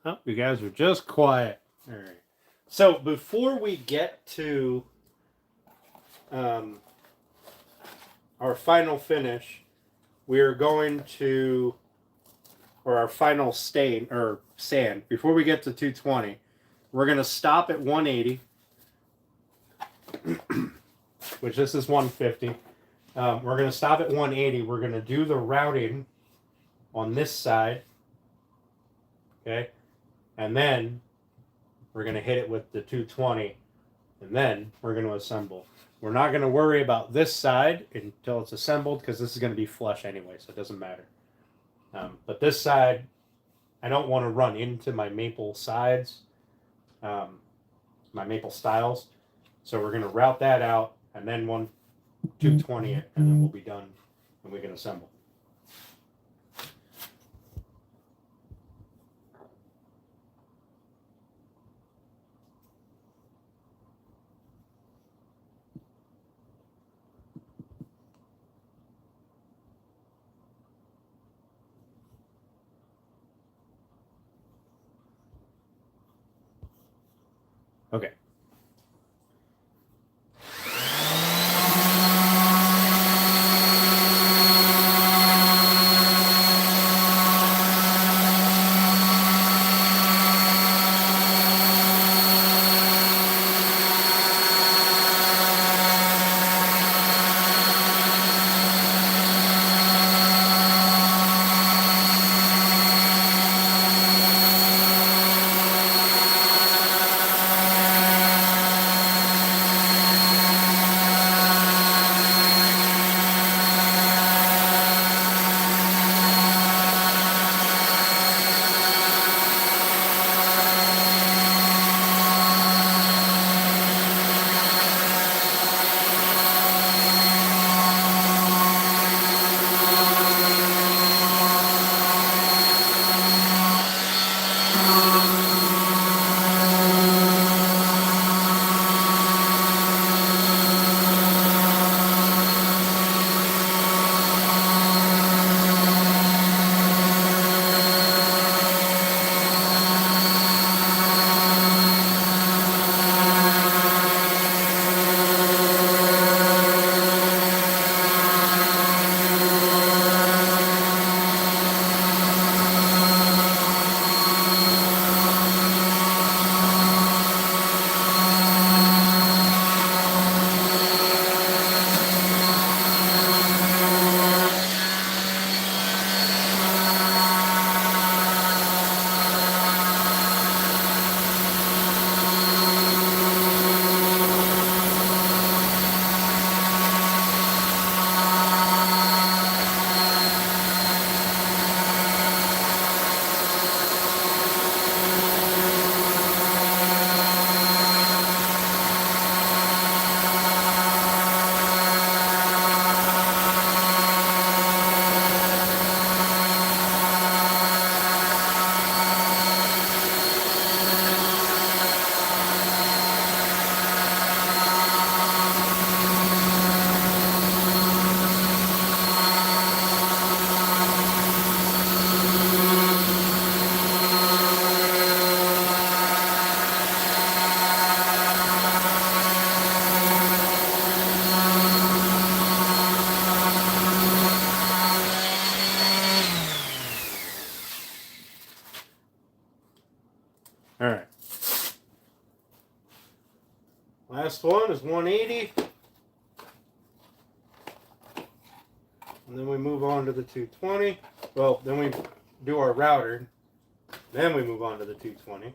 Oh, you guys are just quiet. All right. So before we get to our final finish, we are going to, or our final stain or sand. Before we get to 220, we're going to stop at 180, which this is 150. We're going to stop at 180. We're going to do the routing on this side. Okay. And then we're going to hit it with the 220. And then we're going to assemble. We're not going to worry about this side until it's assembled because this is going to be flush anyway, so it doesn't matter. But this side, I don't want to run into my maple sides, my maple stiles. So we're going to route that out and then 220 it, and then we'll be done and we can assemble. Okay. All right. Last one is 180. And then we move on to the 220. Well, then we do our router. Then we move on to the 220.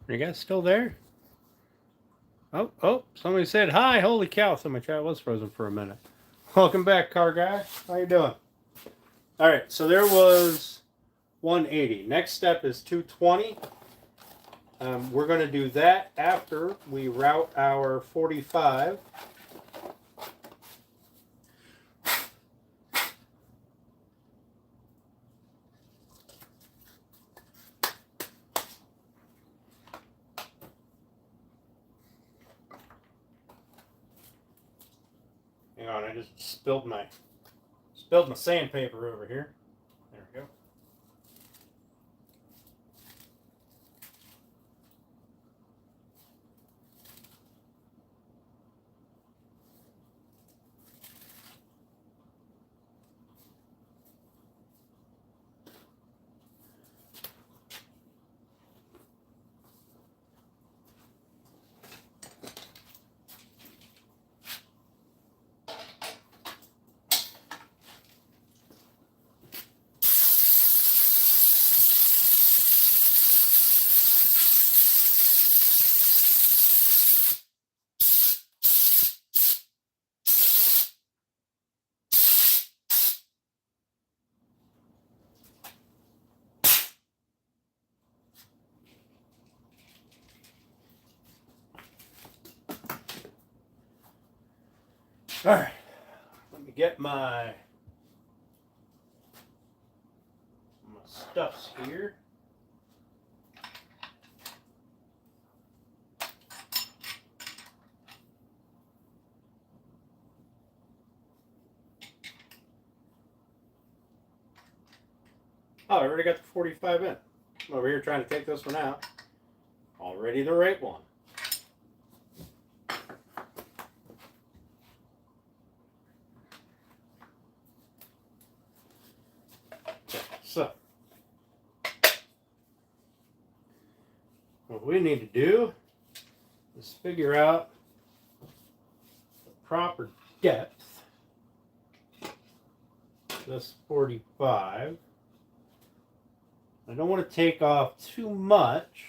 Are you guys still there? Oh, somebody said hi. Holy cow, so my chat was frozen for a minute. Welcome back, car guy. How you doing? All right, so there was 180. Next step is 220. We're going to do that after we route our 45. Hang on, I just spilled my sandpaper over here. There we go. All right, let me get my stuffs here. Oh, I already got the 45 in. I'm over here trying to take this one out. Already the right one. Okay, so what we need to do is figure out the proper depth. This 45. I don't want to take off too much.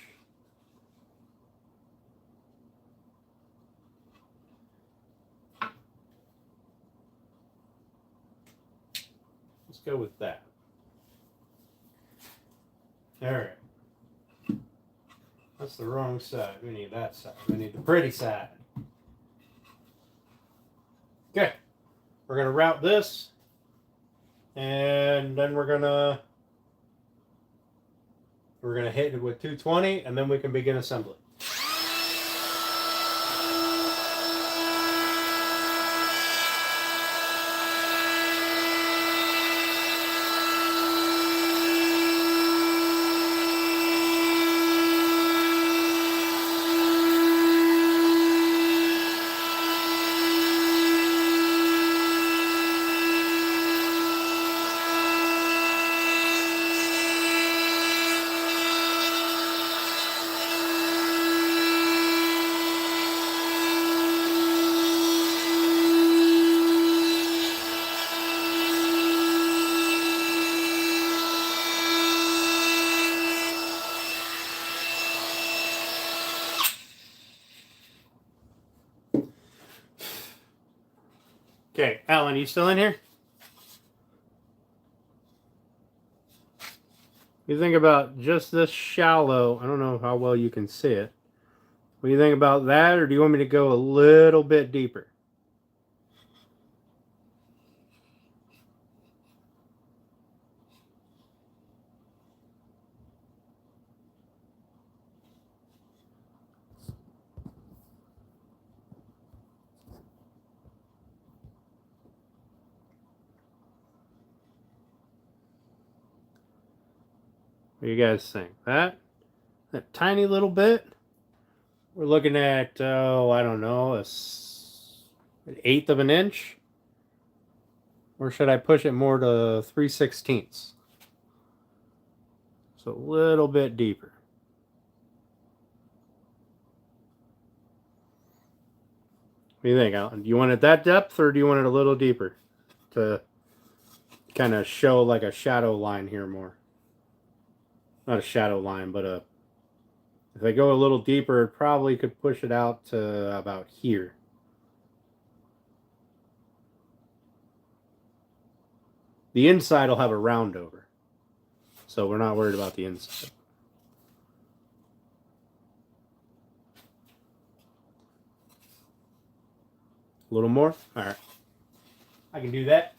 Let's go with that. All right. That's the wrong side. We need that side. We need the pretty side. Okay. We're going to route this. And then we're going to hit it with 220, and then we can begin assembly. Okay, Alan, you still in here? You think about just this shallow, I don't know how well you can see it. What do you think about that, or do you want me to go a little bit deeper? What do you guys think? That tiny little bit? We're looking at, I don't know, an eighth of an inch? Or should I push it more to 3/16? So a little bit deeper. What do you think, Alan? Do you want it that depth, or do you want it a little deeper to kind of show like a shadow line here more? Not a shadow line, but If I go a little deeper, it probably could push it out to about here. The inside will have a round over, so we're not worried about the inside. A little more? All right. I can do that.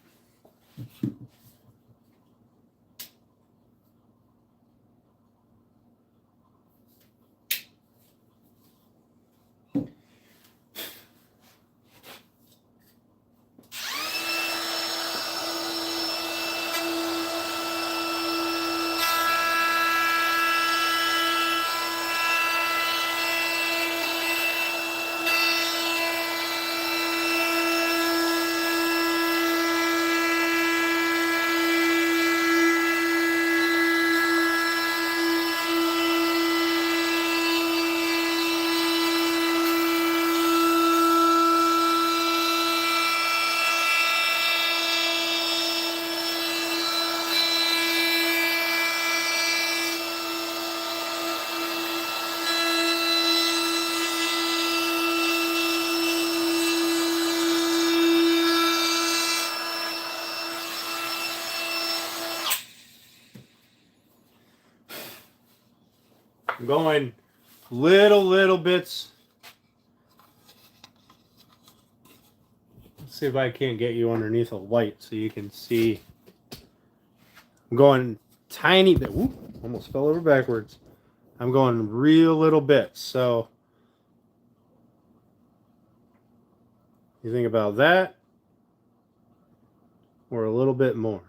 I'm going little bits. Let's see if I can't get you underneath a light so you can see. I'm going tiny bit. Whoop, almost fell over backwards. I'm going real little bits. So you think about that, or a little bit more.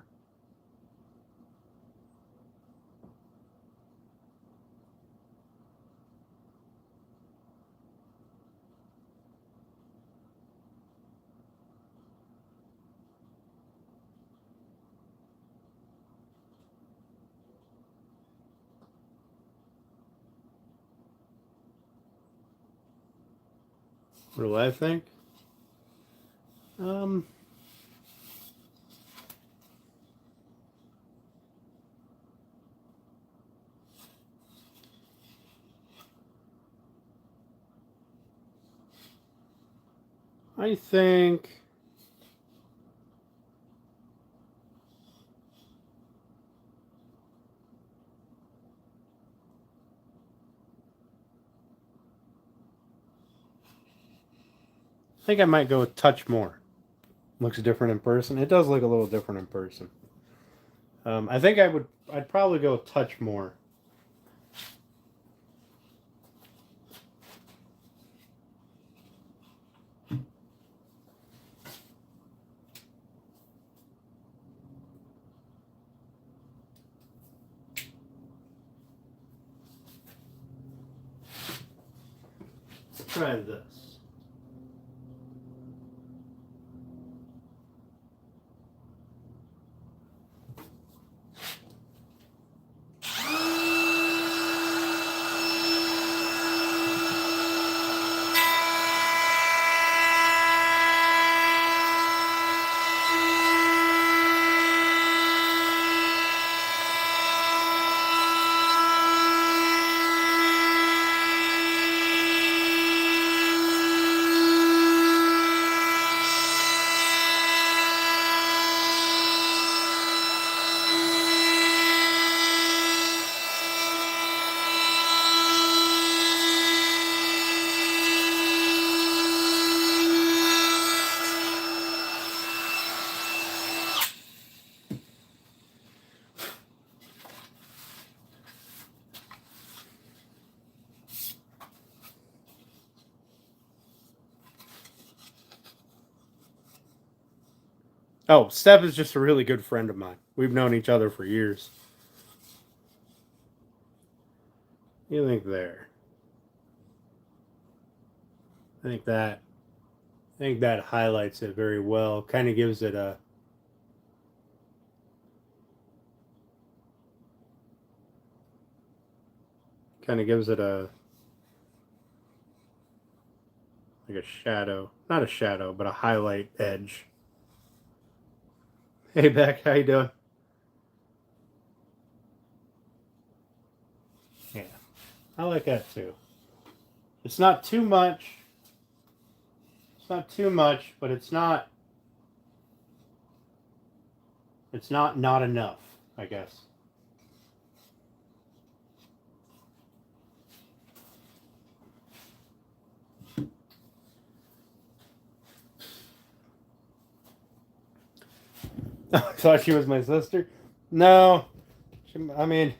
What do I think? I think I might go a touch more. Looks different in person. It does look a little different in person. I think I'd probably go a touch more. Try this. Oh, Steph is just a really good friend of mine. We've known each other for years. You think there? I think that highlights it very well. Kind of gives it a like a shadow, not a shadow, but a highlight edge. Hey, Beck, how you doing? Yeah, I like that too. It's not too much. It's not too much, but it's not not enough, I guess. I thought she was my sister. No, I mean,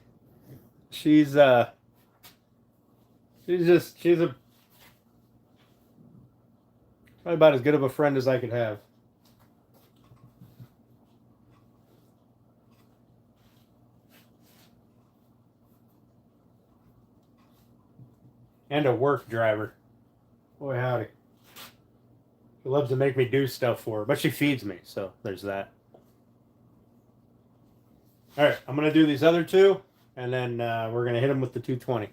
she's a probably about as good of a friend as I could have. And a work driver. Boy, howdy. She loves to make me do stuff for her, but she feeds me, so there's that. All right, I'm going to do these other two, and then we're going to hit them with the 220.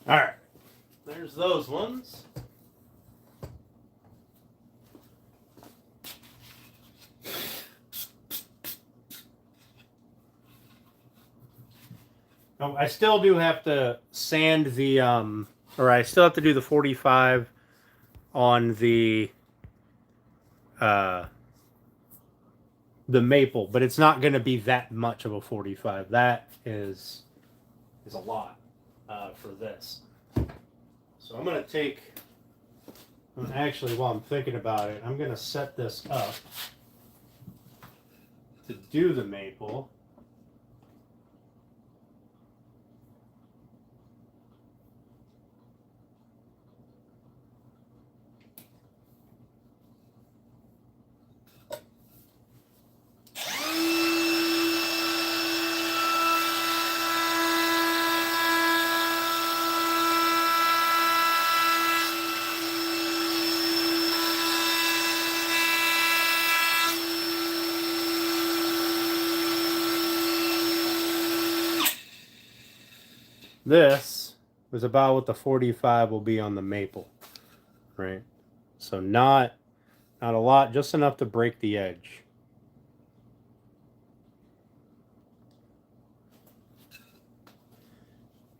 All right, there's those ones. Oh, I still do have to sand the, or I still have to do the 45 on the maple, but it's not going to be that much of a 45. That is a lot for this. So I'm going to take, actually, while I'm thinking about it, I'm going to set this up to do the maple. This is about what the 45 will be on the maple, right? So not a lot, just enough to break the edge.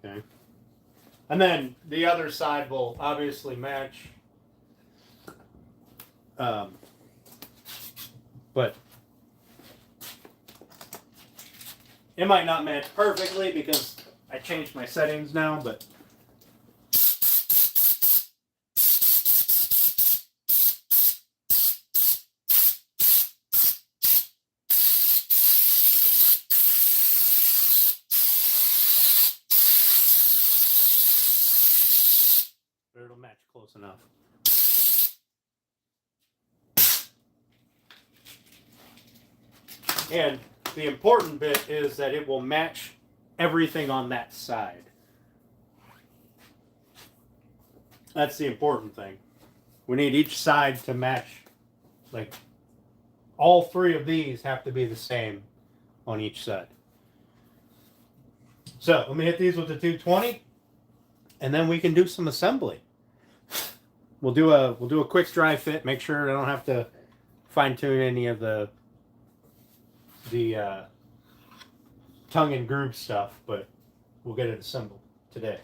Okay. And then the other side will obviously match. But it might not match perfectly because I changed my settings now, but it'll match close enough. And the important bit is that it will match everything on that side. That's the important thing. We need each side to match. Like, all three of these have to be the same on each side. So let me hit these with the 220, and then we can do some assembly. We'll do a quick dry fit. Make sure I don't have to fine tune any of the tongue and groove stuff, but we'll get it assembled today.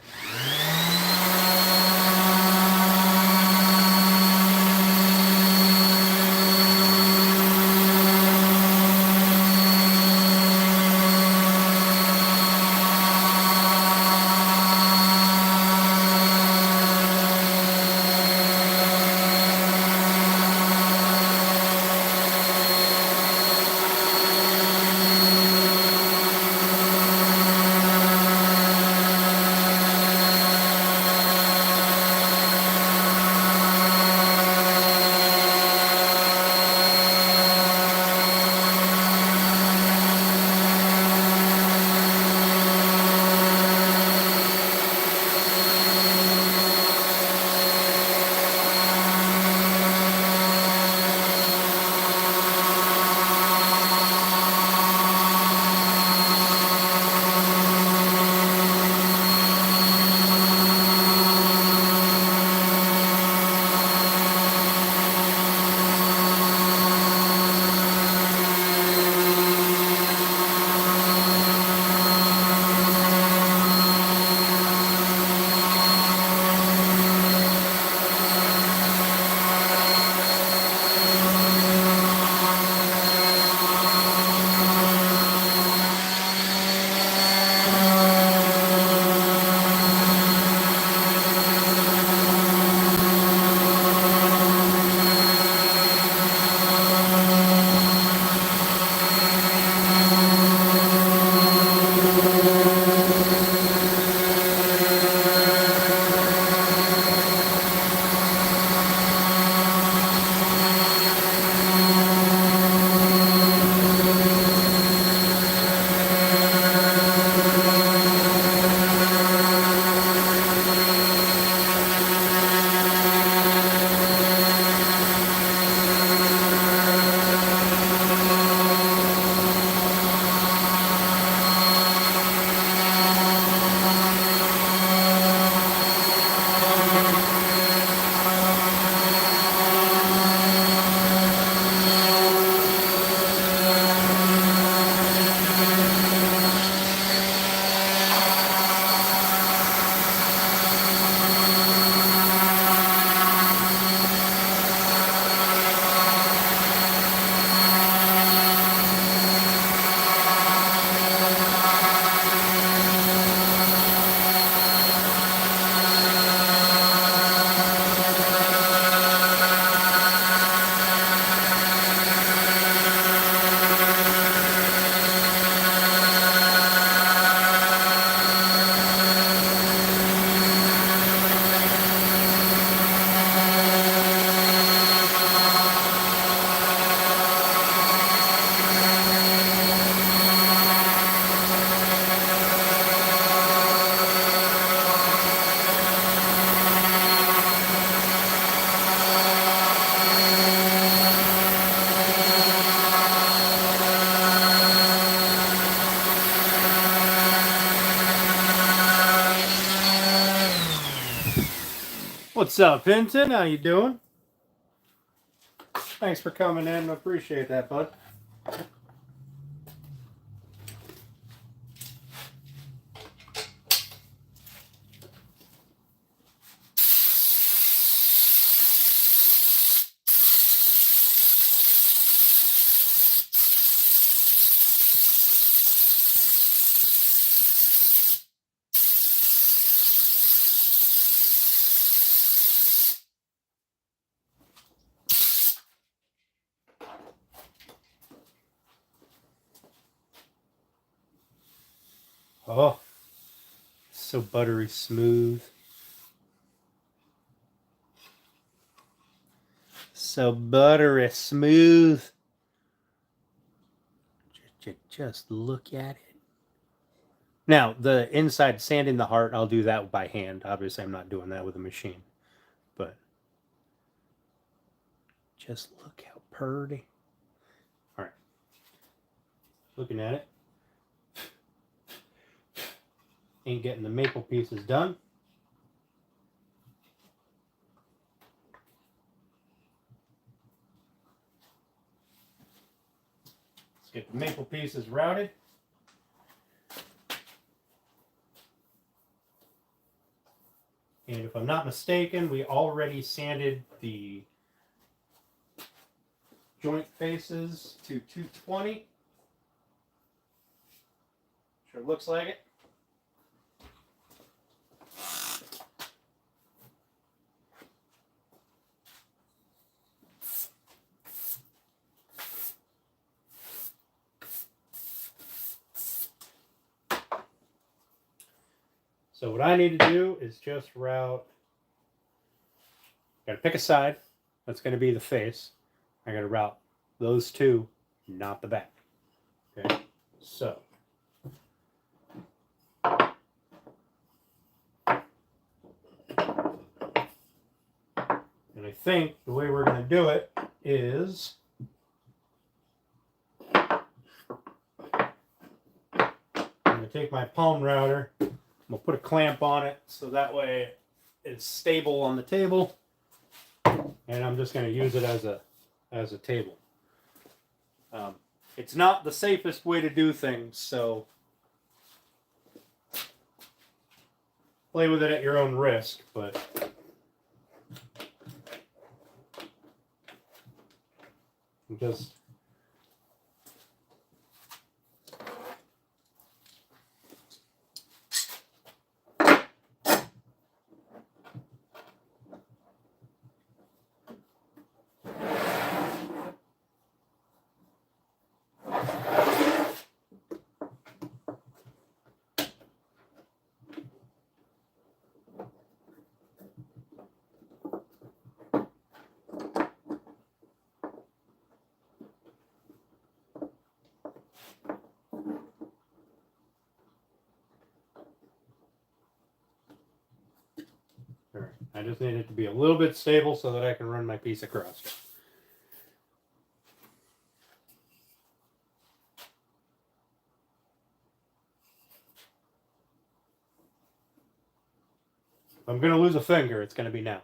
What's up, Vincent? How you doing? Thanks for coming in. I appreciate that, bud. Oh, so buttery smooth. So buttery smooth. Just look at it. Now, the inside sanding the heart, I'll do that by hand. Obviously, I'm not doing that with a machine. But just look how purty. All right. Looking at it. ain't getting the maple pieces done. Let's get the maple pieces routed. And if I'm not mistaken, we already sanded the joint faces to 220. Sure looks like it. So what I need to do is just route, got to pick a side. That's going to be the face. I got to route those two, not the back. Okay, so. And I think the way we're going to do it is I'm going to take my palm router. I'm going to put a clamp on it so that way it's stable on the table. And I'm just going to use it as a table. It's not the safest way to do things, so play with it at your own risk, but just I just need it to be a little bit stable so that I can run my piece across. If I'm going to lose a finger, it's going to be now.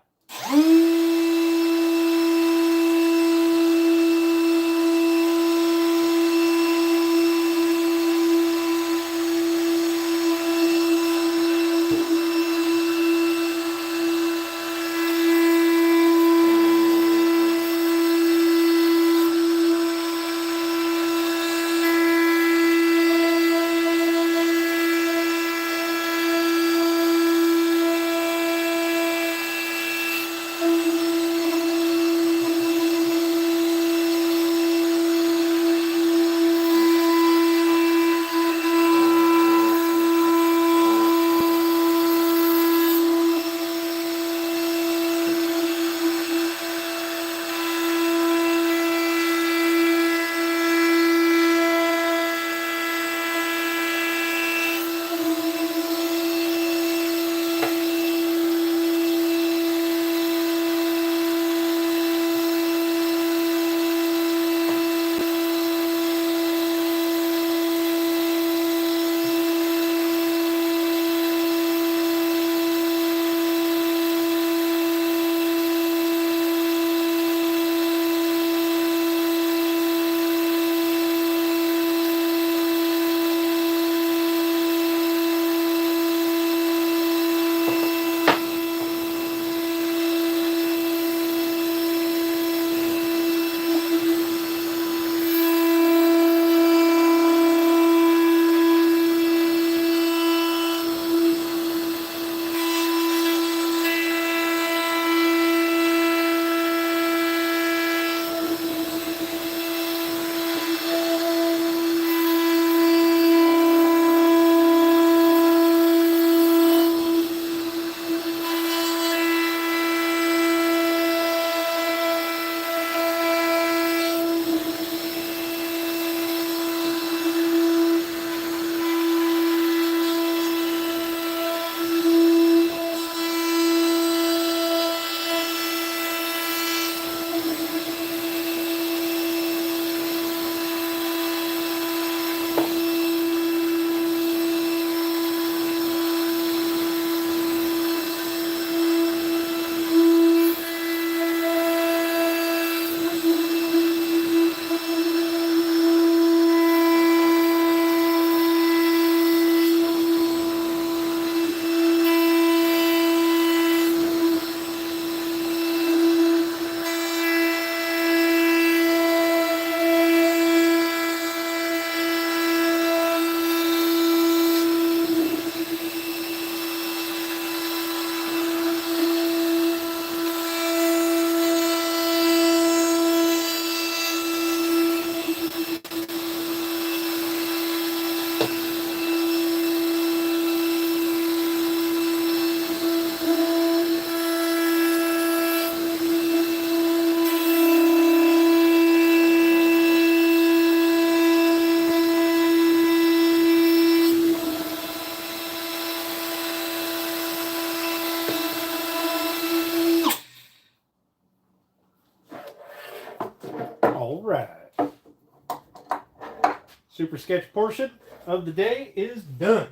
super sketch portion of the day is done.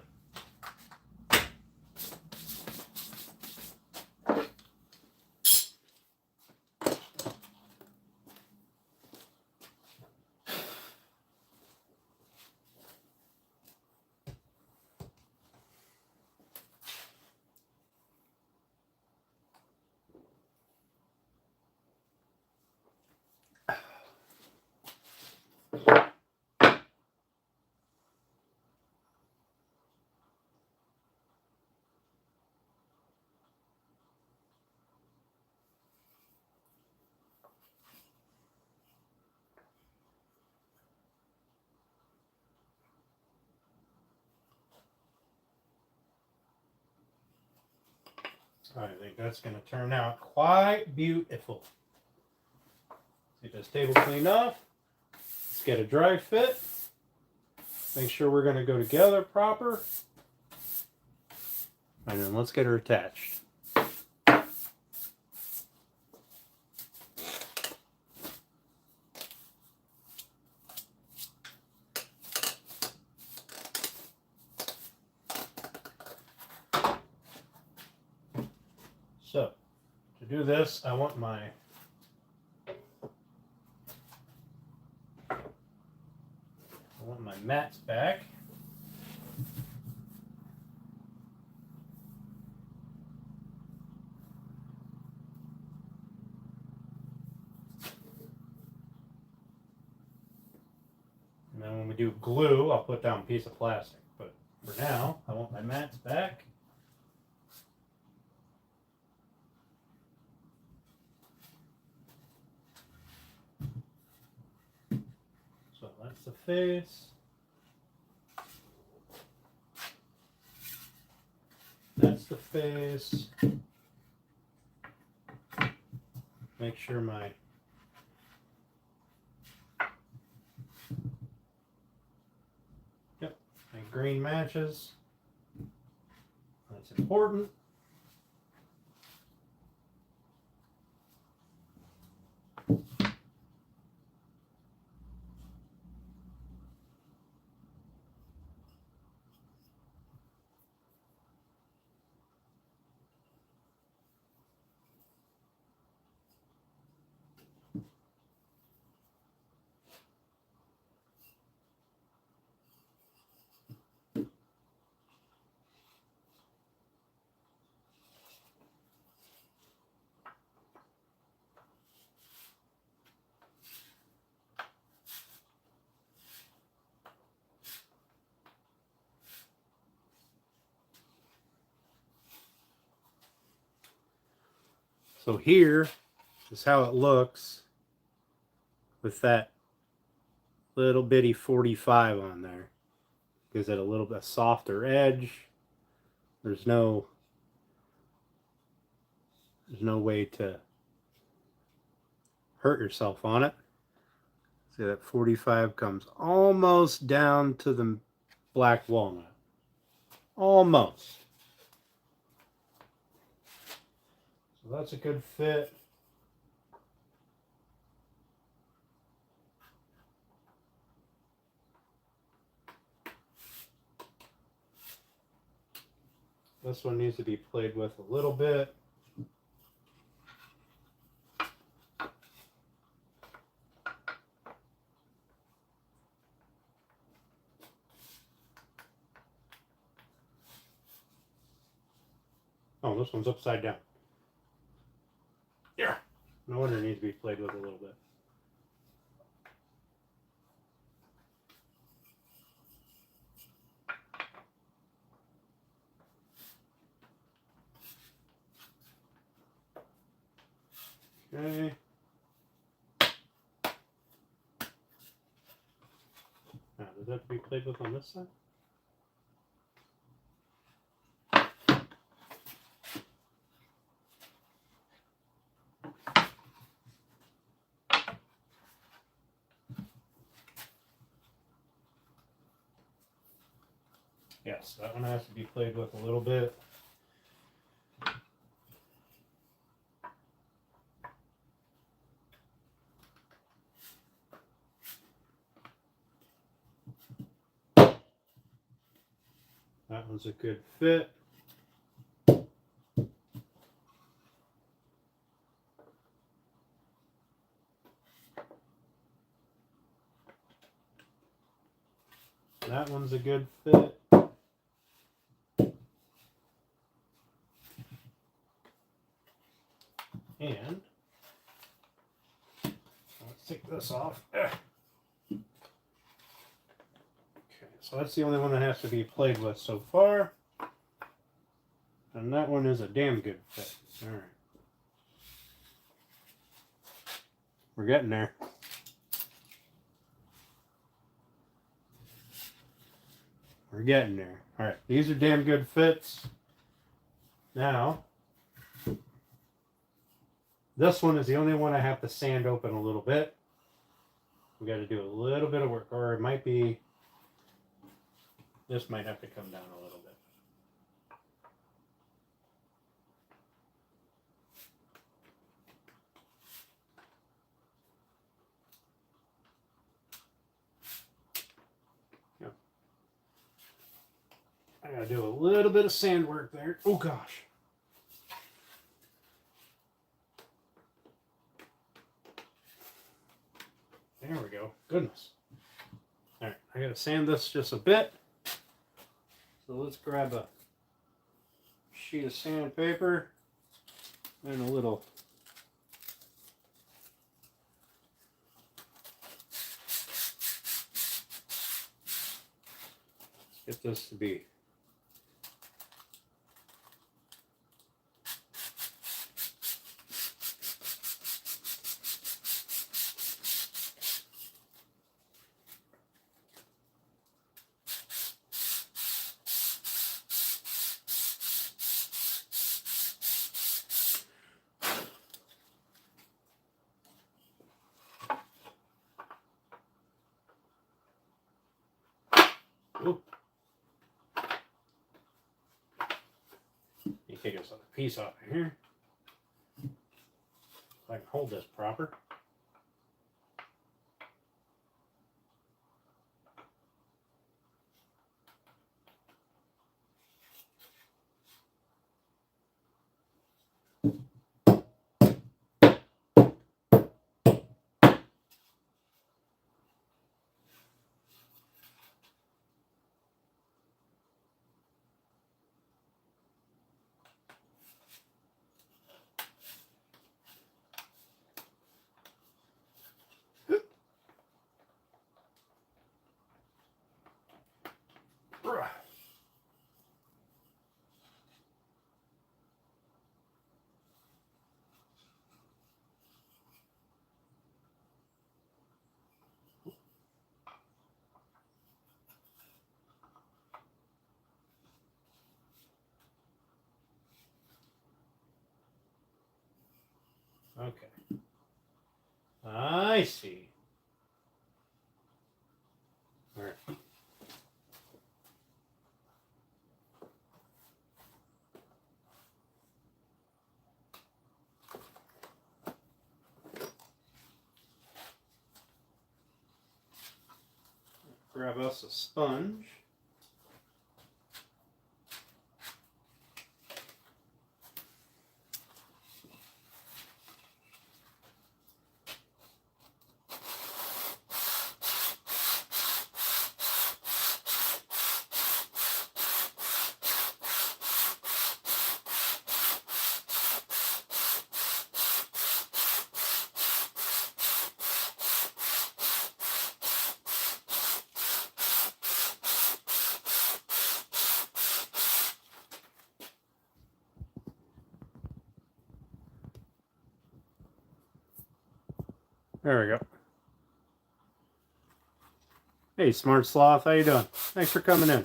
I think that's going to turn out quite beautiful. Get this table cleaned off. Let's get a dry fit. Make sure we're going to go together proper. And then let's get her attached. So, to do this, I want my mats back. And then when we do glue, I'll put down a piece of plastic. But for now, I want my mats back. So that's the face. That's the face. Make sure my green matches. That's important. So here is how it looks with that little bitty 45 on there. Gives it a little bit softer edge. There's no way to hurt yourself on it. See, that 45 comes almost down to the black walnut. Almost. So that's a good fit. This one needs to be played with a little bit. Oh, this one's upside down. Yeah. No wonder it needs to be played with a little bit. Okay. Now, does that have to be played with on this side? Yes, that one has to be played with a little bit. That one's a good fit. That one's a good fit. And let's take this off. Okay, so that's the only one that has to be played with so far. And that one is a damn good fit. All right. We're getting there. We're getting there. All right, these are damn good fits. Now, this one is the only one I have to sand open a little bit. We got to do a little bit of work, or it might be, this might have to come down a little bit. I gotta do a little bit of sand work there. Oh gosh. There we go. Goodness. All right, I gotta sand this just a bit. So let's grab a sheet of sandpaper and a little get this to be you take this other piece off of here. So I can hold this proper. Okay. I see. All right. Grab us a sponge. There we go. Hey, Smart Sloth, how you doing? Thanks for coming in.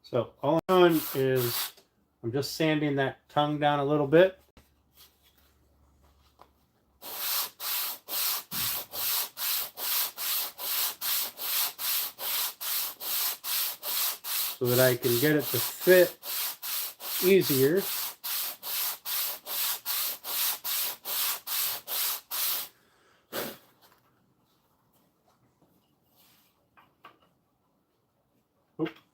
So all I'm doing is I'm just sanding that tongue down a little bit. So that I can get it to fit easier.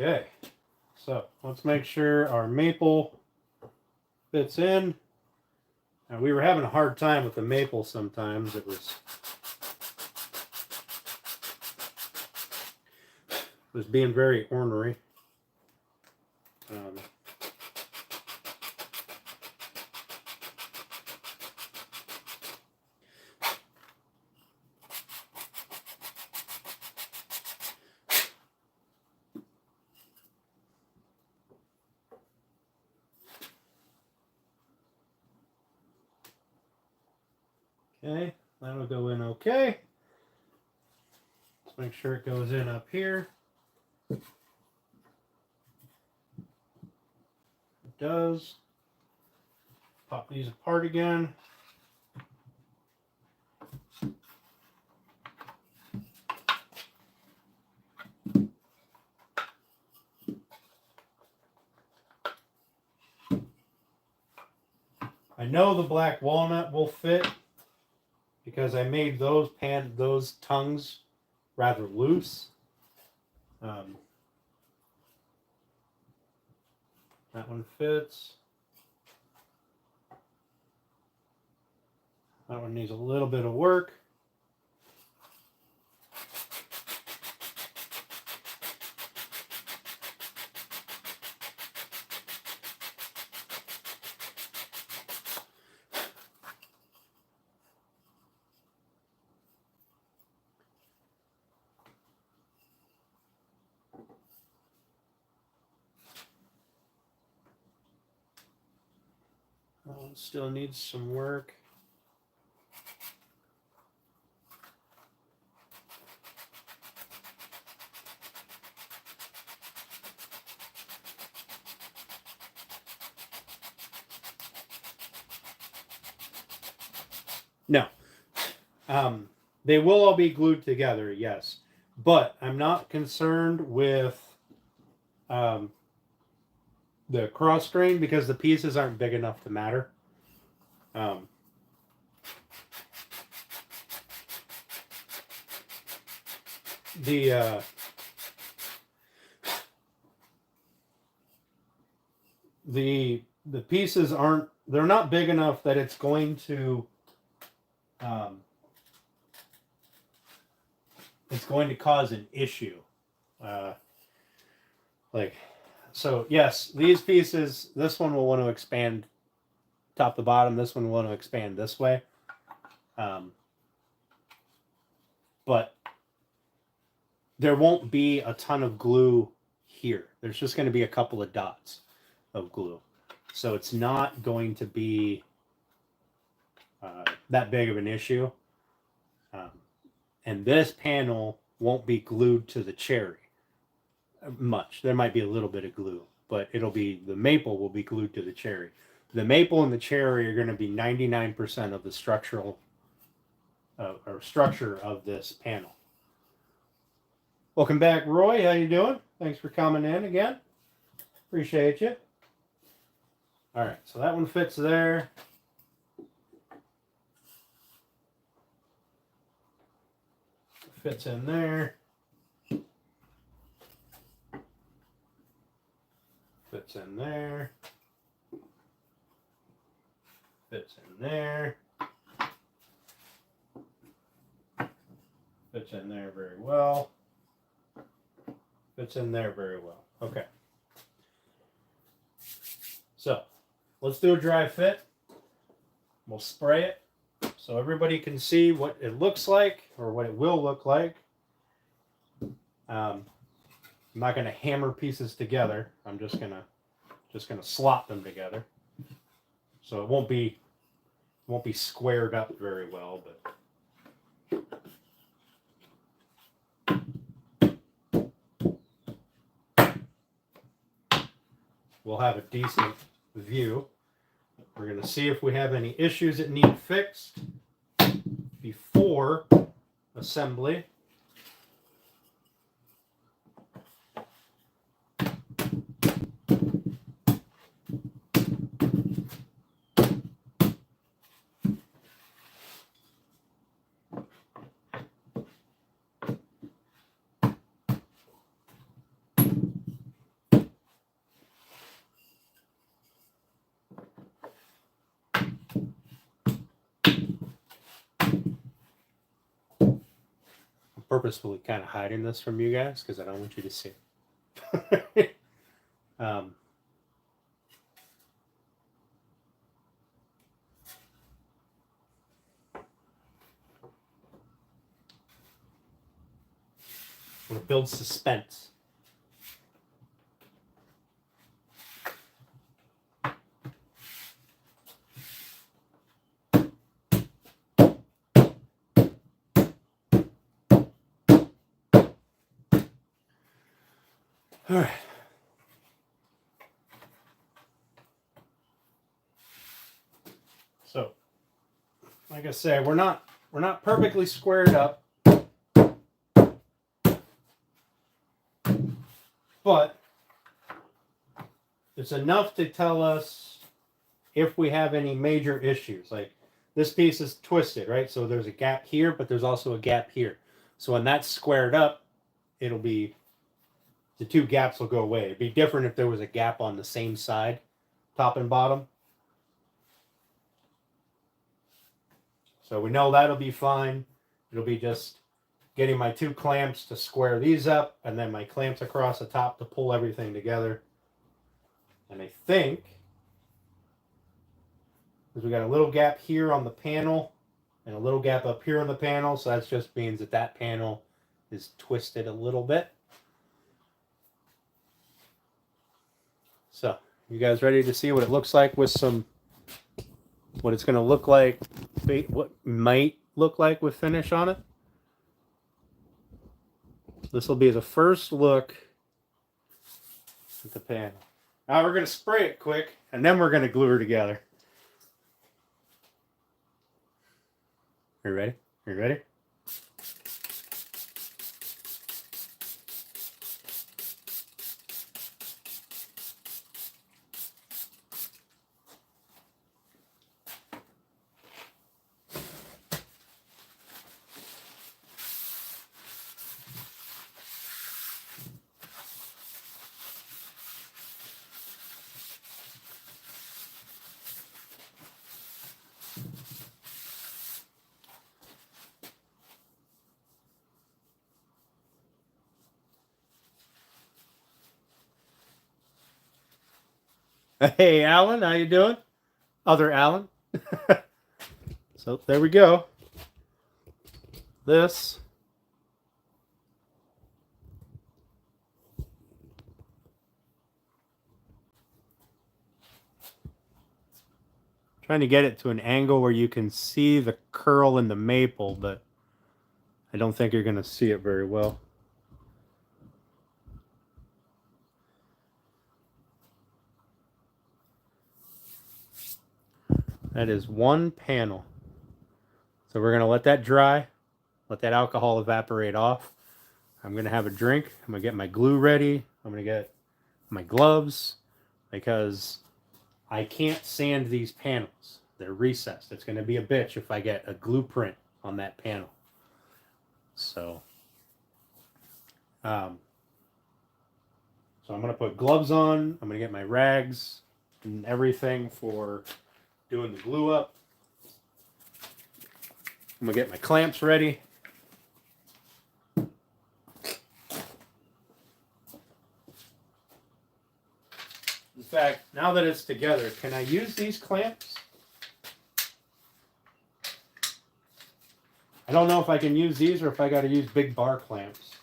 Okay, so let's make sure our maple fits in. Now, we were having a hard time with the maple sometimes. It was being very ornery. Okay, that'll go in okay. Let's make sure it goes in up here. It does. Pop these apart again. I know the black walnut will fit because I made those tongues rather loose. That one fits. That one needs a little bit of work. That one still needs some work. No. They will all be glued together, yes. But I'm not concerned with the cross grain because the pieces aren't big enough to matter. The pieces they're not big enough that it's going to cause an issue. So yes, these pieces, this one will want to expand top to bottom, this one will want to expand this way. But there won't be a ton of glue here. There's just going to be a couple of dots of glue. So it's not going to be that big of an issue. And this panel won't be glued to the cherry much. There might be a little bit of glue, but the maple will be glued to the cherry. The maple and the cherry are going to be 99% of the structure of this panel. Welcome back, Roy. How you doing? Thanks for coming in again. Appreciate you. All right, so that one fits there. Fits in there. Fits in there. Fits in there. Fits in there very well. Fits in there very well. Okay. So, let's do a dry fit. We'll spray it so everybody can see what it looks like or what it will look like. I'm not going to hammer pieces together. I'm just gonna slot them together. So it won't be squared up very well, but we'll have a decent view. We're going to see if we have any issues that need fixed before assembly. purposefully kind of hiding this from you guys because I don't want you to see it. I'm going to build suspense. All right. So, like I say, we're not perfectly squared up, but it's enough to tell us if we have any major issues. Like this piece is twisted, right? So there's a gap here, but there's also a gap here. So when that's squared up, it'll be, the two gaps will go away. It'd be different if there was a gap on the same side, top and bottom. So we know that'll be fine. It'll be just getting my two clamps to square these up, and then my clamps across the top to pull everything together. And I think, because we got a little gap here on the panel, and a little gap up here on the panel, so that just means that that panel is twisted a little bit. So, you guys ready to see what it looks like with some, what it's going to look like, what might look like with finish on it? This will be the first look at the panel. Now we're going to spray it quick, and then we're going to glue her together. Are you ready? Are you ready? Hey, Alan, how you doing? Other Alan. So there we go. This trying to get it to an angle where you can see the curl in the maple, but I don't think you're going to see it very well. That is one panel. So we're going to let that dry, let that alcohol evaporate off. I'm going to have a drink. I'm going to get my glue ready. I'm going to get my gloves because I can't sand these panels. They're recessed. It's going to be a bitch if I get a glue print on that panel. So, I'm going to put gloves on. I'm going to get my rags and everything for doing the glue up. I'm going to get my clamps ready. In fact, now that it's together, can I use these clamps? I don't know if I can use these or if I got to use big bar clamps.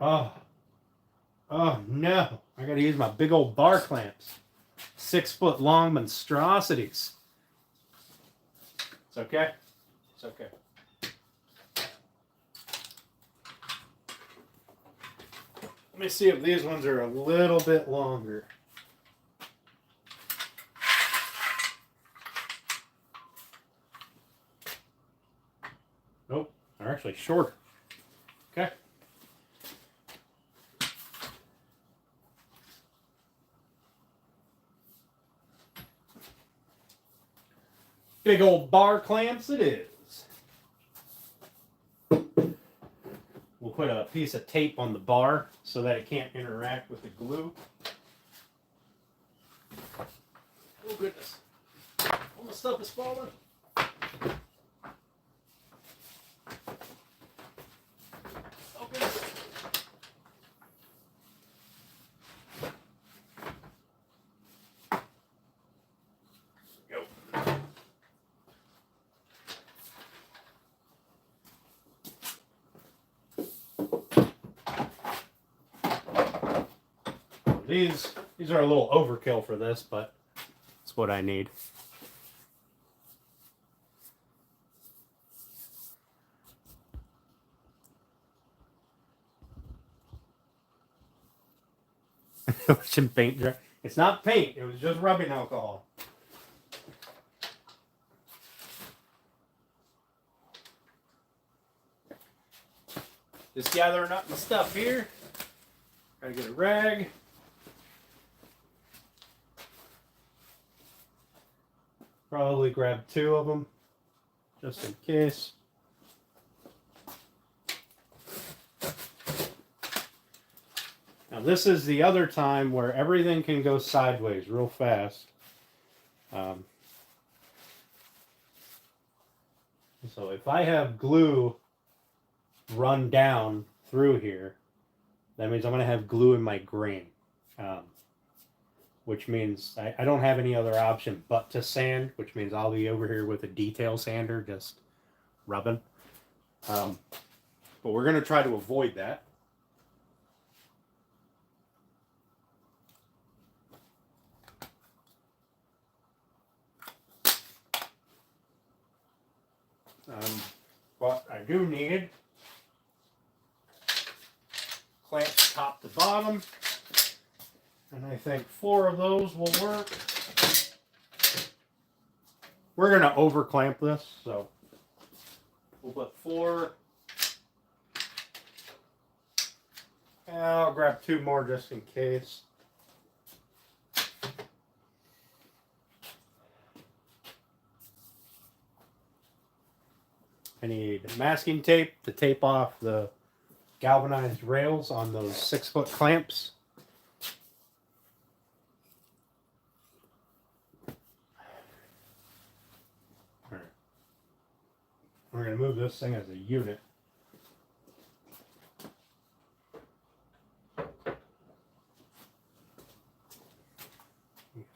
Oh no, I got to use my big old bar clamps. 6 foot long monstrosities. It's okay. It's okay. Let me see if these ones are a little bit longer. Nope, they're actually shorter. Okay. Big old bar clamps it is. We'll put a piece of tape on the bar so that it can't interact with the glue. Oh goodness. All the stuff is falling. these are a little overkill for this, but it's what I need. Some paint dry. It's not paint, it was just rubbing alcohol. Just gathering up my stuff here. Gotta get a rag. Probably grab 2 of them, just in case. Now this is the other time where everything can go sideways real fast. So if I have glue run down through here, that means I'm going to have glue in my grain. Which means I don't have any other option but to sand, which means I'll be over here with a detail sander just rubbing. But we're going to try to avoid that. What I do need, clamps top to bottom, and I think 4 of those will work. We're going to over clamp this, so we'll put 4. And I'll grab 2 more just in case. I need masking tape to tape off the galvanized rails on those 6-foot clamps. All right. We're going to move this thing as a unit.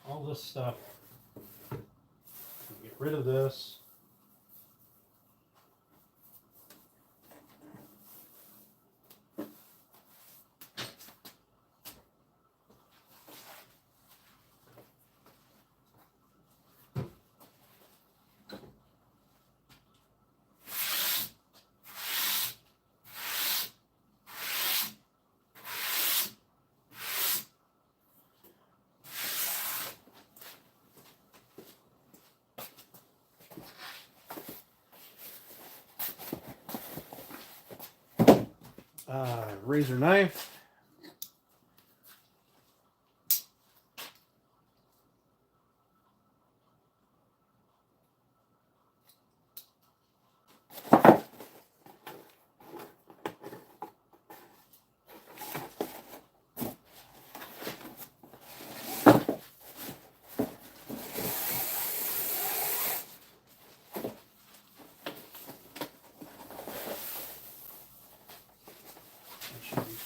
All this stuff. Get rid of this. Razor knife.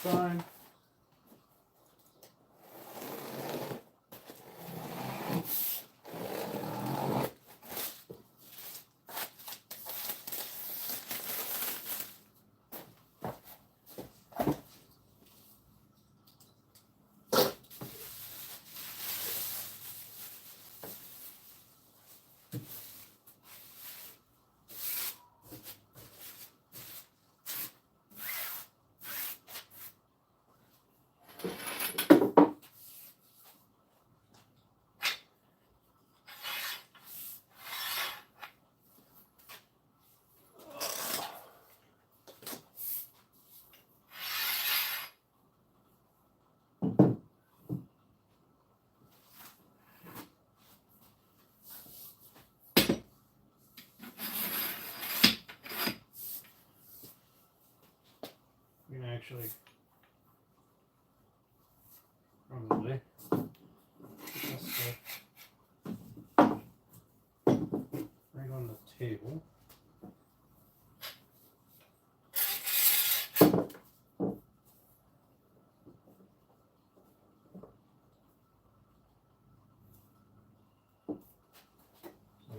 Fine. You can actually probably put this right on the table. So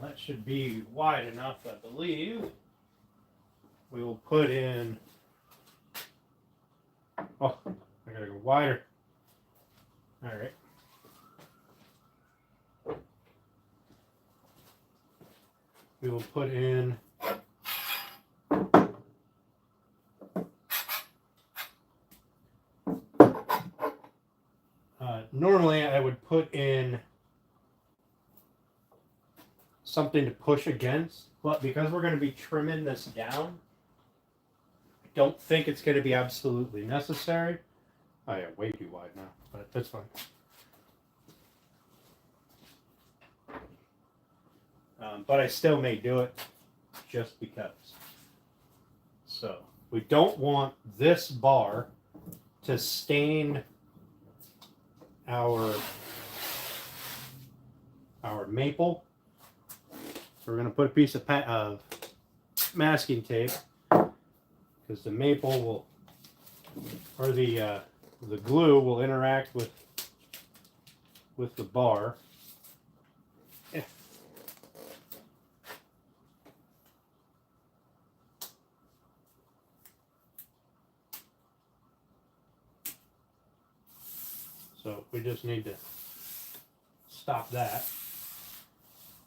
that should be wide enough, I believe. We will put in. Oh, I gotta go wider. All right. We will put in normally I would put in something to push against, but because we're going to be trimming this down, I don't think it's going to be absolutely necessary. Oh yeah, way too wide now, but that's fine. But I still may do it just because. So we don't want this bar to stain our maple. So we're going to put a piece of masking tape because the maple will, or the glue will interact with the bar. Yeah. So we just need to stop that,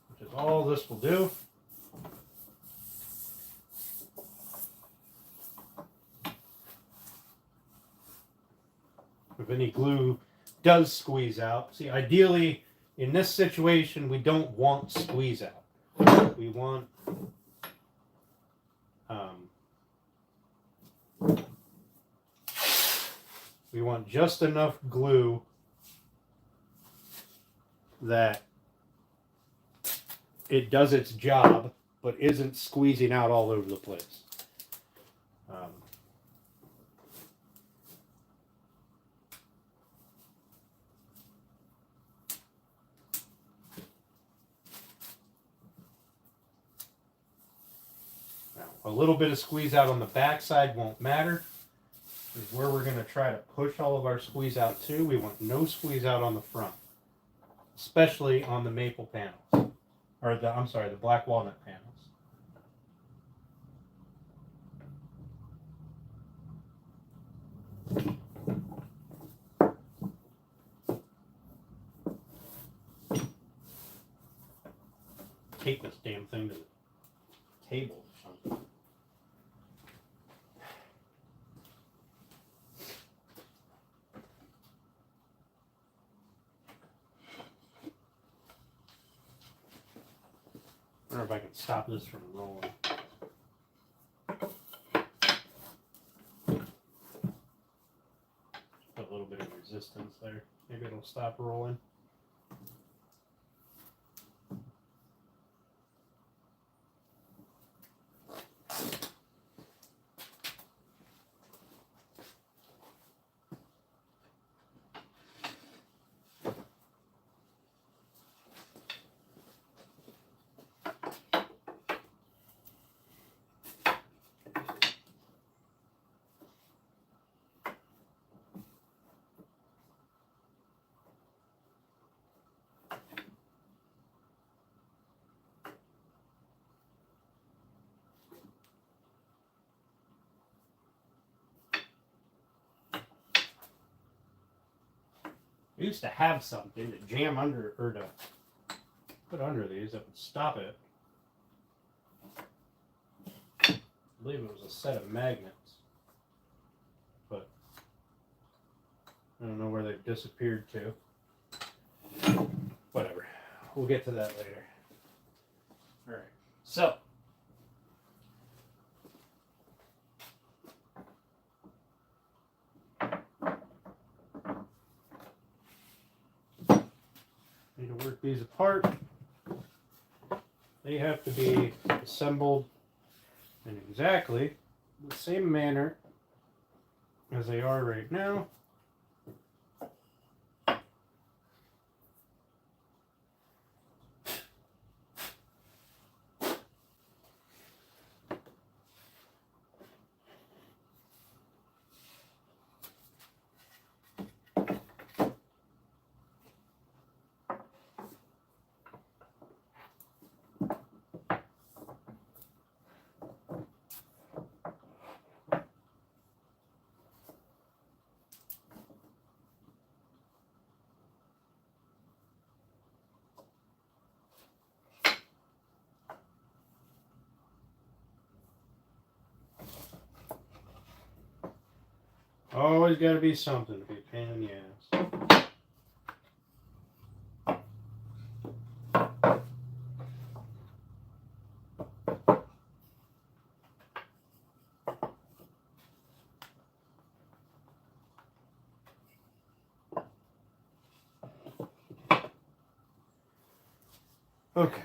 which is all this will do. If any glue does squeeze out, see, ideally in this situation we don't want squeeze out. We want just enough glue that it does its job, but isn't squeezing out all over the place. Now, a little bit of squeeze out on the back side won't matter. This is where we're going to try to push all of our squeeze out to. We want no squeeze out on the front, especially on the maple panels, or the black walnut panels. Tape this damn thing to the table or something. I wonder if I can stop this from rolling. Put a little bit of resistance there. Maybe it'll stop rolling. I used to have something to jam under, or to put under these that would stop it. I believe it was a set of magnets, but I don't know where they've disappeared to. Whatever. We'll get to that later. All right. So, need to work these apart. They have to be assembled in exactly the same manner as they are right now. Always got to be something to be a pain in the ass. Okay.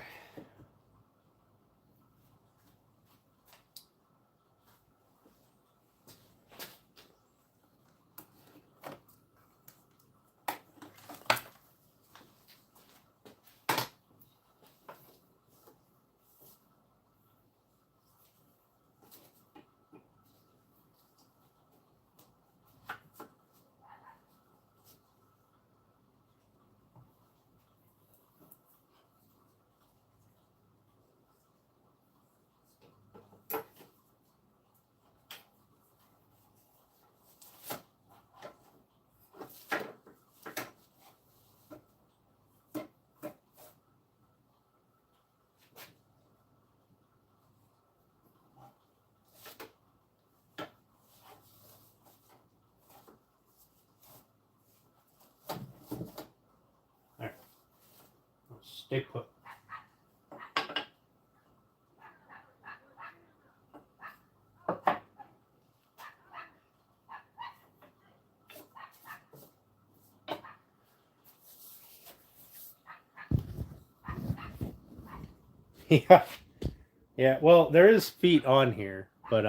There. Stay put. Yeah. Yeah. Well, there is feet on here, but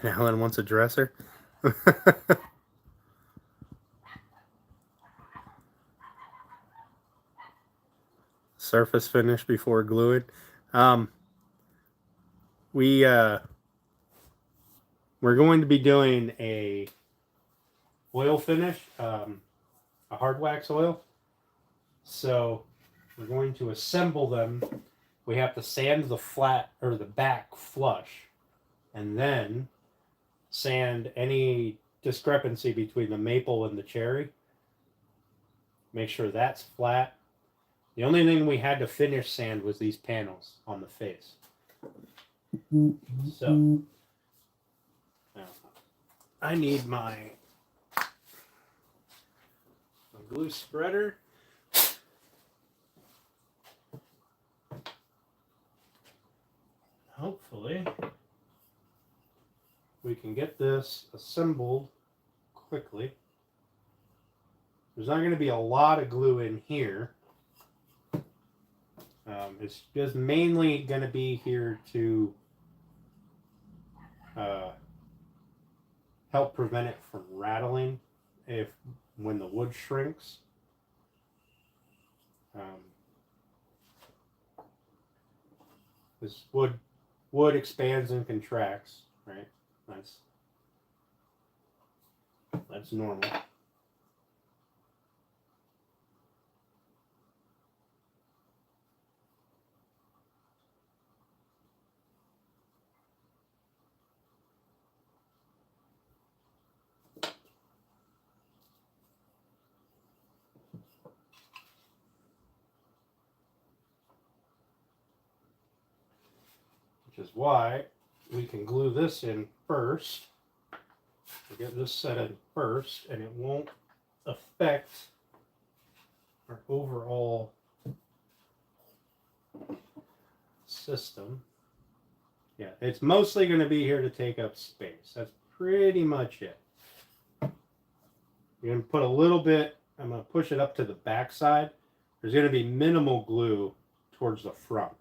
Alan wants a dresser. Surface finish before gluing. We're going to be doing a oil finish, a hard wax oil. So we're going to assemble them. We have to sand the flat or the back flush, and then sand any discrepancy between the maple and the cherry. Make sure that's flat. The only thing we had to finish sand was these panels on the face. So now I need my glue spreader. Hopefully we can get this assembled quickly. There's not going to be a lot of glue in here. It's just mainly going to be here to help prevent it from rattling when the wood shrinks. This wood expands and contracts, right? That's normal. Which is why we can glue this in first. We'll get this set in first, and it won't affect our overall system. Yeah, it's mostly going to be here to take up space. That's pretty much it. You're going to put a little bit, I'm going to push it up to the back side. There's going to be minimal glue towards the front.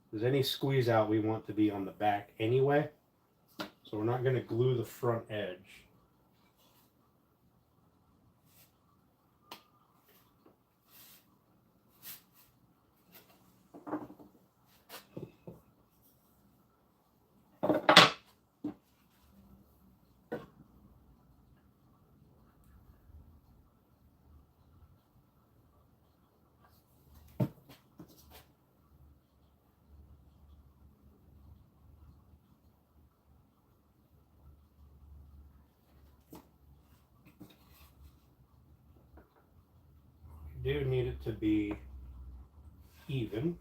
There's any squeeze out we want to be on the back anyway. So we're not going to glue the front edge. do need it to be even.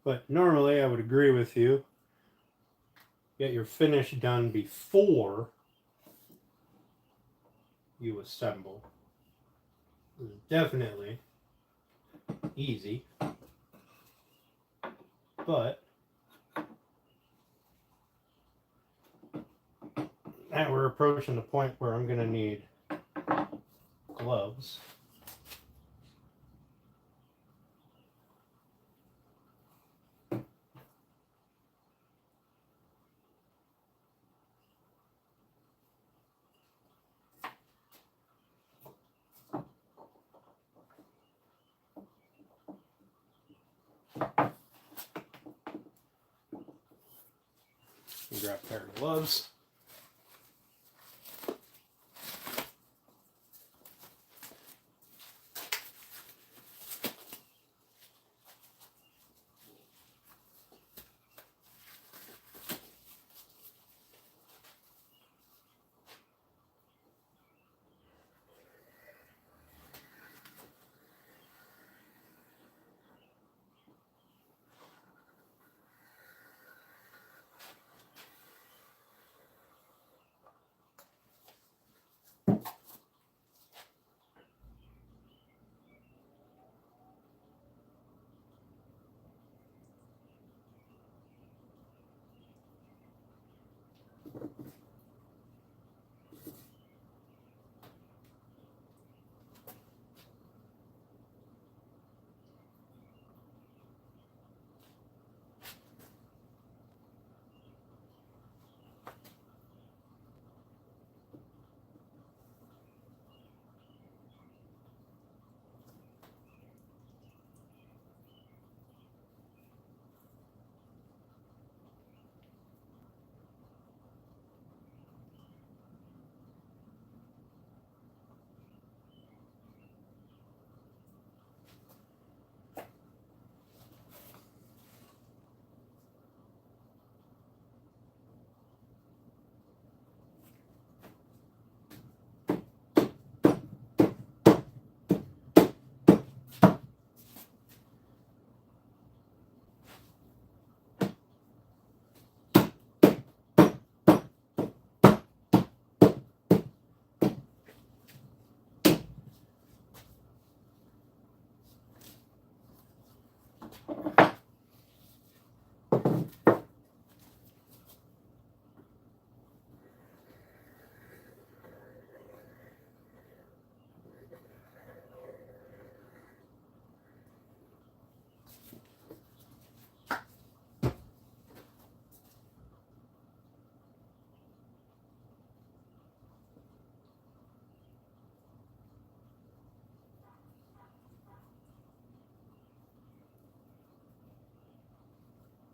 But normally I would agree with you. Get your finish done before you assemble. It's definitely easy, but now we're approaching the point where I'm going to need gloves. Grab a pair of gloves.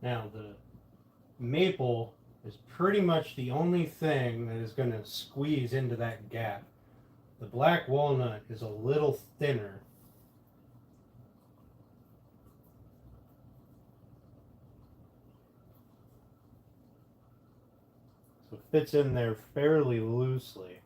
Now the maple is pretty much the only thing that is going to squeeze into that gap. The black walnut is a little thinner. So it fits in there fairly loosely.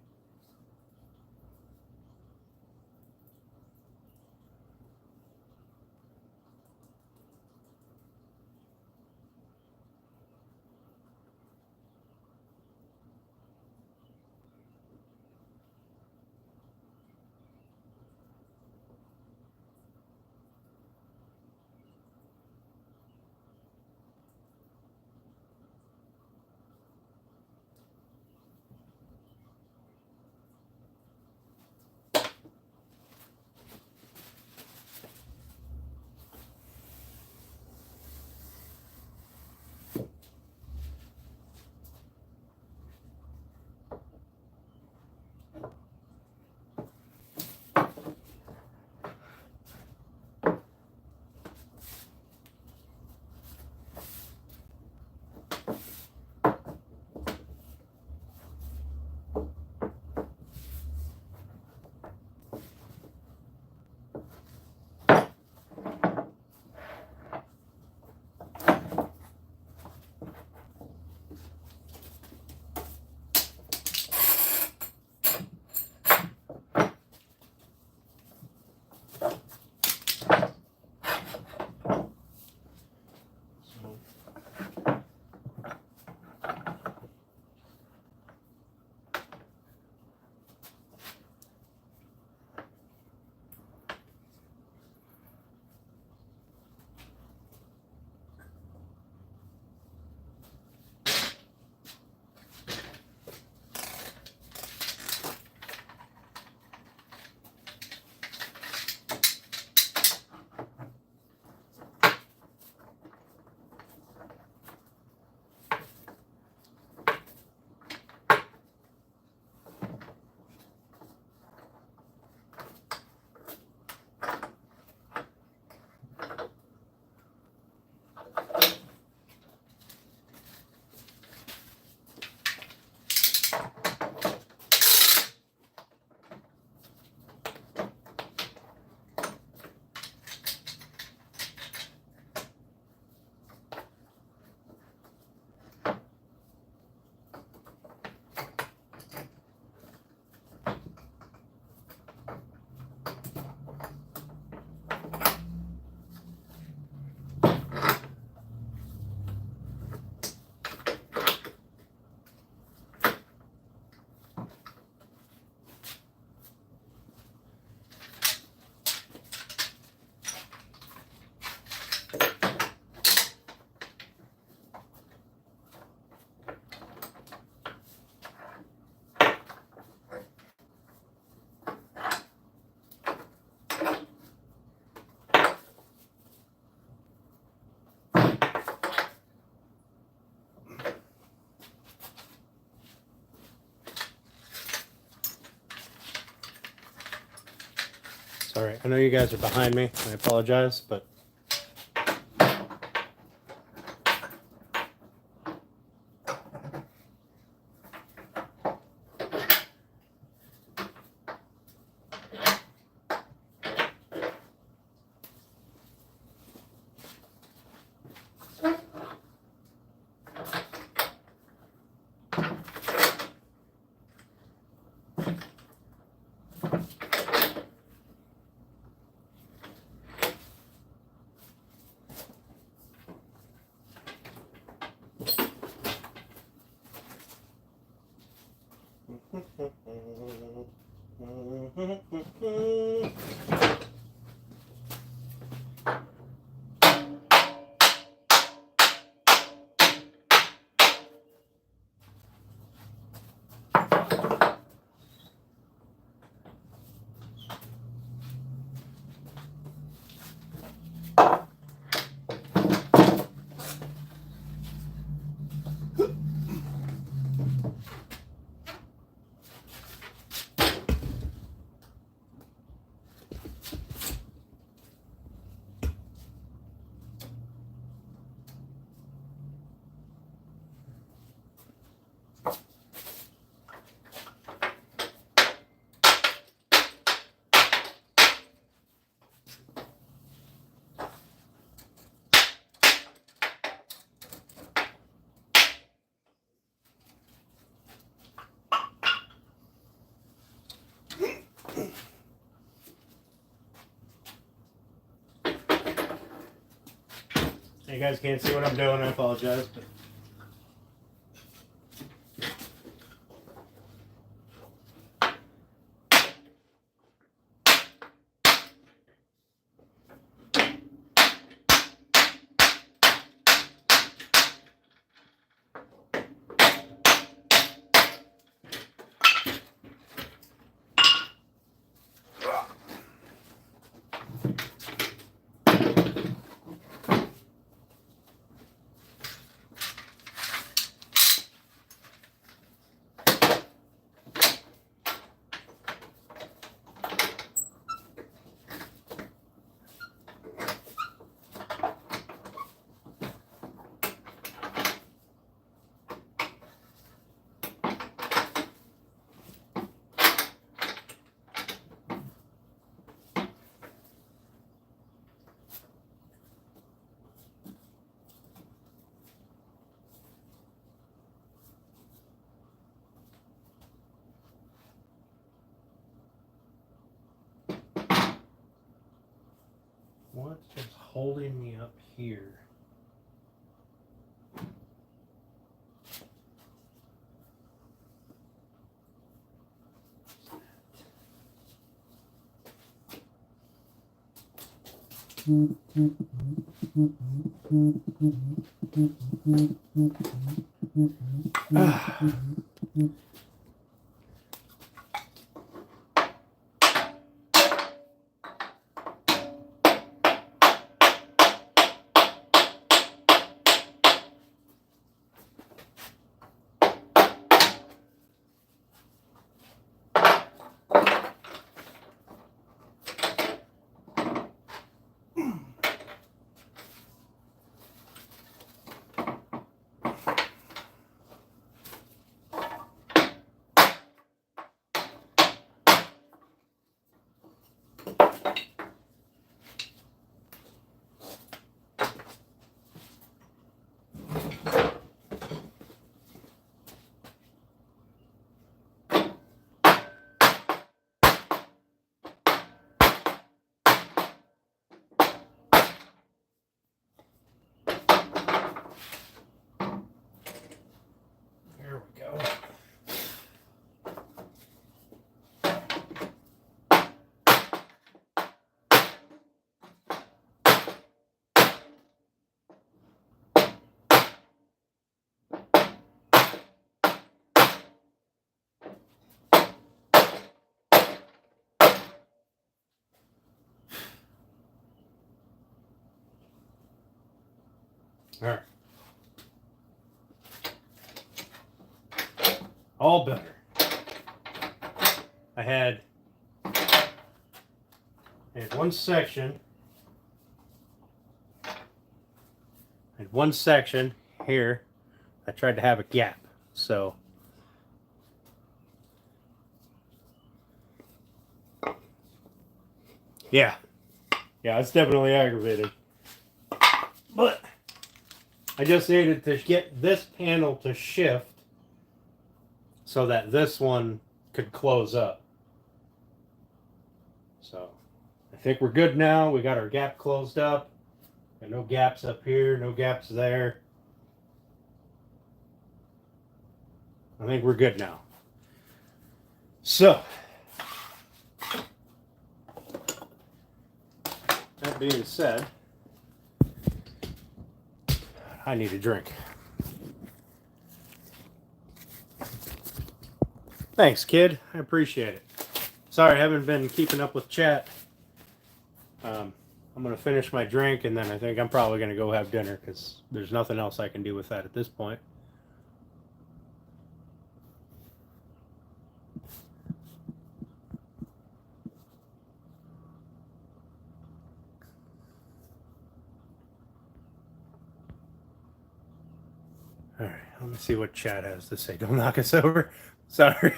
Sorry, I know you guys are behind me. I apologize, but you guys can't see what I'm doing. I apologize, but what is holding me up here? All right. All better. I had one section. Here. I tried to have a gap. So yeah, it's definitely aggravated. But I just needed to get this panel to shift so that this one could close up. So I think we're good now. We got our gap closed up. Got no gaps up here, no gaps there. I think we're good now. So that being said, I need a drink. Thanks, kid. I appreciate it. Sorry, I haven't been keeping up with chat. I'm going to finish my drink, and then I think I'm probably going to go have dinner because there's nothing else I can do with that at this point. All right, let me see what chat has to say. Don't knock us over. Sorry.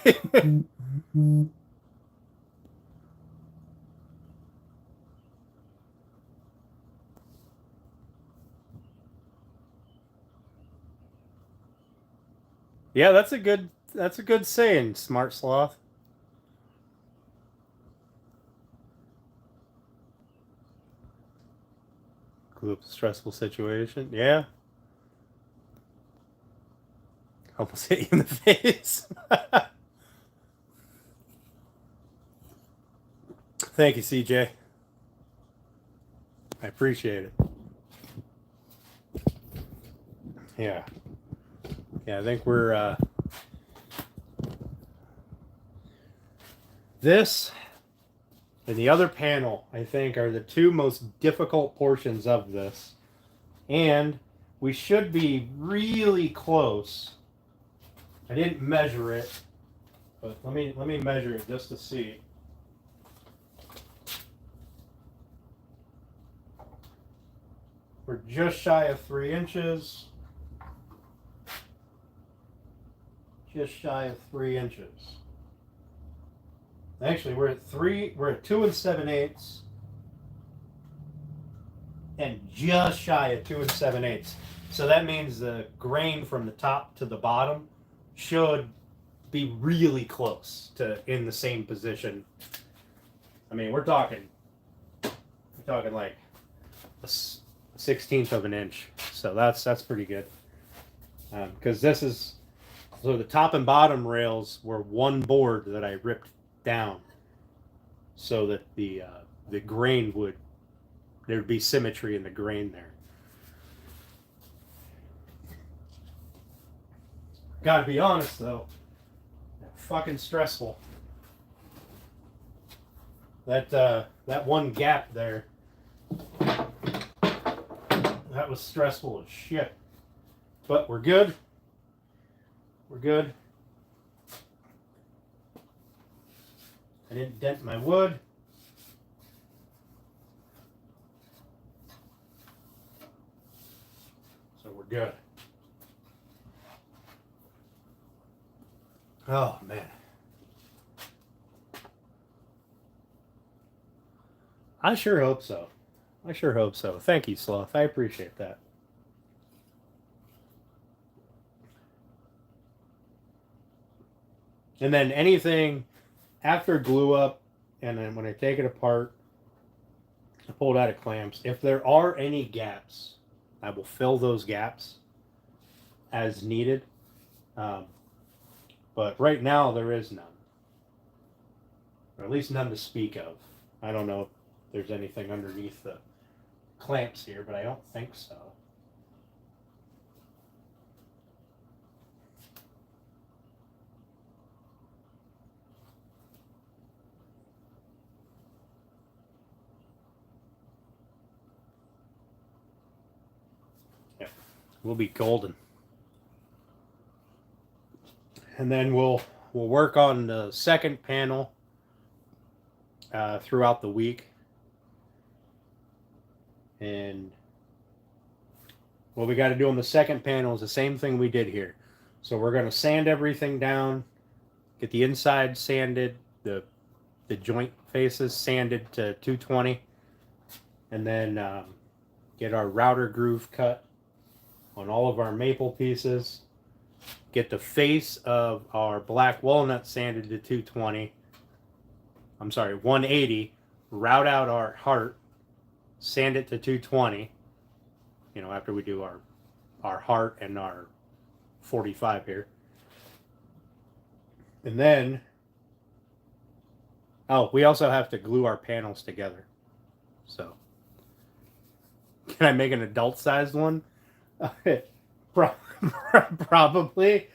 Yeah, that's a good saying, Smart Sloth. Glue up a stressful situation. Yeah. Almost hit you in the face. Thank you, CJ. I appreciate it. Yeah. Yeah, I think we're this and the other panel, I think, are the two most difficult portions of this. And we should be really close. I didn't measure it, but let me measure it just to see. We're just shy of 3 inches. Just shy of 3 inches. Actually, we're at 2 7/8, and just shy of 2 7/8. So that means the grain from the top to the bottom should be really close to in the same position. I mean, we're talking like a 1/16 of an inch. So that's pretty good. Because this is, so the top and bottom rails were one board that I ripped down so that the grain there'd be symmetry in the grain there. Gotta be honest though, fucking stressful. That one gap there, that was stressful as shit. But we're good. We're good. I didn't dent my wood. So we're good. Oh, man. I sure hope so. I sure hope so. Thank you, Sloth. I appreciate that. And then anything after glue up, and then when I take it apart, I pulled out of clamps. If there are any gaps, I will fill those gaps as needed. But right now there is none, or at least none to speak of. I don't know if there's anything underneath the clamps here, but I don't think so. Yeah. we'll be golden. And then we'll work on the second panel throughout the week. And what we got to do on the second panel is the same thing we did here. So we're going to sand everything down, get the inside sanded, the joint faces sanded to 220, and then get our router groove cut on all of our maple pieces. Get the face of our black walnut sanded to 220. I'm sorry, 180. Route out our heart, sand it to 220. You know, after we do our heart and our 45 here. And then, oh, we also have to glue our panels together. So, can I make an adult-sized one? Probably.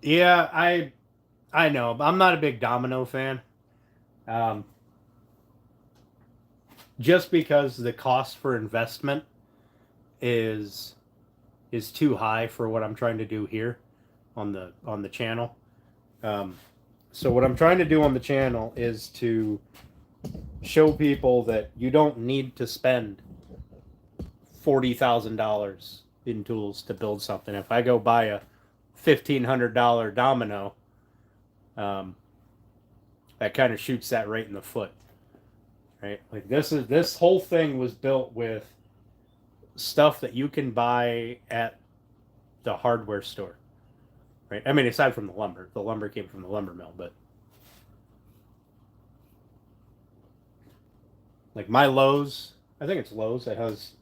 Yeah, I know. I'm not a big domino fan. Just because the cost for investment is too high for what I'm trying to do here on the channel. So what I'm trying to do on the channel is to show people that you don't need to spend $40,000 in tools to build something. If I go buy a $1,500 domino, that kind of shoots that right in the foot, right? Like this whole thing was built with stuff that you can buy at the hardware store, right? I mean, aside from the lumber came from the lumber mill, but like my Lowe's, I think it's Lowe's that has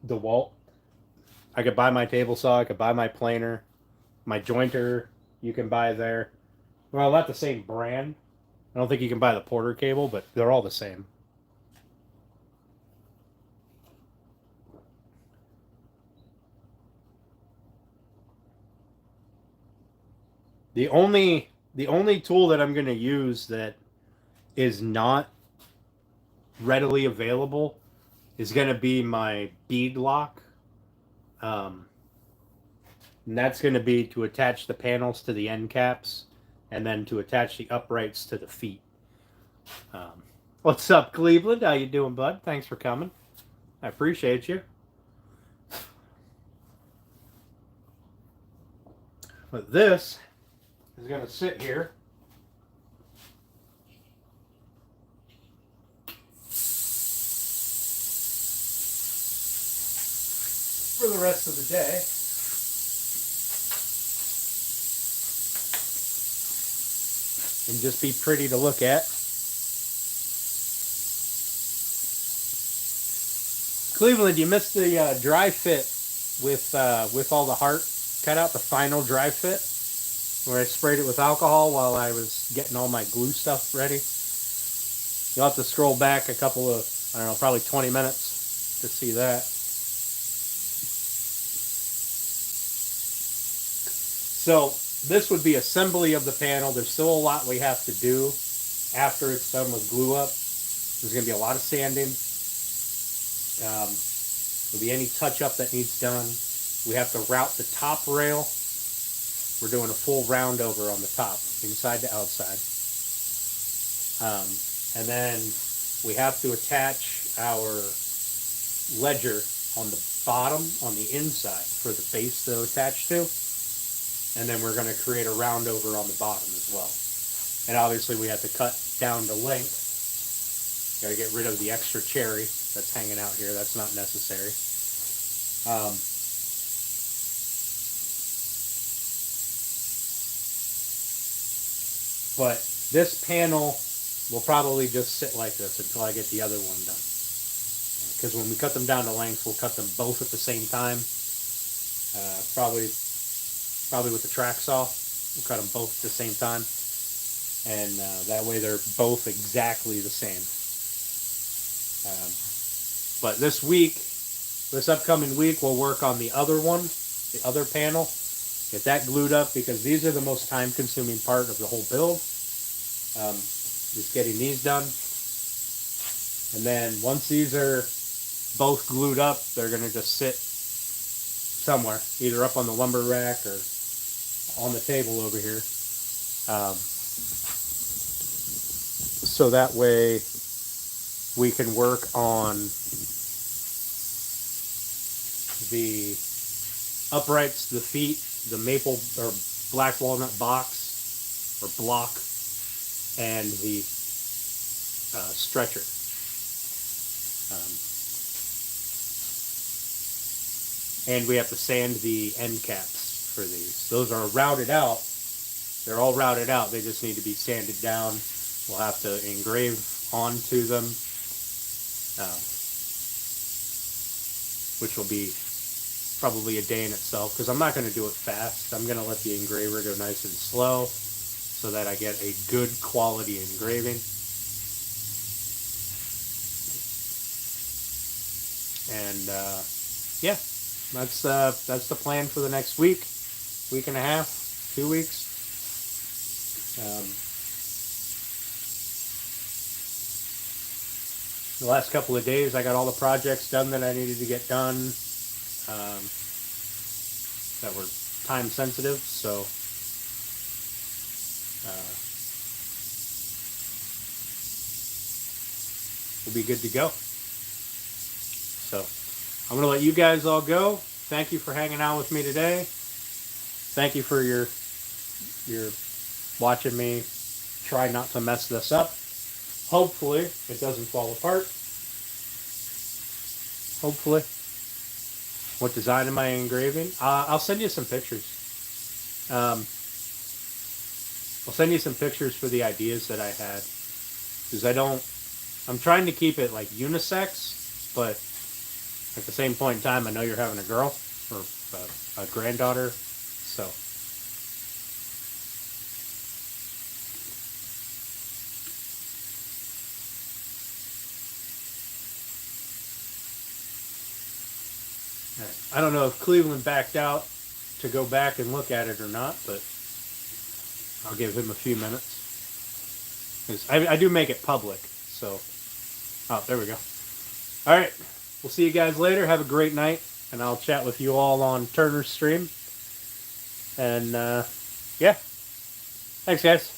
DeWalt. I could buy my table saw, I could buy my planer, my jointer you can buy there. Well, not the same brand. I don't think you can buy the Porter cable, but they're all the same. The only tool that I'm going to use that is not readily available is going to be my bead lock. And that's going to be to attach the panels to the end caps and then to attach the uprights to the feet. What's up, Cleveland? How you doing, bud? Thanks for coming. I appreciate you. But this is going to sit here for the rest of the day. And just be pretty to look at. Cleveland, you missed the dry fit with all the heart cut out, the final dry fit, where I sprayed it with alcohol while I was getting all my glue stuff ready. You'll have to scroll back a couple of, I don't know, probably 20 minutes to see that. So this would be assembly of the panel. There's still a lot we have to do after it's done with glue up. There's going to be a lot of sanding. There'll be any touch-up that needs done. We have to route the top rail. We're doing a full round over on the top, inside to outside. And then we have to attach our ledger on the bottom, on the inside, for the base to attach to. And then we're going to create a round over on the bottom as well. And obviously we have to cut down to length. Got to get rid of the extra cherry that's hanging out here. That's not necessary. But this panel will probably just sit like this until I get the other one done. Because when we cut them down to length, we'll cut them both at the same time. Probably with the track saw. We'll cut them both at the same time. And that way they're both exactly the same. But this upcoming week, we'll work on the other one, the other panel. Get that glued up because these are the most time-consuming part of the whole build. Just getting these done. And then once these are both glued up, they're going to just sit somewhere, either up on the lumber rack or on the table over here. So that way we can work on the uprights, the feet, the maple or black walnut box or block, and the stretcher. And we have to sand the end caps for these. Those are routed out. They're all routed out. They just need to be sanded down. We'll have to engrave onto them, which will be probably a day in itself, because I'm not going to do it fast. I'm going to let the engraver go nice and slow so that I get a good quality engraving. And yeah, that's the plan for the next week and a half, 2 weeks. The last couple of days, I got all the projects done that I needed to get done, that were time sensitive, so we'll be good to go. So I'm going to let you guys all go. Thank you for hanging out with me today. Thank you for your watching me try not to mess this up. Hopefully it doesn't fall apart. Hopefully. What design am I engraving? I'll send you some pictures. I'll send you some pictures for the ideas that I had, because I'm trying to keep it like unisex, but at the same point in time, I know you're having a girl or a granddaughter, so. I don't know if Cleveland backed out to go back and look at it or not, but I'll give him a few minutes. 'Cause I do make it public, so. Oh, there we go. All right. We'll see you guys later. Have a great night, and I'll chat with you all on Turner's stream. And, yeah. Thanks, guys.